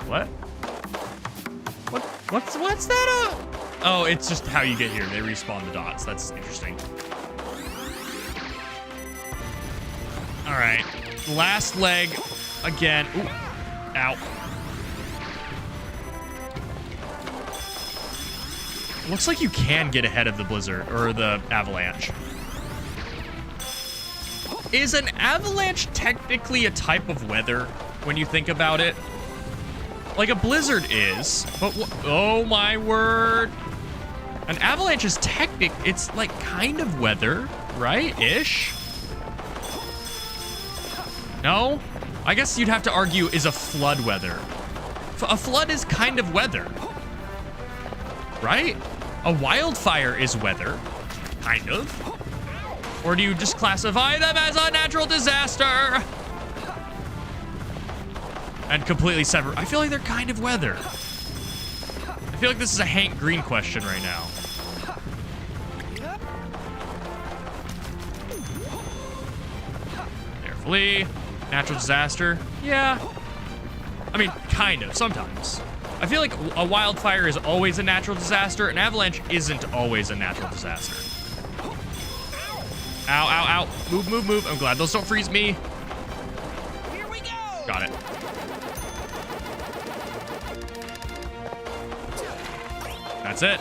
What? What's that? Oh, it's just how you get here. They respawn the dots. That's interesting. All right, last leg again. Ooh. Ow. Looks like you can get ahead of the blizzard or the avalanche. Is an avalanche technically a type of weather when you think about it? Like a blizzard is, but oh my word. An avalanche is it's like kind of weather, right? Ish? No? I guess you'd have to argue is a flood weather. A flood is kind of weather, right? A wildfire is weather, kind of. Or do you just classify them as a natural disaster? And completely sever. I feel like they're kind of weather. I feel like this is a Hank Green question right now. Carefully. Natural disaster. Yeah. I mean, kind of, sometimes. I feel like a wildfire is always a natural disaster. An avalanche isn't always a natural disaster. Ow, ow, ow. Move, move, move. I'm glad those don't freeze me. Here we go. Got it. That's it.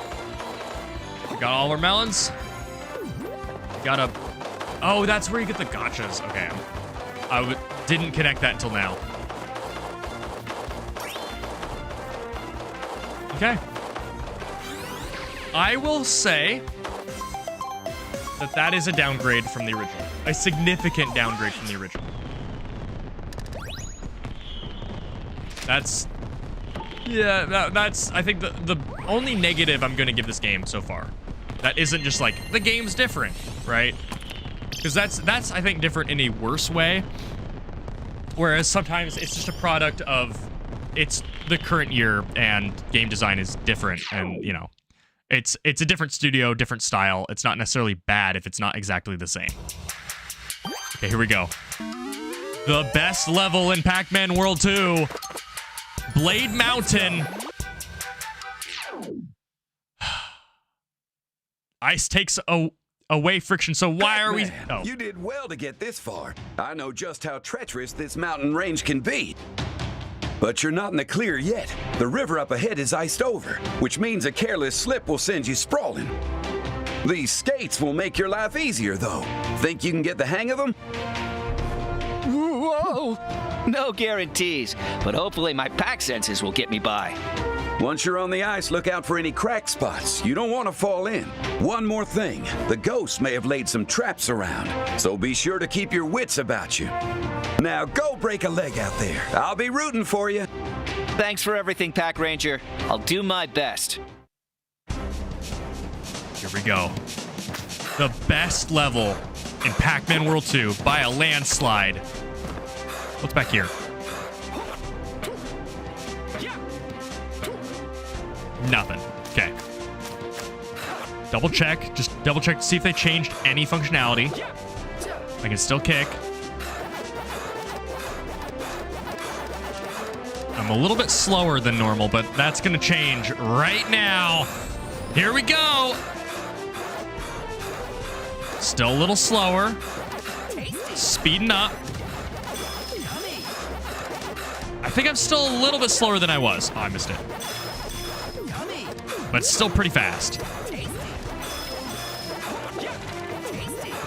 We got all our melons. We got a... Oh, that's where you get the gotchas. Okay. Didn't connect that until now. Okay. I will say that is a downgrade from the original. A significant downgrade from the original. That's... Yeah, that's, I think, the only negative I'm going to give this game so far. That isn't just like, the game's different, right? Because that's, I think, different in a worse way. Whereas sometimes it's just a product of, it's the current year and game design is different. And, you know, it's a different studio, different style. It's not necessarily bad if it's not exactly the same. Okay, here we go. The best level in Pac-Man World 2. Blade Mountain. Ice takes away friction, so why are we... Oh. You did well to get this far. I know just how treacherous this mountain range can be. But you're not in the clear yet. The river up ahead is iced over, which means a careless slip will send you sprawling. These skates will make your life easier, though. Think you can get the hang of them? Whoa! No guarantees, but hopefully my pack senses will get me by. Once you're on the ice, look out for any crack spots. You don't want to fall in. One more thing. The ghosts may have laid some traps around, so be sure to keep your wits about you. Now go break a leg out there. I'll be rooting for you. Thanks for everything, Pack Ranger. I'll do my best. Here we go. The best level in Pac-Man World 2 by a landslide. What's back here? Nothing. Okay. Double check. Just double check to see if they changed any functionality. I can still kick. I'm a little bit slower than normal, but that's going to change right now. Here we go. Still a little slower. Speeding up. I think I'm still a little bit slower than I was. Oh, I missed it. But still pretty fast.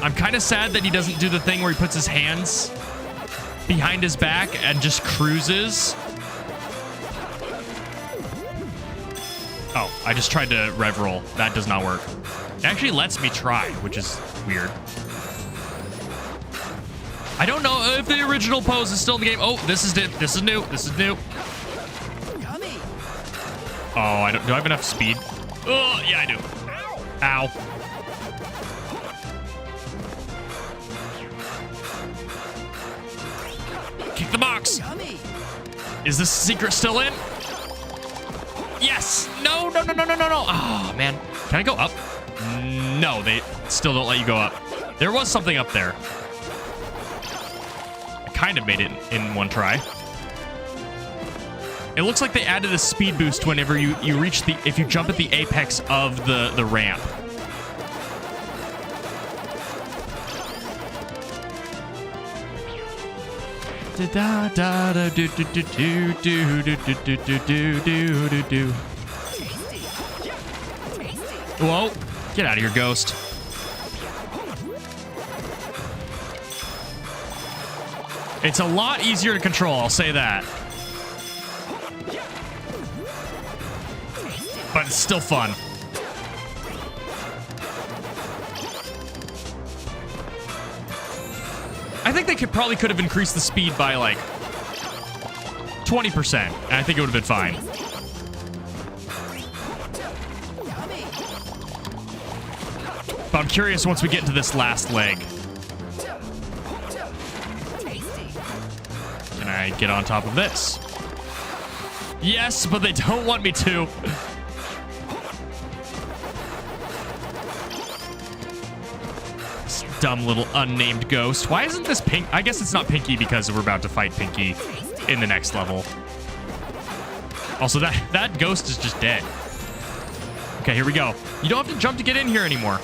I'm kind of sad that he doesn't do the thing where he puts his hands behind his back and just cruises. Oh, I just tried to rev roll. That does not work. It actually lets me try, which is weird. I don't know if the original pose is still in the game. Oh, this is new. This is new. Oh, do I have enough speed? Oh, yeah, I do. Ow. Kick the box. Is this secret still in? Yes. No. Oh, man. Can I go up? No, they still don't let you go up. There was something up there. I kind of made it in one try. It looks like they added a speed boost whenever you reach the, if you jump at the apex of the ramp. Da da da do do do do do do do do do do do do. Whoa! Get out of here, Ghost. It's a lot easier to control, I'll say that. But it's still fun. I think they probably could have increased the speed by like 20%, and I think it would have been fine. But I'm curious once we get into this last leg. Can I get on top of this? Yes, but they don't want me to. Dumb little unnamed ghost. Why isn't this pink? I guess it's not Pinky because we're about to fight Pinky in the next level. Also, that ghost is just dead. Okay, here we go. You don't have to jump to get in here anymore.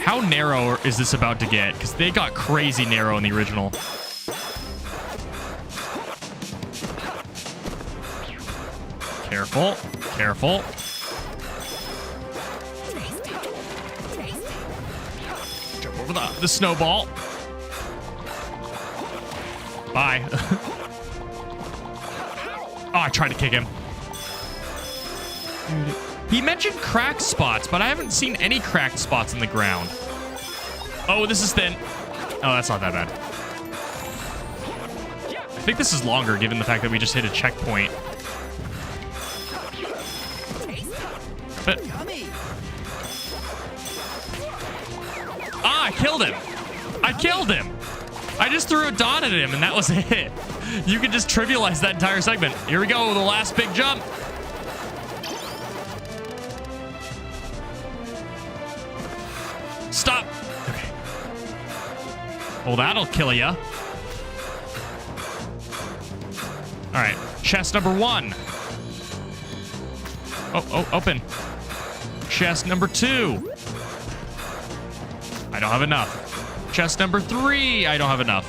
How narrow is this about to get? Because they got crazy narrow in the original. Careful. Careful. The snowball. Bye. Oh, I tried to kick him. He mentioned cracked spots, but I haven't seen any cracked spots in the ground. Oh, this is thin. Oh, that's not that bad. I think this is longer, given the fact that we just hit a checkpoint. But I killed him. I killed him. I just threw a dot at him, and that was it. You can just trivialize that entire segment. Here we go, the last big jump. Stop. Okay. Well, that'll kill ya. All right, chest number 1. Oh, open. Chest number 2. I don't have enough. Chest number 3. I don't have enough.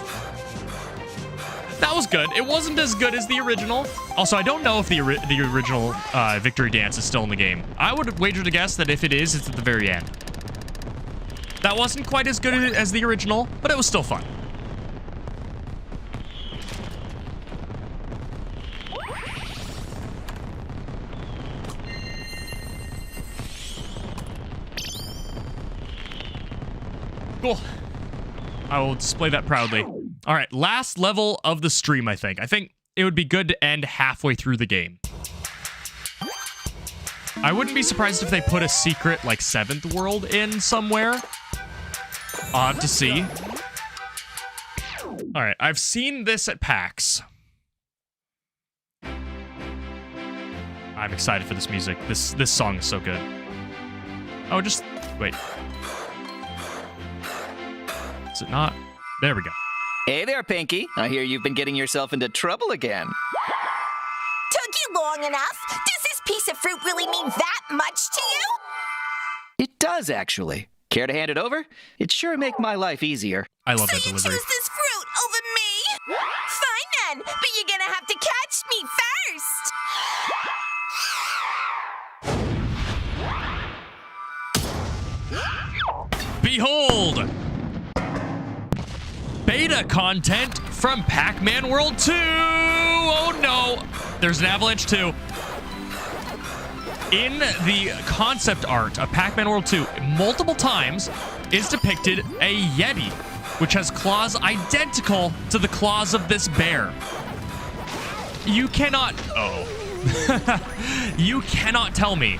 That was good. It wasn't as good as the original. Also, I don't know if the original victory dance is still in the game. I would wager to guess that if it is, it's at the very end. That wasn't quite as good as the original, but it was still fun. Cool. I will display that proudly. All right, last level of the stream, I think. I think it would be good to end halfway through the game. I wouldn't be surprised if they put a secret, like, 7th world in somewhere. I'll have to see. All right, I've seen this at PAX. I'm excited for this music. This song is so good. Oh, just... wait. Is it not? There we go. Hey there, Pinky. I hear you've been getting yourself into trouble again. Took you long enough? Does this piece of fruit really mean that much to you? It does, actually. Care to hand it over? It'd sure make my life easier. I love that So you delivery. choose this fruit over me? Fine then, but you're gonna have to catch me first. Behold! Beta content from Pac-Man World 2! Oh no! There's an avalanche too. In the concept art of Pac-Man World 2, multiple times is depicted a Yeti, which has claws identical to the claws of this bear. You cannot... oh. You cannot tell me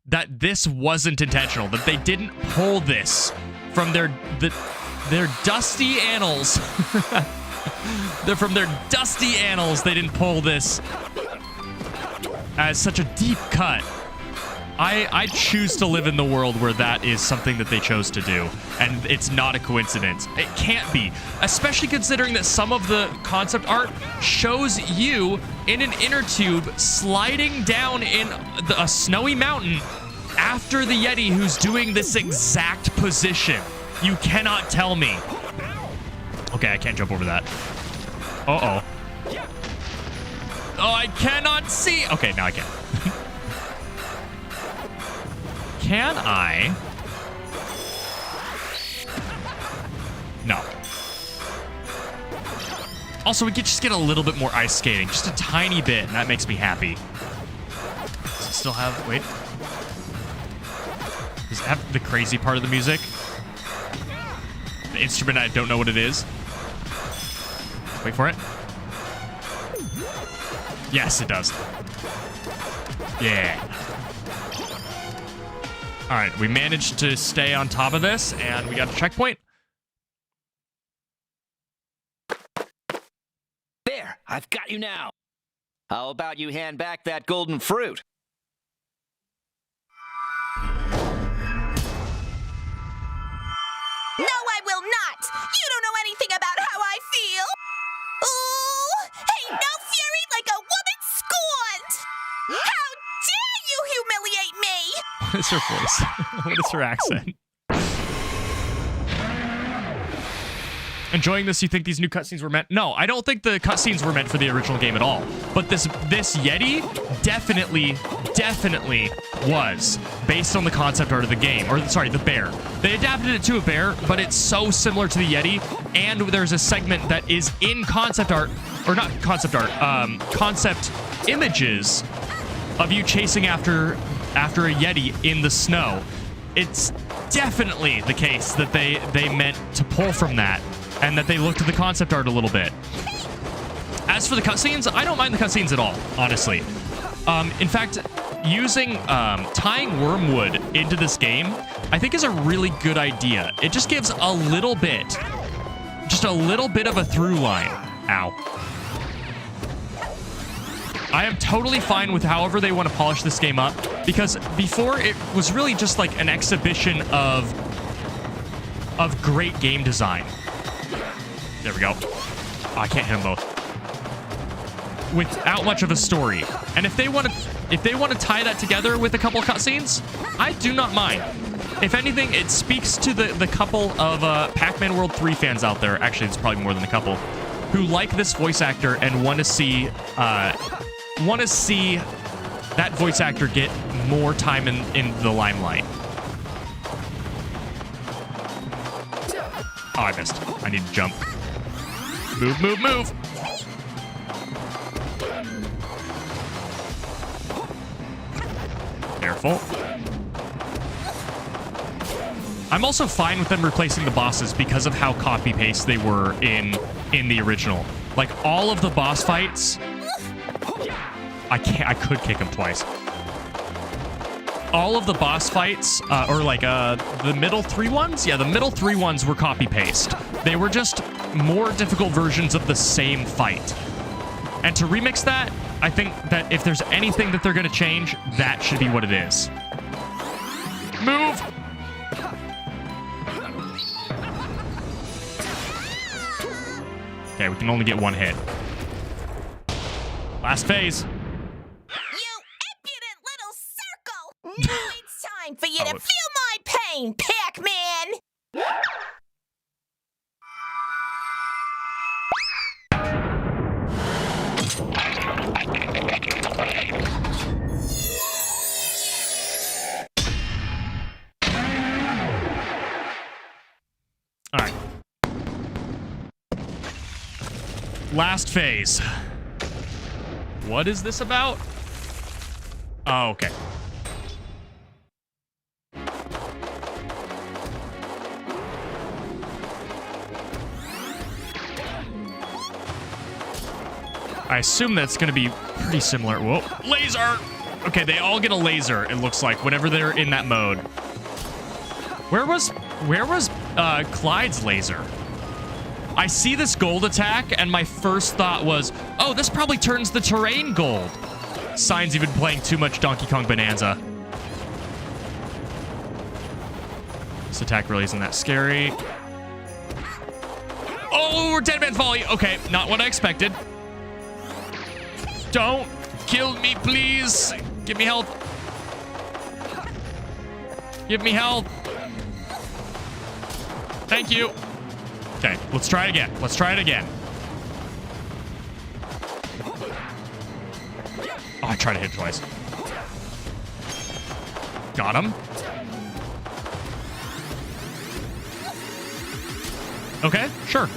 that this wasn't intentional, that they didn't pull this from their dusty annals. They're from their dusty annals. They didn't pull this as such a deep cut. I choose to live in the world where that is something that they chose to do, and it's not a coincidence. It can't be, especially considering that some of the concept art shows you in an inner tube sliding down in a snowy mountain after the Yeti who's doing this exact position. You cannot tell me. Okay, I can't jump over that. Uh-oh. Oh, I cannot see. Okay, now I can. Can I? No. Also, we could just get a little bit more ice skating. Just a tiny bit, and that makes me happy. Does it still have... Wait. Does it have the crazy part of the music? The instrument, I don't know what it is. Wait for it. Yes, it does. Yeah. All right, we managed to stay on top of this, and we got a checkpoint. There, I've got you now. How about you hand back that golden fruit? No, I will not! You don't know anything about how I feel! Ooh! Ain't no fury like a woman scorned! How dare you humiliate me! What is her voice? What is her accent? Enjoying this, you think these new cutscenes were meant? No, I don't think the cutscenes were meant for the original game at all. But this Yeti definitely was based on the concept art of the game. Or, sorry, the bear. They adapted it to a bear, but it's so similar to the Yeti. And there's a segment that is in concept art, or not concept art, concept images of you chasing after a Yeti in the snow. It's definitely the case that they meant to pull from that, and that they looked at the concept art a little bit. As for the cutscenes, I don't mind the cutscenes at all, honestly. In fact, using tying Wormwood into this game, I think is a really good idea. It just gives a little bit, just a little bit of a through line. Ow. I am totally fine with however they want to polish this game up, because before it was really just like an exhibition of great game design. There we go. Oh, I can't hit them both. Without much of a story. And if they want to tie that together with a couple of cutscenes, I do not mind. If anything, it speaks to the couple of Pac-Man World 3 fans out there. Actually, it's probably more than a couple, who like this voice actor and want to see that voice actor get more time in the limelight. Oh, I missed. I need to jump. Move, move, move. Careful. I'm also fine with them replacing the bosses because of how copy-paste they were in the original. Like, all of the boss fights... I could kick him twice. All of the boss fights, or like the middle three ones? Yeah, the middle three ones were copy-paste. They were just more difficult versions of the same fight. And to remix that, I think that if there's anything that they're going to change, that should be what it is. Move! Okay, we can only get one hit. Last phase. You impudent little circle! Now it's time for you to feel my pain, Pac-Man! All right. Last phase. What is this about? Oh, okay. I assume that's going to be pretty similar. Whoa, laser! Okay, they all get a laser, it looks like, whenever they're in that mode. Where was Clyde's laser? I see this gold attack, and my first thought was, oh, this probably turns the terrain gold. Sign's even playing too much Donkey Kong Bonanza. This attack really isn't that scary. Oh, we're dead man's volley. Okay, not what I expected. Don't kill me, please. Give me health. Give me health. Thank you. Okay, let's try it again. Let's try it again. Oh, I tried to hit it twice. Got him. Okay, sure.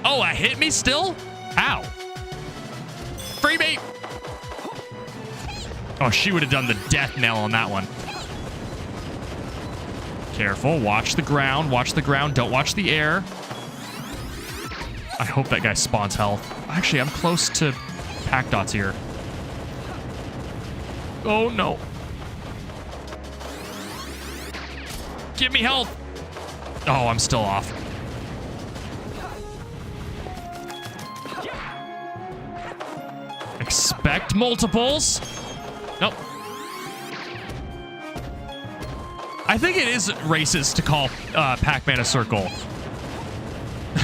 Oh, that hit me still? Ow. Free bait. Oh, she would have done the death knell on that one. Careful. Watch the ground. Watch the ground. Don't watch the air. I hope that guy spawns health. Actually, I'm close to pack dots here. Oh, no. Give me health. Oh, I'm still off. Expect multiples. Nope. I think it is racist to call Pac-Man a circle.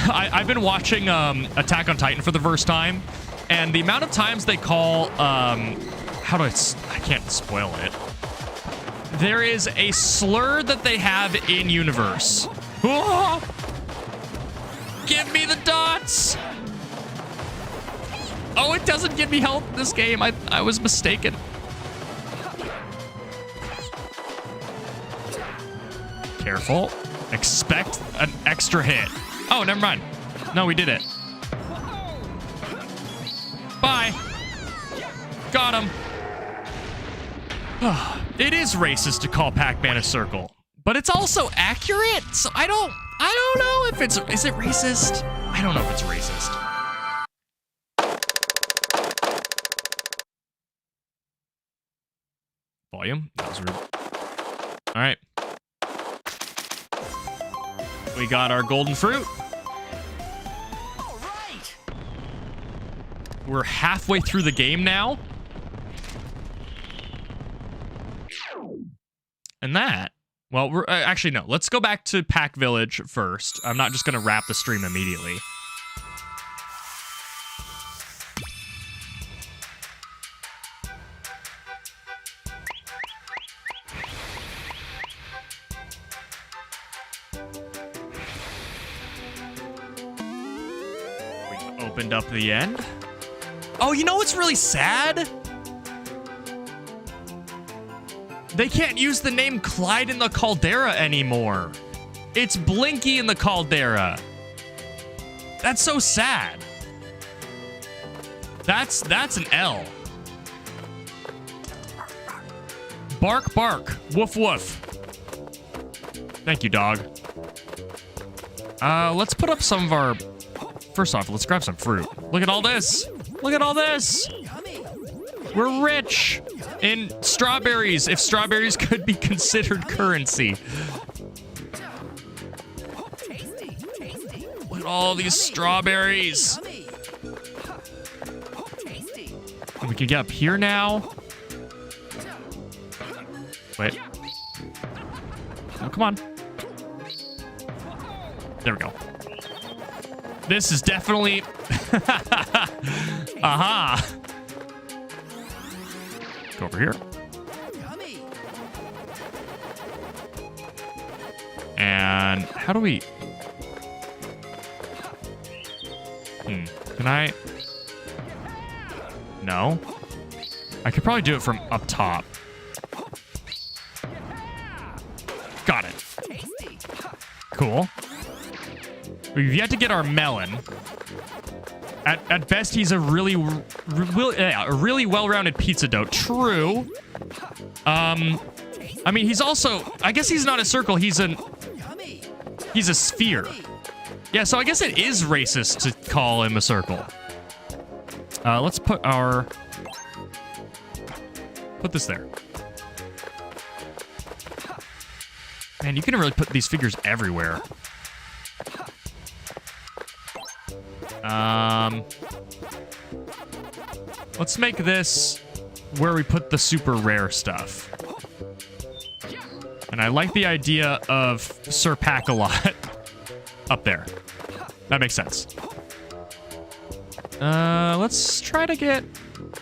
I've been watching Attack on Titan for the first time, and the amount of times they call how do I can't spoil it. There is a slur that they have in universe. Oh! Give me the dots. Oh, it doesn't give me health in this game. I was mistaken. Careful. Expect an extra hit. Oh, never mind. No, we did it. Bye. Got him. It is racist to call Pac-Man a circle, but it's also accurate. So I don't know if is it racist? I don't know if it's racist. Volume. That was rude. All right. We got our golden fruit. All right. We're halfway through the game now. And that, well, we're actually, no. Let's go back to Pack Village first. I'm not just going to wrap the stream immediately. We opened up the end. Oh, you know what's really sad? They can't use the name Clyde in the Caldera anymore. It's Blinky in the Caldera. That's so sad. That's an L. Bark, bark. Woof, woof. Thank you, dog. Let's put up some of our... First off, let's grab some fruit. Look at all this. Look at all this. We're rich in strawberries, if strawberries could be considered currency. Look at all these strawberries. And we can get up here now. Wait. Oh, come on. There we go. This is definitely... Aha. Go over here. And how do we... Can I... No. I could probably do it from up top. Got it. Cool. We've yet to get our melon. At best, he's a really well-rounded pizza dough. True. I mean, he's also... I guess he's not a circle. He's a sphere. Yeah, so I guess it is racist to call him a circle. Let's put our... Put this there. Man, you can really put these figures everywhere. Let's make this where we put the super rare stuff. And I like the idea of Sir Pack-a-Lot up there. That makes sense. Let's try to get...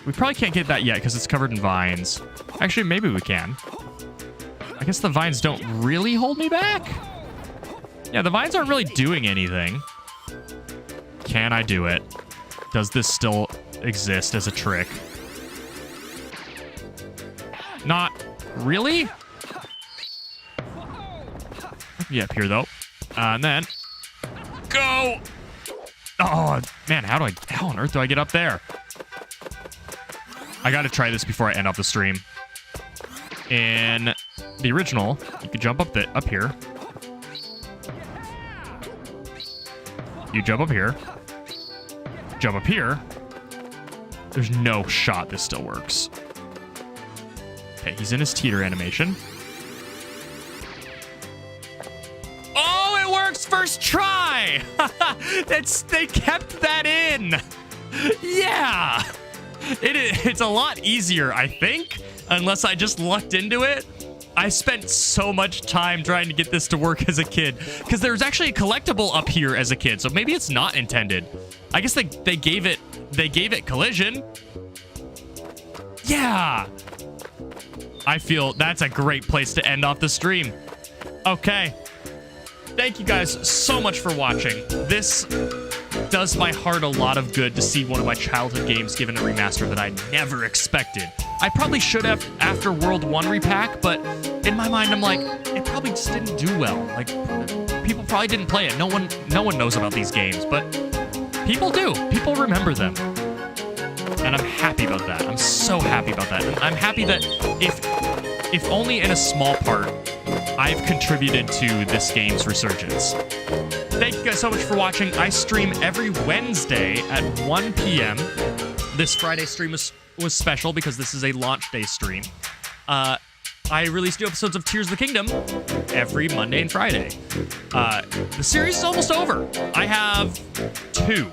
We probably can't get that yet because it's covered in vines. Actually, maybe we can. I guess the vines don't really hold me back. Yeah, the vines aren't really doing anything. Can I do it? Does this still exist as a trick? Not really? Yeah, up here, though. And then... Go! Oh, man, how on earth do I get up there? I gotta try this before I end off the stream. In the original, you could jump up here. You jump up here. Jump up here. There's no shot this still works. Okay, he's in his teeter animation. Oh, it works first try! They kept that in! Yeah! It's a lot easier, I think, unless I just lucked into it. I spent so much time trying to get this to work as a kid, because there's actually a collectible up here as a kid, so maybe it's not intended. I guess they gave it collision. Yeah! I feel that's a great place to end off the stream. Okay. Thank you guys so much for watching. This does my heart a lot of good to see one of my childhood games given a remaster that I never expected. I probably should have after World 1 repack, but in my mind, I'm like, it probably just didn't do well. Like, people probably didn't play it. No one knows about these games, but people do. People remember them. And I'm happy about that. I'm so happy about that. And I'm happy that if only in a small part, I've contributed to this game's resurgence. Thank you guys so much for watching. I stream every Wednesday at 1 p.m. This Friday stream was special because this is a launch day stream. I release new episodes of Tears of the Kingdom every Monday and Friday. The series is almost over. I have two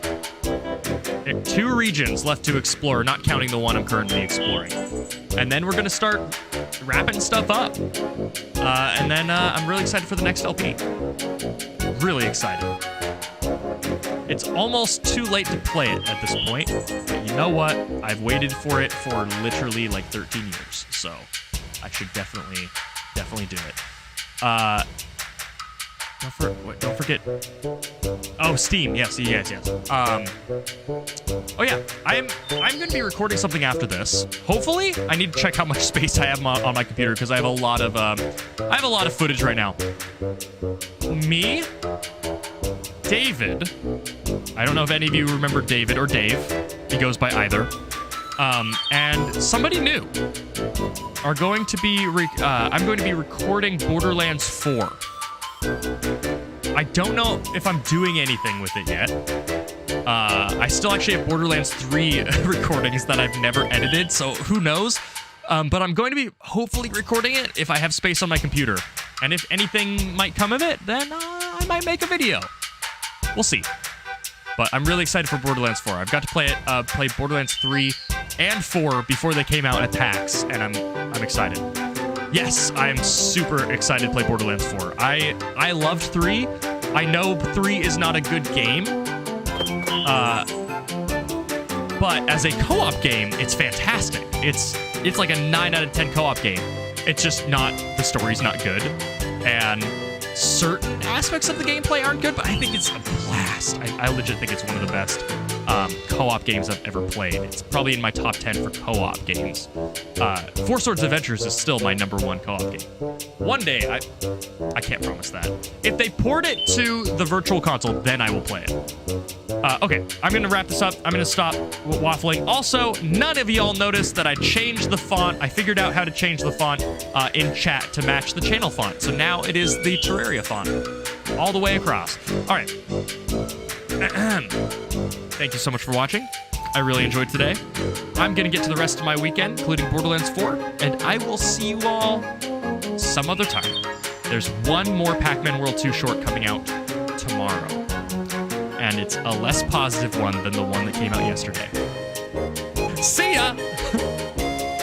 regions left to explore, not counting the one I'm currently exploring. And then we're going to start wrapping stuff up. And then I'm really excited for the next LP. Really excited. It's almost too late to play it at this point. But you know what? I've waited for it for literally like 13 years. So I should definitely do it. Don't forget. Oh, Steam. Yes. Oh yeah, I'm going to be recording something after this. Hopefully, I need to check how much space I have on my computer because I have a lot of footage right now. Me, David. I don't know if any of you remember David or Dave. He goes by either. And somebody new are going to be. I'm going to be recording Borderlands 4. I don't know if I'm doing anything with it yet. I still actually have Borderlands 3 recordings that I've never edited, so who knows? But I'm going to be hopefully recording it if I have space on my computer. And if anything might come of it, then I might make a video. We'll see. But I'm really excited for Borderlands 4. I've got to play Borderlands 3 and 4 before they came out at PAX, and I'm excited. Yes, I'm super excited to play Borderlands 4. I loved 3. I know 3 is not a good game. But as a co-op game, it's fantastic. It's like a 9 out of 10 co-op game. It's just not, the story's not good. And certain aspects of the gameplay aren't good, but I think it's a blast. I legit think it's one of the best co-op games I've ever played. It's probably in my top 10 for co-op games. Four Swords Adventures is still my #1 co-op game. One day, I can't promise that. If they port it to the Virtual Console, then I will play it. Okay, I'm going to wrap this up. I'm going to stop waffling. Also, none of y'all noticed that I changed the font. I figured out how to change the font in chat to match the channel font. So now it is the Terraria font all the way across. All right. Thank you so much for watching. I really enjoyed today. I'm going to get to the rest of my weekend, including Borderlands 4, and I will see you all some other time. There's one more Pac-Man World 2 short coming out tomorrow, and it's a less positive one than the one that came out yesterday. See ya!